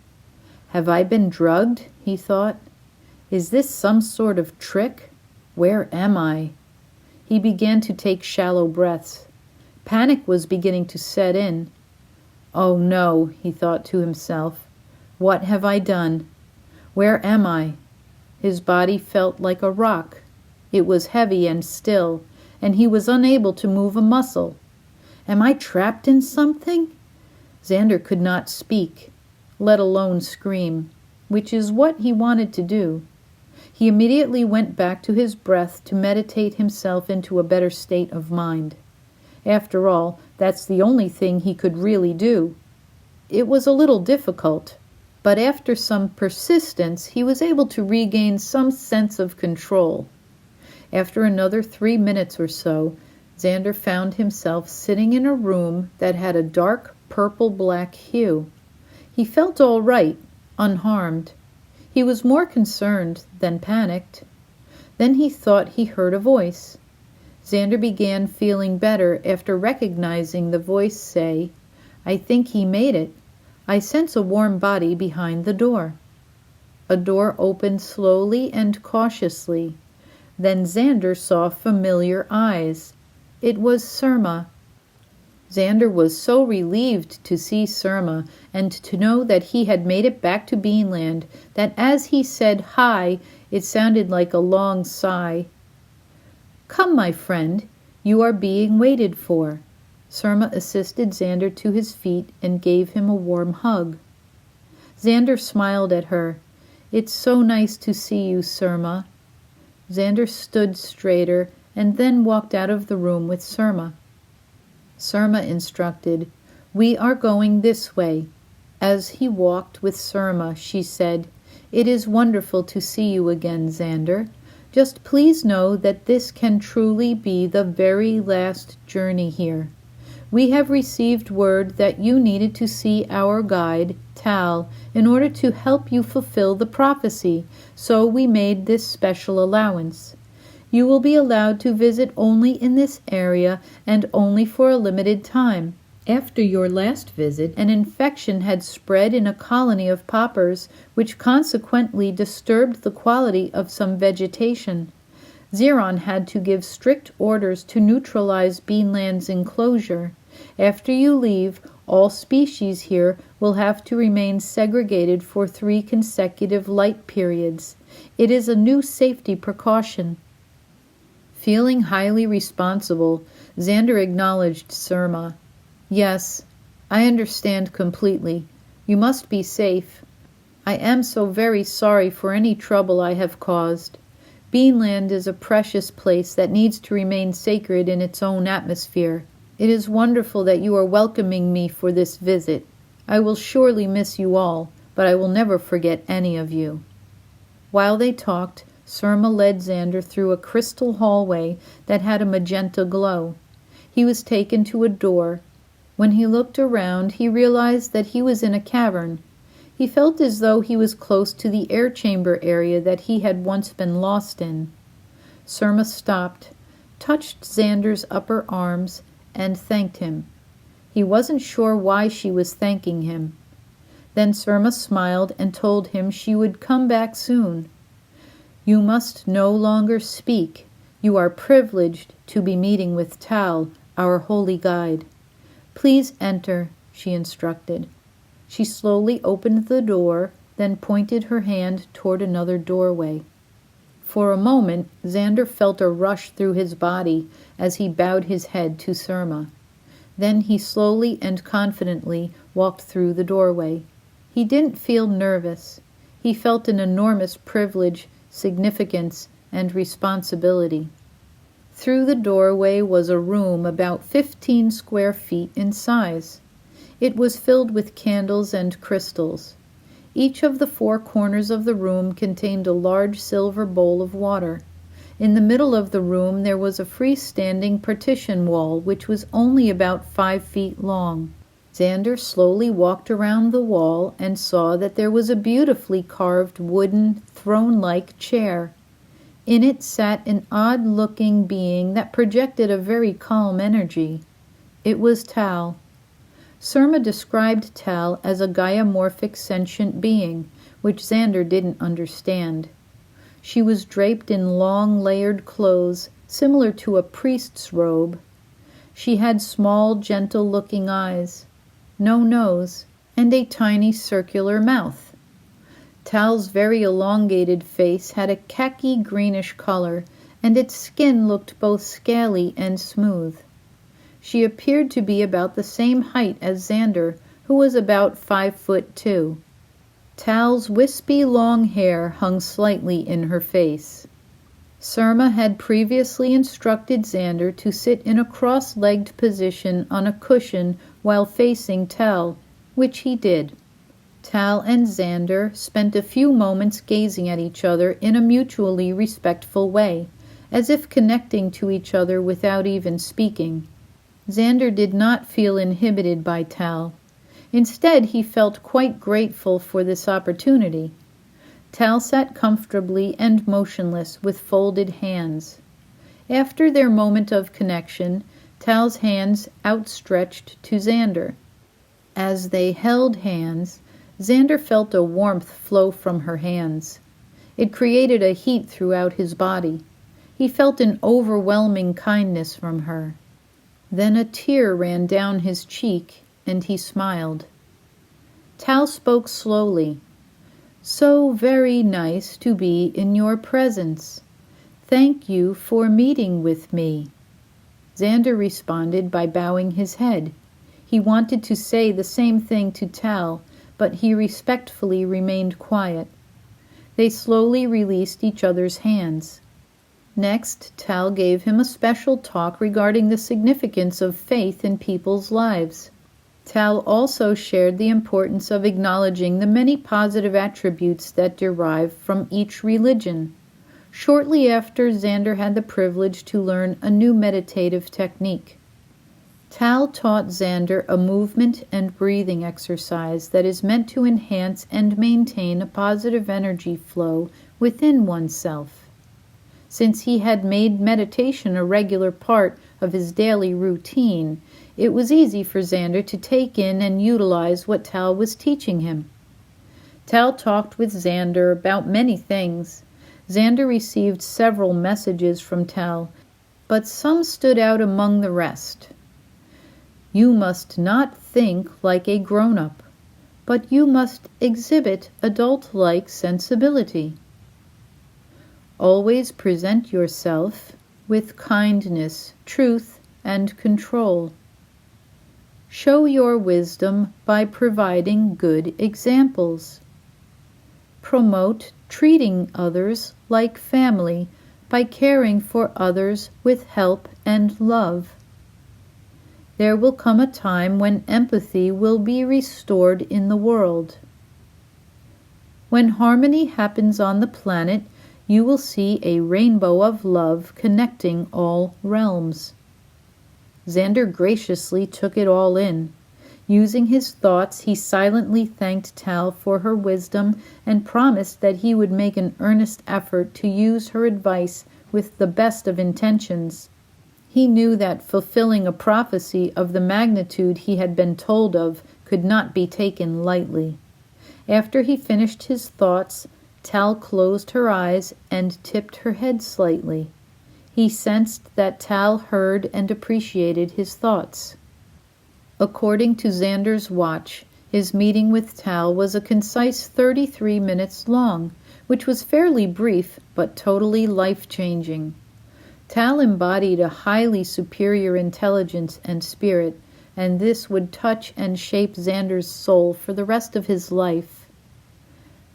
"Have I been drugged?" he thought. "Is this some sort of trick? Where am I?" He began to take shallow breaths. Panic was beginning to set in. "Oh no," he thought to himself. "What have I done? Where am I?" His body felt like a rock. It was heavy and still, and he was unable to move a muscle. "Am I trapped in something?" Zander could not speak, let alone scream, which is what he wanted to do. He immediately went back to his breath to meditate himself into a better state of mind. After all, that's the only thing he could really do. It was a little difficult, but after some persistence, he was able to regain some sense of control. After another 3 minutes or so, Zander found himself sitting in a room that had a dark purple-black hue. He felt all right, unharmed. He was more concerned than panicked. Then he thought he heard a voice. Zander began feeling better after recognizing the voice say, "I think he made it. I sense a warm body behind the door." A door opened slowly and cautiously. Then Zander saw familiar eyes. It was Surma. Zander was so relieved to see Surma and to know that he had made it back to Beanland that as he said hi, it sounded like a long sigh. "Come, my friend, you are being waited for." Surma assisted Zander to his feet and gave him a warm hug. Zander smiled at her. "It's so nice to see you, Surma." Zander stood straighter and then walked out of the room with Surma. Surma instructed, "We are going this way." As he walked with Surma, she said, "It is wonderful to see you again, Zander. Just please know that this can truly be the very last journey here. We have received word that you needed to see our guide, Tal, in order to help you fulfill the prophecy, so we made this special allowance. You will be allowed to visit only in this area and only for a limited time. After your last visit, an infection had spread in a colony of poppers, which consequently disturbed the quality of some vegetation. Xeron had to give strict orders to neutralize Beanland's enclosure. After you leave, all species here will have to remain segregated for 3 consecutive light periods. It is a new safety precaution." Feeling highly responsible, Zander acknowledged Surma. "Yes, I understand completely. You must be safe. I am so very sorry for any trouble I have caused. Beanland is a precious place that needs to remain sacred in its own atmosphere. It is wonderful that you are welcoming me for this visit. I will surely miss you all, but I will never forget any of you." While they talked, Surma led Zander through a crystal hallway that had a magenta glow. He was taken to a door. When he looked around, he realized that he was in a cavern. He felt as though he was close to the air chamber area that he had once been lost in. Surma stopped, touched Zander's upper arms, and thanked him. He wasn't sure why she was thanking him. Then Surma smiled and told him she would come back soon. "You must no longer speak. You are privileged to be meeting with Tal, our holy guide. Please enter," she instructed. She slowly opened the door, then pointed her hand toward another doorway. For a moment, Zander felt a rush through his body as he bowed his head to Surma. Then he slowly and confidently walked through the doorway. He didn't feel nervous. He felt an enormous privilege, significance, and responsibility. Through the doorway was a room about 15 square feet in size. It was filled with candles and crystals. Each of the 4 corners of the room contained a large silver bowl of water. In the middle of the room there was a freestanding partition wall which was only about 5 feet long. Zander slowly walked around the wall and saw that there was a beautifully carved wooden throne-like chair. In it sat an odd-looking being that projected a very calm energy. It was Tal. Surma described Tal as a gaiamorphic sentient being, which Zander didn't understand. She was draped in long, layered clothes, similar to a priest's robe. She had small, gentle-looking eyes, no nose, and a tiny circular mouth. Tal's very elongated face had a khaki-greenish color, and its skin looked both scaly and smooth. She appeared to be about the same height as Zander, who was about 5'2". Tal's wispy long hair hung slightly in her face. Surma had previously instructed Zander to sit in a cross-legged position on a cushion while facing Tal, which he did. Tal and Zander spent a few moments gazing at each other in a mutually respectful way, as if connecting to each other without even speaking. Zander did not feel inhibited by Tal. Instead, he felt quite grateful for this opportunity. Tal sat comfortably and motionless with folded hands. After their moment of connection, Tal's hands outstretched to Zander. As they held hands, Zander felt a warmth flow from her hands. It created a heat throughout his body. He felt an overwhelming kindness from her. Then a tear ran down his cheek, and he smiled. Tal spoke slowly. "So very nice to be in your presence. Thank you for meeting with me." Zander responded by bowing his head. He wanted to say the same thing to Tal, but he respectfully remained quiet. They slowly released each other's hands. Next, Tal gave him a special talk regarding the significance of faith in people's lives. Tal also shared the importance of acknowledging the many positive attributes that derive from each religion. Shortly after, Zander had the privilege to learn a new meditative technique. Tal taught Zander a movement and breathing exercise that is meant to enhance and maintain a positive energy flow within oneself. Since he had made meditation a regular part of his daily routine, it was easy for Zander to take in and utilize what Tal was teaching him. Tal talked with Zander about many things. Zander received several messages from Tal, but some stood out among the rest. You must not think like a grown-up, but you must exhibit adult-like sensibility. Always present yourself with kindness, truth, and control. Show your wisdom by providing good examples. Promote treating others like family by caring for others with help and love. There will come a time when empathy will be restored in the world. When harmony happens on the planet, you will see a rainbow of love connecting all realms. Zander graciously took it all in. Using his thoughts, he silently thanked Tal for her wisdom and promised that he would make an earnest effort to use her advice with the best of intentions. He knew that fulfilling a prophecy of the magnitude he had been told of could not be taken lightly. After he finished his thoughts, Tal closed her eyes and tipped her head slightly. He sensed that Tal heard and appreciated his thoughts. According to Zander's watch, his meeting with Tal was a concise 33 minutes long, which was fairly brief but totally life-changing. Tal embodied a highly superior intelligence and spirit, and this would touch and shape Zander's soul for the rest of his life.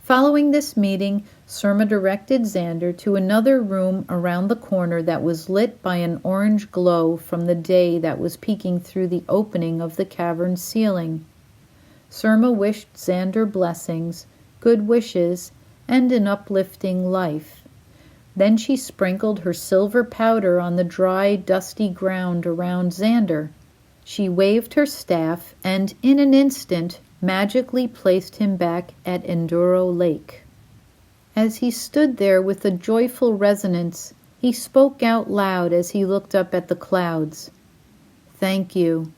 Following this meeting, Surma directed Zander to another room around the corner that was lit by an orange glow from the day that was peeking through the opening of the cavern's ceiling. Surma wished Zander blessings, good wishes, and an uplifting life. Then she sprinkled her silver powder on the dry, dusty ground around Zander. She waved her staff and in an instant magically placed him back at Enduro Lake. As he stood there with a joyful resonance, he spoke out loud as he looked up at the clouds. "Thank you."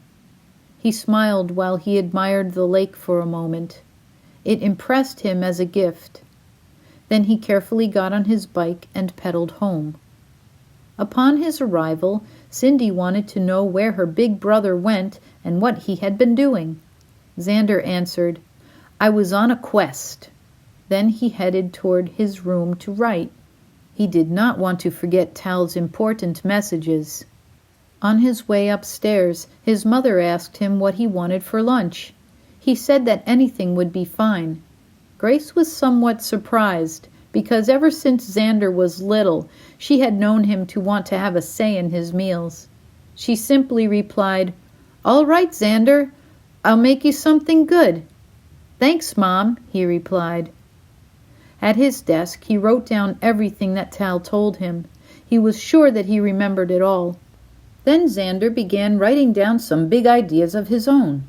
He smiled while he admired the lake for a moment. It impressed him as a gift. Then he carefully got on his bike and pedaled home. Upon his arrival, Cindy wanted to know where her big brother went and what he had been doing. Zander answered, "I was on a quest." Then he headed toward his room to write. He did not want to forget Tal's important messages. On his way upstairs, his mother asked him what he wanted for lunch. He said that anything would be fine. Grace was somewhat surprised, because ever since Zander was little, she had known him to want to have a say in his meals. She simply replied, "All right, Zander, I'll make you something good." "Thanks, Mom," he replied. At his desk, he wrote down everything that Tal told him. He was sure that he remembered it all. Then Zander began writing down some big ideas of his own.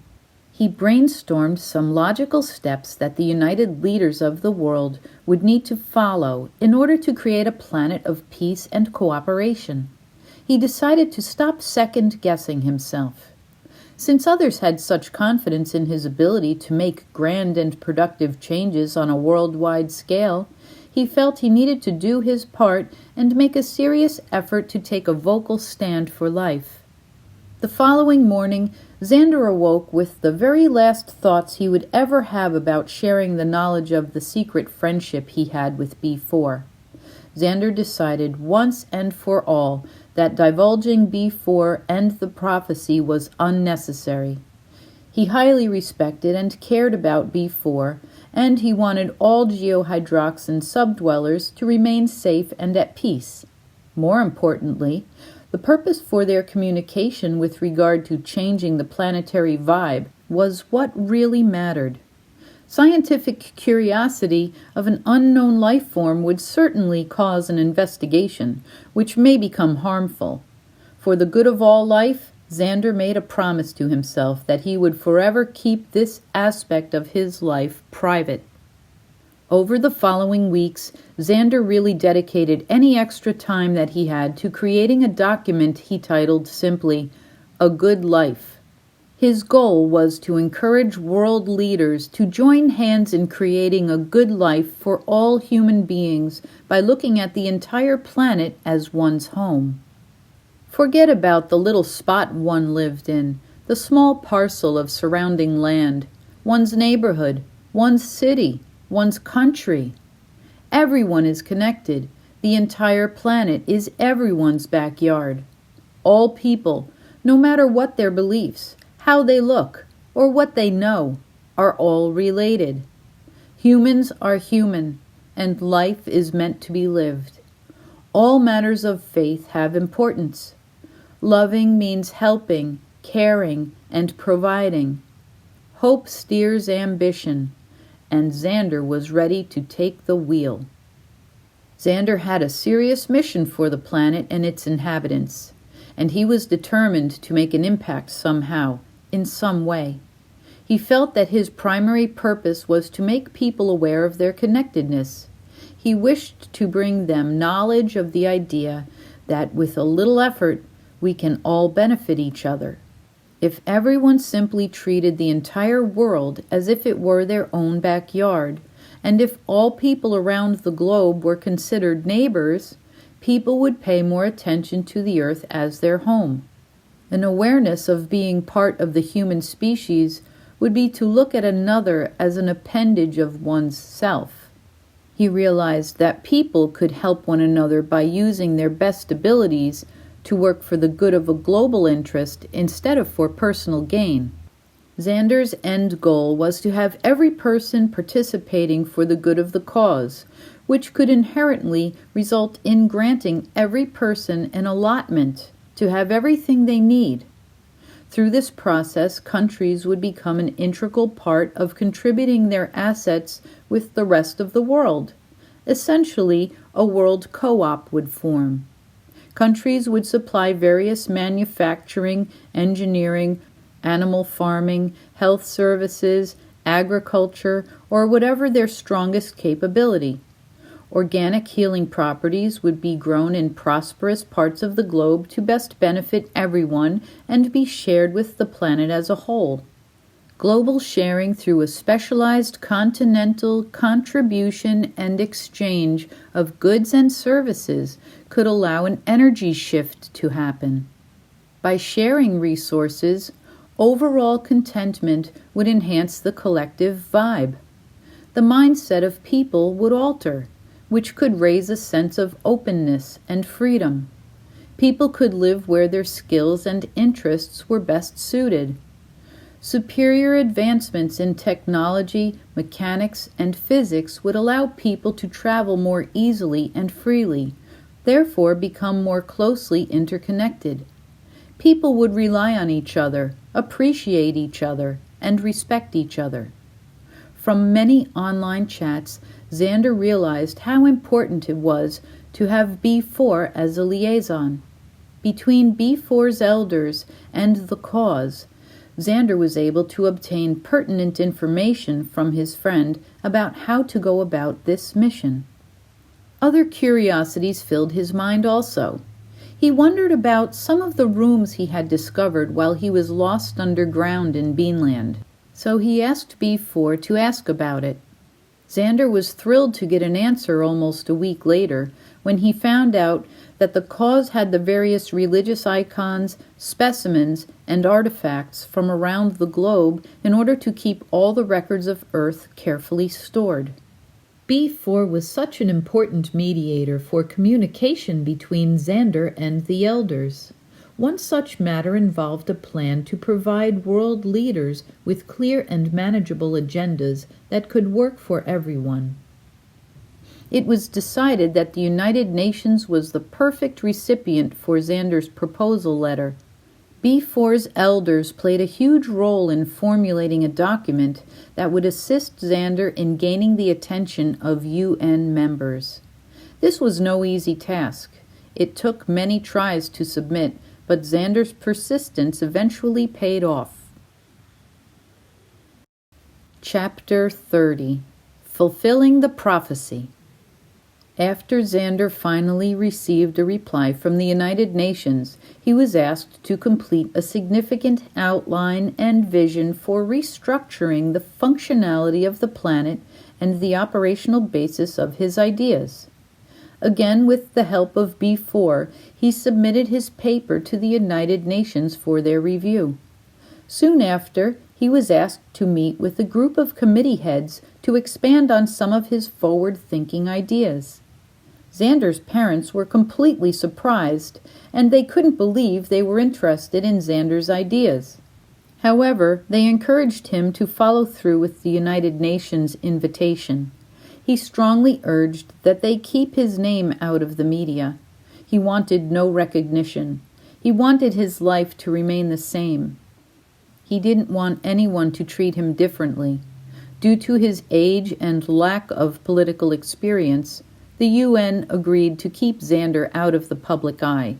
He brainstormed some logical steps that the united leaders of the world would need to follow in order to create a planet of peace and cooperation. He decided to stop second-guessing himself. Since others had such confidence in his ability to make grand and productive changes on a worldwide scale, he felt he needed to do his part and make a serious effort to take a vocal stand for life. The following morning, Zander awoke with the very last thoughts he would ever have about sharing the knowledge of the secret friendship he had with B4. Zander decided once and for all that divulging B4 and the prophecy was unnecessary. He highly respected and cared about B4, and he wanted all geohydroxin subdwellers to remain safe and at peace. More importantly, the purpose for their communication with regard to changing the planetary vibe was what really mattered. Scientific curiosity of an unknown life form would certainly cause an investigation, which may become harmful. For the good of all life, Zander made a promise to himself that he would forever keep this aspect of his life private. Over the following weeks, Zander really dedicated any extra time that he had to creating a document he titled simply, "A Good Life." His goal was to encourage world leaders to join hands in creating a good life for all human beings by looking at the entire planet as one's home. Forget about the little spot one lived in, the small parcel of surrounding land, one's neighborhood, one's city, one's country. Everyone is connected. The entire planet is everyone's backyard. All people, no matter what their beliefs, how they look, or what they know, are all related. Humans are human, and life is meant to be lived. All matters of faith have importance. Loving means helping, caring, and providing. Hope steers ambition, and Zander was ready to take the wheel. Zander had a serious mission for the planet and its inhabitants, and he was determined to make an impact somehow, in some way. He felt that his primary purpose was to make people aware of their connectedness. He wished to bring them knowledge of the idea that with a little effort, we can all benefit each other. If everyone simply treated the entire world as if it were their own backyard, and if all people around the globe were considered neighbors, people would pay more attention to the earth as their home. An awareness of being part of the human species would be to look at another as an appendage of one's self. He realized that people could help one another by using their best abilities to work for the good of a global interest instead of for personal gain. Zander's end goal was to have every person participating for the good of the cause, which could inherently result in granting every person an allotment to have everything they need. Through this process, countries would become an integral part of contributing their assets with the rest of the world. Essentially, a world co-op would form. Countries would supply various manufacturing, engineering, animal farming, health services, agriculture, or whatever their strongest capability. Organic healing properties would be grown in prosperous parts of the globe to best benefit everyone and be shared with the planet as a whole. Global sharing through a specialized continental contribution and exchange of goods and services could allow an energy shift to happen. By sharing resources, overall contentment would enhance the collective vibe. The mindset of people would alter, which could raise a sense of openness and freedom. People could live where their skills and interests were best suited. Superior advancements in technology, mechanics, and physics would allow people to travel more easily and freely, therefore become more closely interconnected. People would rely on each other, appreciate each other, and respect each other. From many online chats, Zander realized how important it was to have B4 as a liaison. Between B4's elders and the cause, Zander was able to obtain pertinent information from his friend about how to go about this mission. Other curiosities filled his mind also. He wondered about some of the rooms he had discovered while he was lost underground in Beanland, so he asked B4 to ask about it. Zander was thrilled to get an answer almost a week later when he found out that the cause had the various religious icons, specimens, and artifacts from around the globe in order to keep all the records of Earth carefully stored. B4 was such an important mediator for communication between Zander and the elders. One such matter involved a plan to provide world leaders with clear and manageable agendas that could work for everyone. It was decided that the United Nations was the perfect recipient for Zander's proposal letter. B4's elders played a huge role in formulating a document that would assist Zander in gaining the attention of UN members. This was no easy task. It took many tries to submit, but Zander's persistence eventually paid off. Chapter 30. Fulfilling the Prophecy. After Zander finally received a reply from the United Nations, he was asked to complete a significant outline and vision for restructuring the functionality of the planet and the operational basis of his ideas. Again, with the help of B4, he submitted his paper to the United Nations for their review. Soon after, he was asked to meet with a group of committee heads to expand on some of his forward-thinking ideas. Zander's parents were completely surprised, and they couldn't believe they were interested in Zander's ideas. However, they encouraged him to follow through with the United Nations invitation. He strongly urged that they keep his name out of the media. He wanted no recognition. He wanted his life to remain the same. He didn't want anyone to treat him differently. Due to his age and lack of political experience, the UN agreed to keep Zander out of the public eye.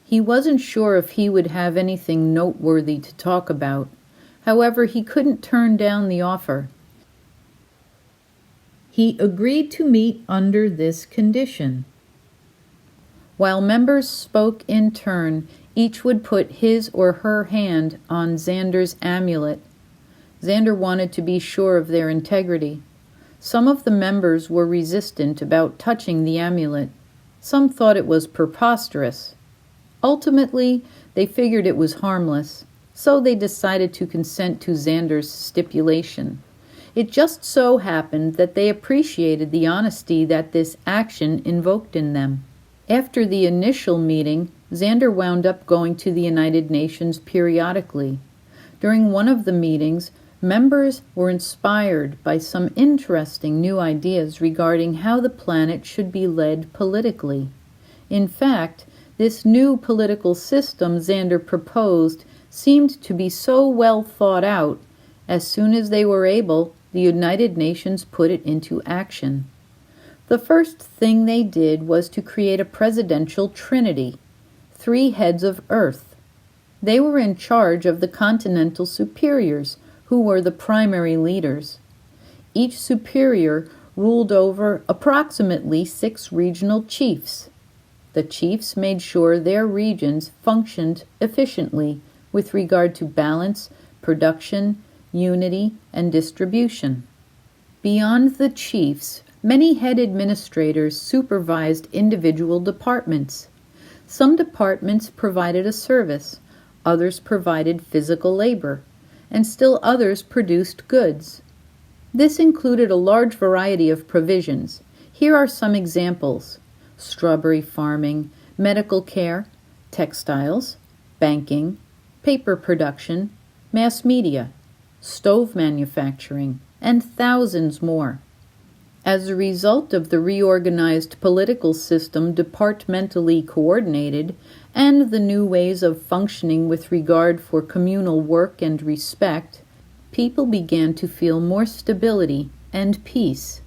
He wasn't sure if he would have anything noteworthy to talk about. However, he couldn't turn down the offer. He agreed to meet under this condition. While members spoke in turn, each would put his or her hand on Zander's amulet. Zander wanted to be sure of their integrity. Some of the members were resistant about touching the amulet. Some thought it was preposterous. Ultimately, they figured it was harmless, so they decided to consent to Zander's stipulation. It just so happened that they appreciated the honesty that this action invoked in them. After the initial meeting, Zander wound up going to the United Nations periodically. During one of the meetings, members were inspired by some interesting new ideas regarding how the planet should be led politically. In fact, this new political system Zander proposed seemed to be so well thought out. As soon as they were able, the United Nations put it into action. The first thing they did was to create a presidential trinity, 3 heads of Earth. They were in charge of the continental superiors, who were the primary leaders. Each superior ruled over approximately 6 regional chiefs. The chiefs made sure their regions functioned efficiently with regard to balance, production, unity, and distribution. Beyond the chiefs, many head administrators supervised individual departments. Some departments provided a service, others provided physical labor, and still others produced goods. This included a large variety of provisions. Here are some examples: strawberry farming, medical care, textiles, banking, paper production, mass media, stove manufacturing, and thousands more. As a result of the reorganized political system departmentally coordinated and the new ways of functioning with regard for communal work and respect, people began to feel more stability and peace.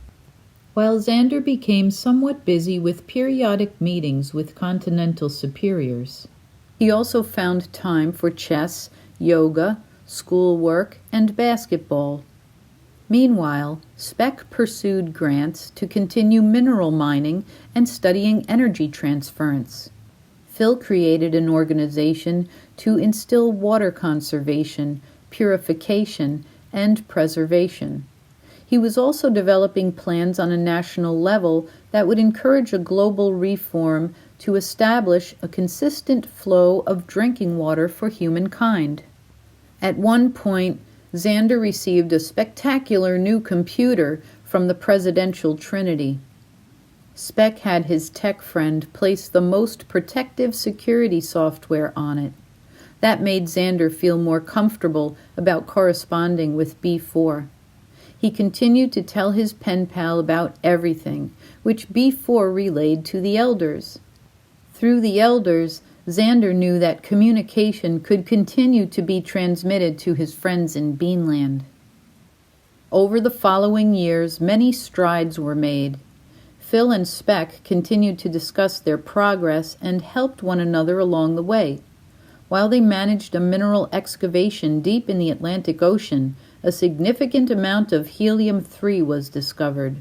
While Zander became somewhat busy with periodic meetings with continental superiors, he also found time for chess, yoga, schoolwork, and basketball. Meanwhile, Speck pursued grants to continue mineral mining and studying energy transference. Phil created an organization to instill water conservation, purification, and preservation. He was also developing plans on a national level that would encourage a global reform to establish a consistent flow of drinking water for humankind. At one point, Zander received a spectacular new computer from the presidential trinity. Speck had his tech friend place the most protective security software on it. That made Zander feel more comfortable about corresponding with B4. He continued to tell his pen pal about everything, which B4 relayed to the elders. Through the elders, Zander knew that communication could continue to be transmitted to his friends in Beanland. Over the following years, many strides were made. Phil and Speck continued to discuss their progress and helped one another along the way. While they managed a mineral excavation deep in the Atlantic Ocean, a significant amount of helium-3 was discovered.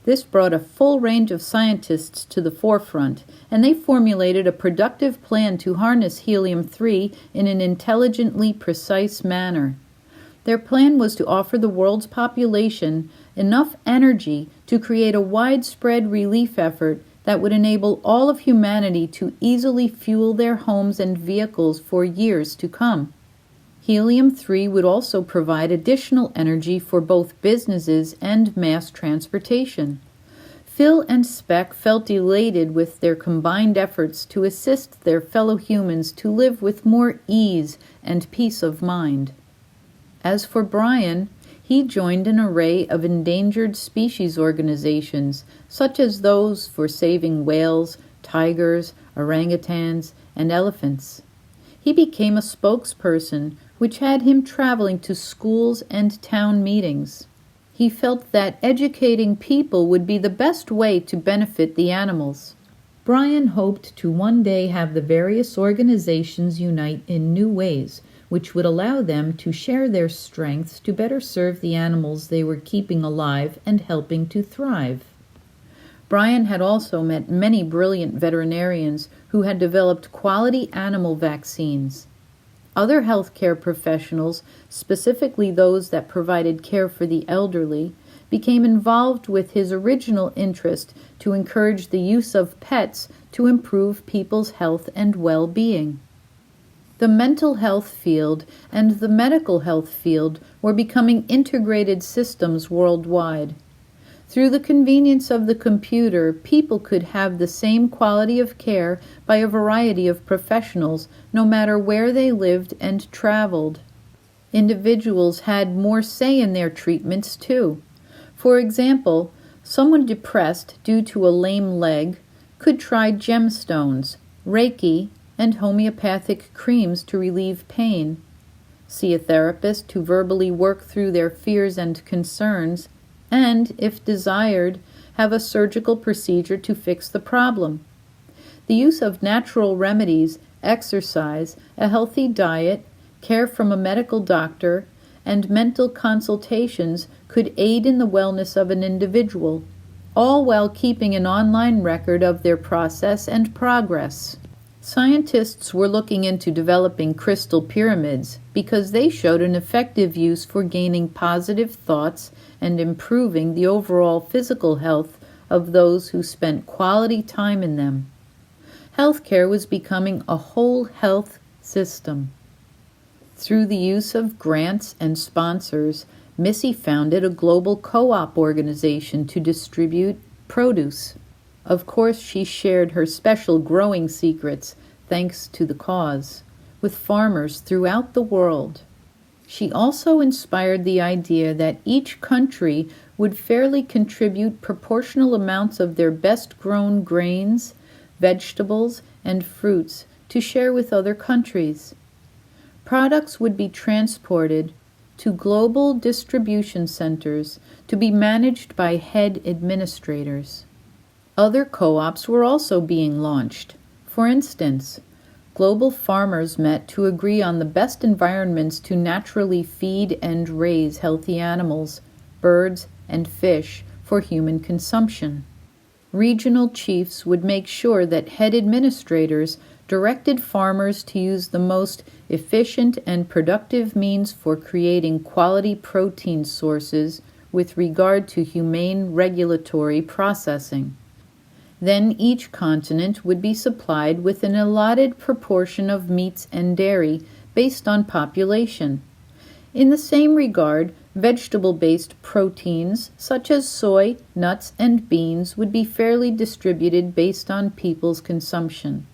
This brought a full range of scientists to the forefront, and they formulated a productive plan to harness helium-3 in an intelligently precise manner. Their plan was to offer the world's population enough energy to create a widespread relief effort that would enable all of humanity to easily fuel their homes and vehicles for years to come. Helium-3 would also provide additional energy for both businesses and mass transportation. Phil and Speck felt elated with their combined efforts to assist their fellow humans to live with more ease and peace of mind. As for Brian, he joined an array of endangered species organizations, such as those for saving whales, tigers, orangutans, and elephants. He became a spokesperson, which had him traveling to schools and town meetings. He felt that educating people would be the best way to benefit the animals. Brian hoped to one day have the various organizations unite in new ways, which would allow them to share their strengths to better serve the animals they were keeping alive and helping to thrive. Brian had also met many brilliant veterinarians who had developed quality animal vaccines. Other healthcare professionals, specifically those that provided care for the elderly, became involved with his original interest to encourage the use of pets to improve people's health and well-being. The mental health field and the medical health field were becoming integrated systems worldwide. Through the convenience of the computer, people could have the same quality of care by a variety of professionals, no matter where they lived and traveled. Individuals had more say in their treatments, too. For example, someone depressed due to a lame leg could try gemstones, Reiki, and homeopathic creams to relieve pain, see a therapist to verbally work through their fears and concerns, and, if desired, have a surgical procedure to fix the problem. The use of natural remedies exercise, a healthy diet, care from a medical doctor, and mental consultations could aid in the wellness of an individual, all while keeping an online record of their process and progress. Scientists were looking into developing crystal pyramids because they showed an effective use for gaining positive thoughts and improving the overall physical health of those who spent quality time in them. Healthcare was becoming a whole health system. Through the use of grants and sponsors, Missy founded a global co-op organization to distribute produce. Of course, she shared her special growing secrets, thanks to the cause, with farmers throughout the world. She also inspired the idea that each country would fairly contribute proportional amounts of their best-grown grains, vegetables, and fruits to share with other countries. Products would be transported to global distribution centers to be managed by head administrators. Other co-ops were also being launched. For instance, global farmers met to agree on the best environments to naturally feed and raise healthy animals, birds, and fish for human consumption. Regional chiefs would make sure that head administrators directed farmers to use the most efficient and productive means for creating quality protein sources with regard to humane regulatory processing. Then each continent would be supplied with an allotted proportion of meats and dairy based on population. In the same regard, vegetable-based proteins such as soy, nuts, and beans would be fairly distributed based on people's consumption.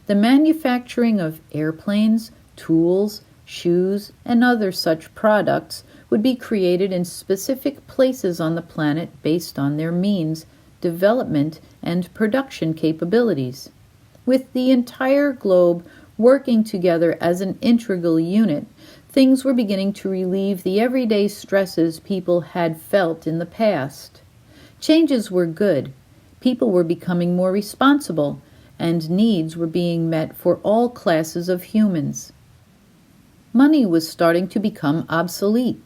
The manufacturing of airplanes, tools, shoes, and other such products would be created in specific places on the planet based on their means, development, and production capabilities. With the entire globe working together as an integral unit, things were beginning to relieve the everyday stresses people had felt in the past. Changes were good. People were becoming more responsible, and needs were being met for all classes of humans. Money was starting to become obsolete.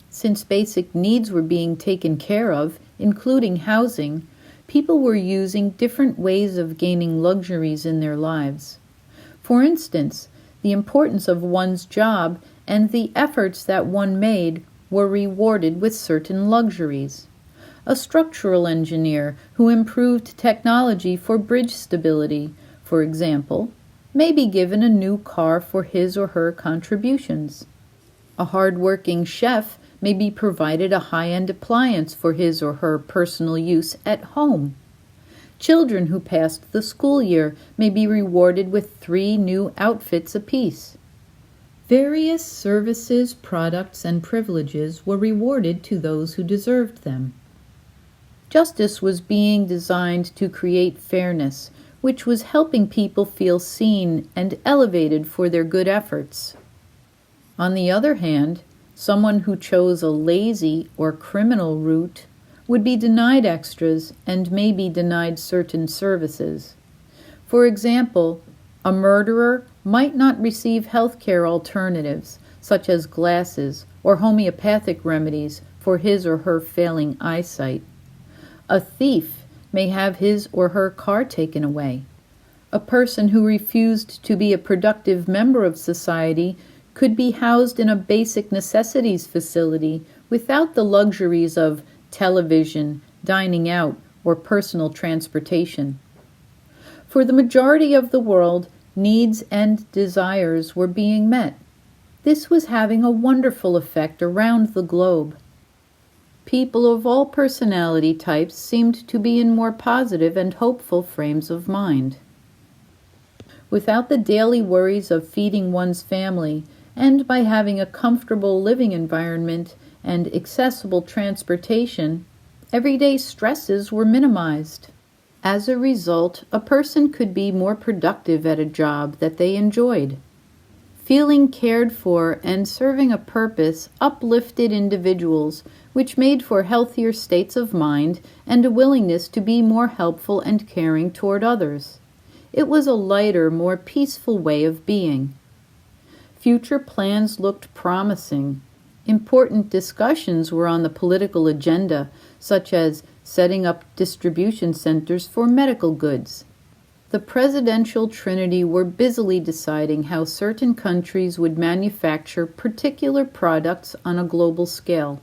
Since basic needs were being taken care of, including housing, people were using different ways of gaining luxuries in their lives. For instance, the importance of one's job and the efforts that one made were rewarded with certain luxuries. A structural engineer who improved technology for bridge stability, for example, may be given a new car for his or her contributions. A hard-working chef may be provided a high-end appliance for his or her personal use at home. Children who passed the school year may be rewarded with 3 new outfits apiece. Various services, products, and privileges were rewarded to those who deserved them. Justice was being designed to create fairness, which was helping people feel seen and elevated for their good efforts. On the other hand, someone who chose a lazy or criminal route would be denied extras and may be denied certain services. For example, a murderer might not receive healthcare alternatives, such as glasses or homeopathic remedies for his or her failing eyesight. A thief may have his or her car taken away. A person who refused to be a productive member of society could be housed in a basic necessities facility without the luxuries of television, dining out, or personal transportation. For the majority of the world, needs and desires were being met. This was having a wonderful effect around the globe. People of all personality types seemed to be in more positive and hopeful frames of mind. Without the daily worries of feeding one's family, and by having a comfortable living environment and accessible transportation, everyday stresses were minimized. As a result, a person could be more productive at a job that they enjoyed. Feeling cared for and serving a purpose uplifted individuals, which made for healthier states of mind and a willingness to be more helpful and caring toward others. It was a lighter, more peaceful way of being. Future plans looked promising. Important discussions were on the political agenda, such as setting up distribution centers for medical goods. The presidential trinity were busily deciding how certain countries would manufacture particular products on a global scale.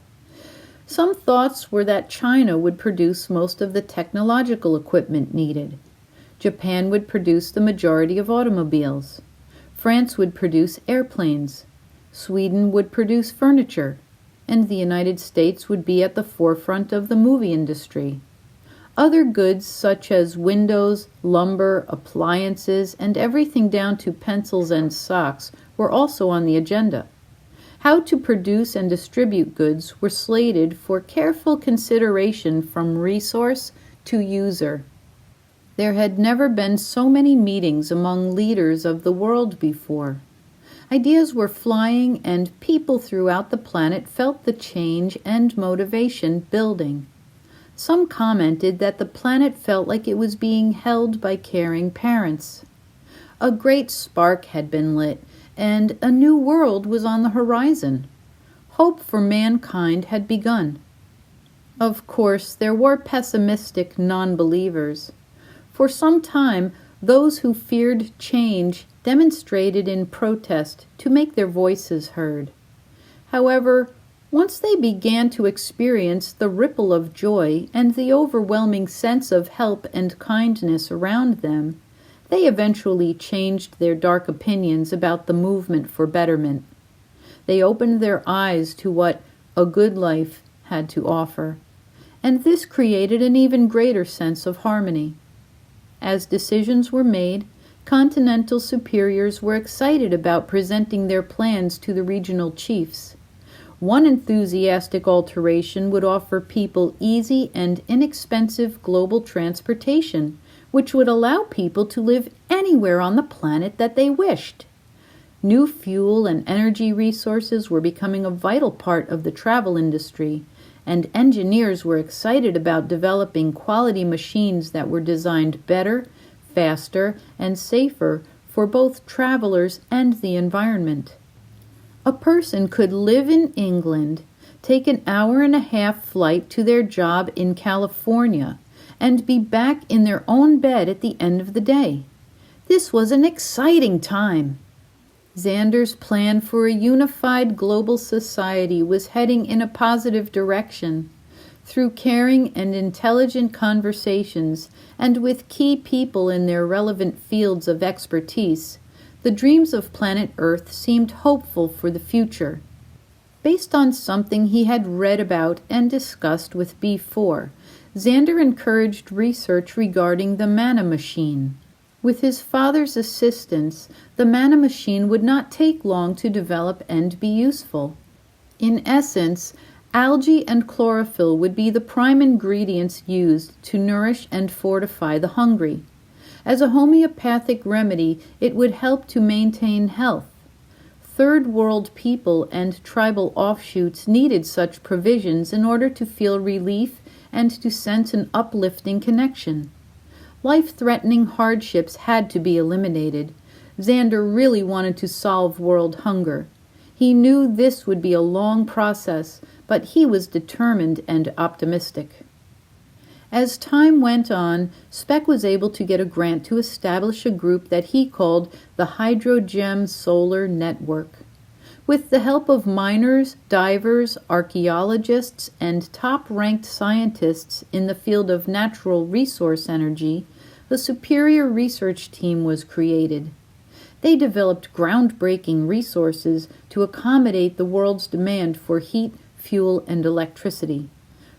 Some thoughts were that China would produce most of the technological equipment needed. Japan would produce the majority of automobiles. France would produce airplanes. Sweden would produce furniture. And the United States would be at the forefront of the movie industry. Other goods such as windows, lumber, appliances, and everything down to pencils and socks were also on the agenda. How to produce and distribute goods were slated for careful consideration from resource to user. There had never been so many meetings among leaders of the world before. Ideas were flying, and people throughout the planet felt the change and motivation building. Some commented that the planet felt like it was being held by caring parents. A great spark had been lit, and a new world was on the horizon. Hope for mankind had begun. Of course, there were pessimistic non-believers. For some time, those who feared change demonstrated in protest to make their voices heard. However, once they began to experience the ripple of joy and the overwhelming sense of help and kindness around them, they eventually changed their dark opinions about the movement for betterment. They opened their eyes to what a good life had to offer, and this created an even greater sense of harmony. As decisions were made, continental superiors were excited about presenting their plans to the regional chiefs. One enthusiastic alteration would offer people easy and inexpensive global transportation, which would allow people to live anywhere on the planet that they wished. New fuel and energy resources were becoming a vital part of the travel industry, and engineers were excited about developing quality machines that were designed better, faster, and safer for both travelers and the environment. A person could live in England, take an hour-and-a-half flight to their job in California, and be back in their own bed at the end of the day. This was an exciting time. Zander's plan for a unified global society was heading in a positive direction. Through caring and intelligent conversations, and with key people in their relevant fields of expertise, the dreams of planet Earth seemed hopeful for the future. Based on something he had read about and discussed with B4, Zander encouraged research regarding the mana machine. With his father's assistance, the mana machine would not take long to develop and be useful. In essence, algae and chlorophyll would be the prime ingredients used to nourish and fortify the hungry. As a homeopathic remedy, it would help to maintain health. Third world people and tribal offshoots needed such provisions in order to feel relief and to sense an uplifting connection. Life-threatening hardships had to be eliminated. Zander really wanted to solve world hunger. He knew this would be a long process, but he was determined and optimistic. As time went on, Speck was able to get a grant to establish a group that he called the Hydrogem Solar Network. With the help of miners, divers, archaeologists, and top-ranked scientists in the field of natural resource energy, a superior research team was created. They developed groundbreaking resources to accommodate the world's demand for heat, fuel, and electricity.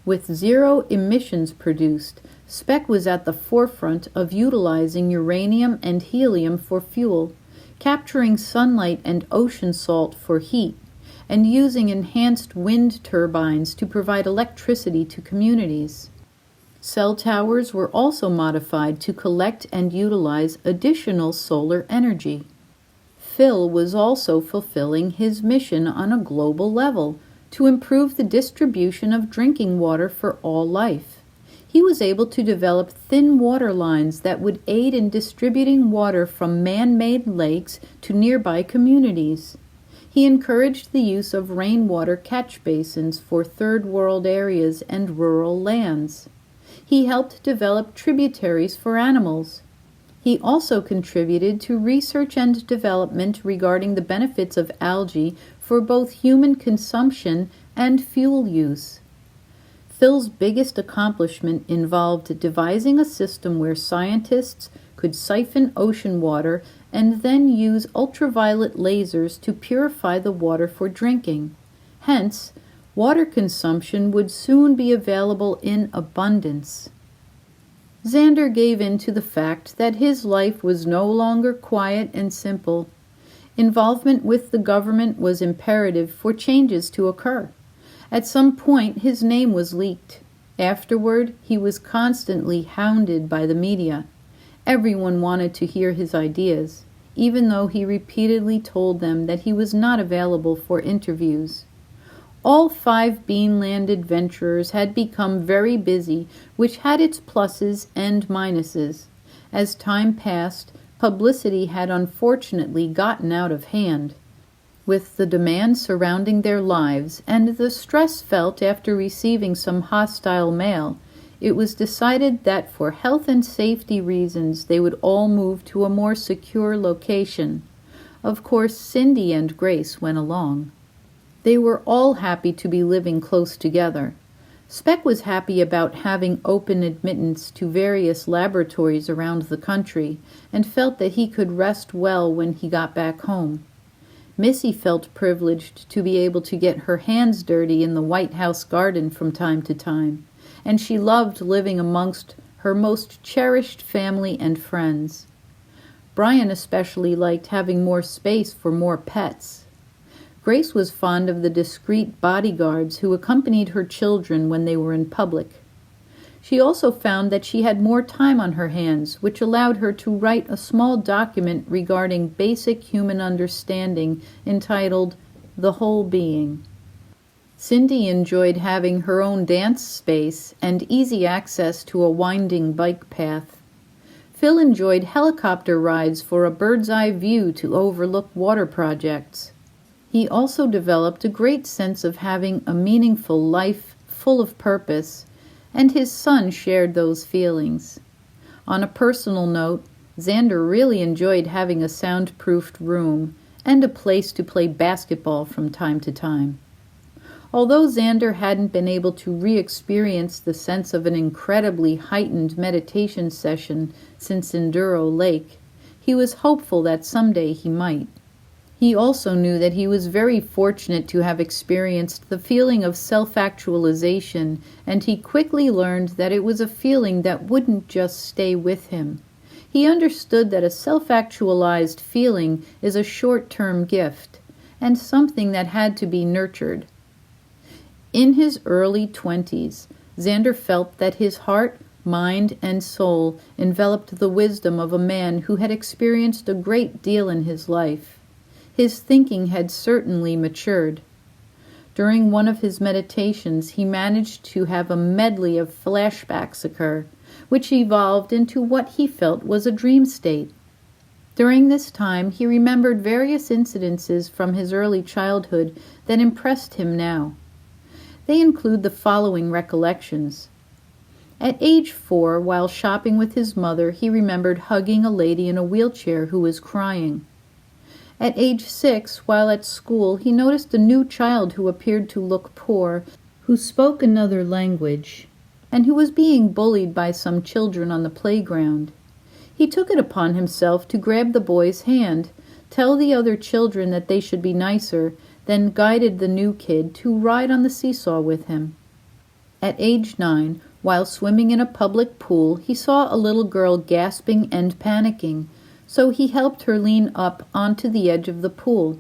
With zero emissions produced, Speck was at the forefront of utilizing uranium and helium for fuel, capturing sunlight and ocean salt for heat, and using enhanced wind turbines to provide electricity to communities. Cell towers were also modified to collect and utilize additional solar energy. Phil was also fulfilling his mission on a global level to improve the distribution of drinking water for all life. He was able to develop thin water lines that would aid in distributing water from man-made lakes to nearby communities. He encouraged the use of rainwater catch basins for third world areas and rural lands. He helped develop tributaries for animals. He also contributed to research and development regarding the benefits of algae for both human consumption and fuel use. Phil's biggest accomplishment involved devising a system where scientists could siphon ocean water and then use ultraviolet lasers to purify the water for drinking. Hence, water consumption would soon be available in abundance. Zander gave in to the fact that his life was no longer quiet and simple. Involvement with the government was imperative for changes to occur. At some point, his name was leaked. Afterward, he was constantly hounded by the media. Everyone wanted to hear his ideas, even though he repeatedly told them that he was not available for interviews. All 5 Beanland adventurers had become very busy, which had its pluses and minuses. As time passed, publicity had unfortunately gotten out of hand. With the demands surrounding their lives and the stress felt after receiving some hostile mail, it was decided that for health and safety reasons they would all move to a more secure location. Of course, Cindy and Grace went along. They were all happy to be living close together. Speck was happy about having open admittance to various laboratories around the country and felt that he could rest well when he got back home. Missy felt privileged to be able to get her hands dirty in the White House garden from time to time, and she loved living amongst her most cherished family and friends. Brian especially liked having more space for more pets. Grace was fond of the discreet bodyguards who accompanied her children when they were in public. She also found that she had more time on her hands, which allowed her to write a small document regarding basic human understanding entitled The Whole Being. Cindy enjoyed having her own dance space and easy access to a winding bike path. Phil enjoyed helicopter rides for a bird's-eye view to overlook water projects. He also developed a great sense of having a meaningful life full of purpose, and his son shared those feelings. On a personal note, Zander really enjoyed having a soundproofed room and a place to play basketball from time to time. Although Zander hadn't been able to re-experience the sense of an incredibly heightened meditation session since Enduro Lake, he was hopeful that someday he might. He also knew that he was very fortunate to have experienced the feeling of self-actualization, and he quickly learned that it was a feeling that wouldn't just stay with him. He understood that a self-actualized feeling is a short-term gift, and something that had to be nurtured. In his early 20s, Zander felt that his heart, mind, and soul enveloped the wisdom of a man who had experienced a great deal in his life. His thinking had certainly matured. During one of his meditations, he managed to have a medley of flashbacks occur, which evolved into what he felt was a dream state. During this time, he remembered various incidences from his early childhood that impressed him now. They include the following recollections. At age 4, while shopping with his mother, he remembered hugging a lady in a wheelchair who was crying. At age 6, while at school, he noticed a new child who appeared to look poor, who spoke another language, and who was being bullied by some children on the playground. He took it upon himself to grab the boy's hand, tell the other children that they should be nicer, then guided the new kid to ride on the seesaw with him. At age 9, while swimming in a public pool, he saw a little girl gasping and panicking, so he helped her lean up onto the edge of the pool.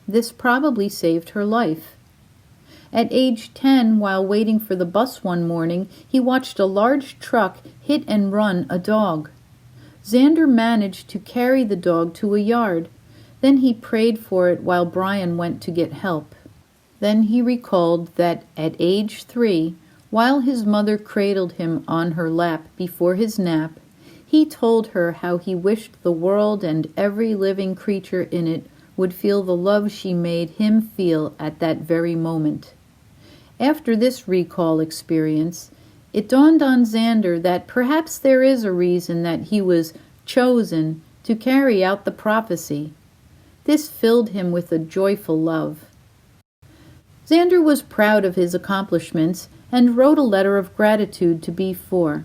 This probably saved her life. At age 10, while waiting for the bus one morning, he watched a large truck hit and run a dog. Zander managed to carry the dog to a yard. Then he prayed for it while Brian went to get help. Then he recalled that at age 3, While his mother cradled him on her lap before his nap, he told her how he wished the world and every living creature in it would feel the love she made him feel at that very moment. After this recall experience, it dawned on Zander that perhaps there is a reason that he was chosen to carry out the prophecy. This filled him with a joyful love. Zander was proud of his accomplishments and wrote a letter of gratitude to B4.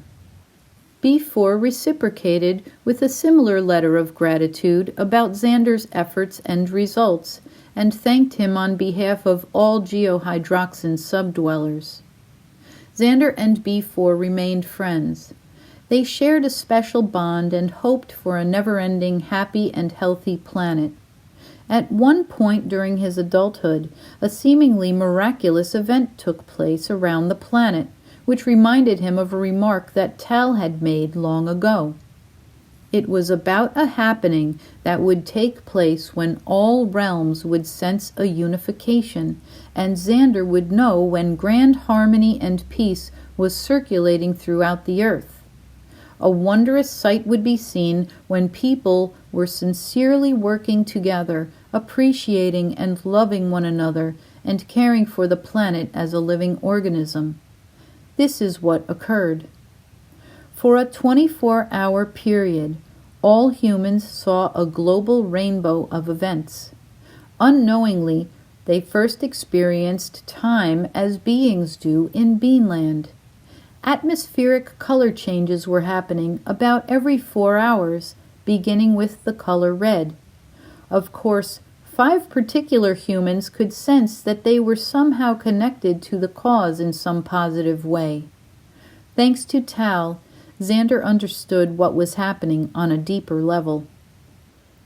B4 reciprocated with a similar letter of gratitude about Zander's efforts and results, and thanked him on behalf of all geohydroxin subdwellers. Zander and B4 remained friends. They shared a special bond and hoped for a never-ending, happy and healthy planet. At one point during his adulthood, a seemingly miraculous event took place around the planet, which reminded him of a remark that Tal had made long ago. It was about a happening that would take place when all realms would sense a unification, and Zander would know when grand harmony and peace was circulating throughout the earth. A wondrous sight would be seen when people were sincerely working together, appreciating and loving one another, and caring for the planet as a living organism. This is what occurred. For a 24-hour period, all humans saw a global rainbow of events. Unknowingly, they first experienced time as beings do in Beanland. Atmospheric color changes were happening about every 4 hours, beginning with the color red. Of course, 5 particular humans could sense that they were somehow connected to the cause in some positive way. Thanks to Tal, Zander understood what was happening on a deeper level.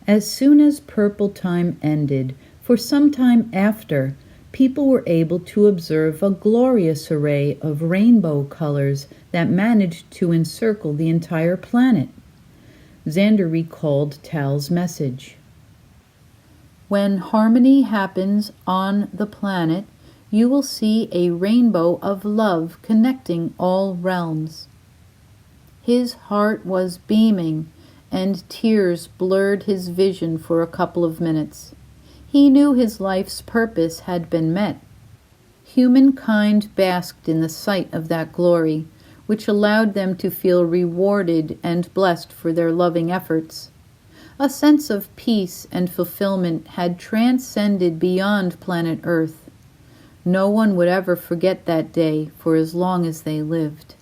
As soon as purple time ended, for some time after, people were able to observe a glorious array of rainbow colors that managed to encircle the entire planet. Zander recalled Tal's message. When harmony happens on the planet, you will see a rainbow of love connecting all realms. His heart was beaming, and tears blurred his vision for a couple of minutes. He knew his life's purpose had been met. Humankind basked in the sight of that glory, which allowed them to feel rewarded and blessed for their loving efforts. A sense of peace and fulfillment had transcended beyond planet Earth. No one would ever forget that day for as long as they lived.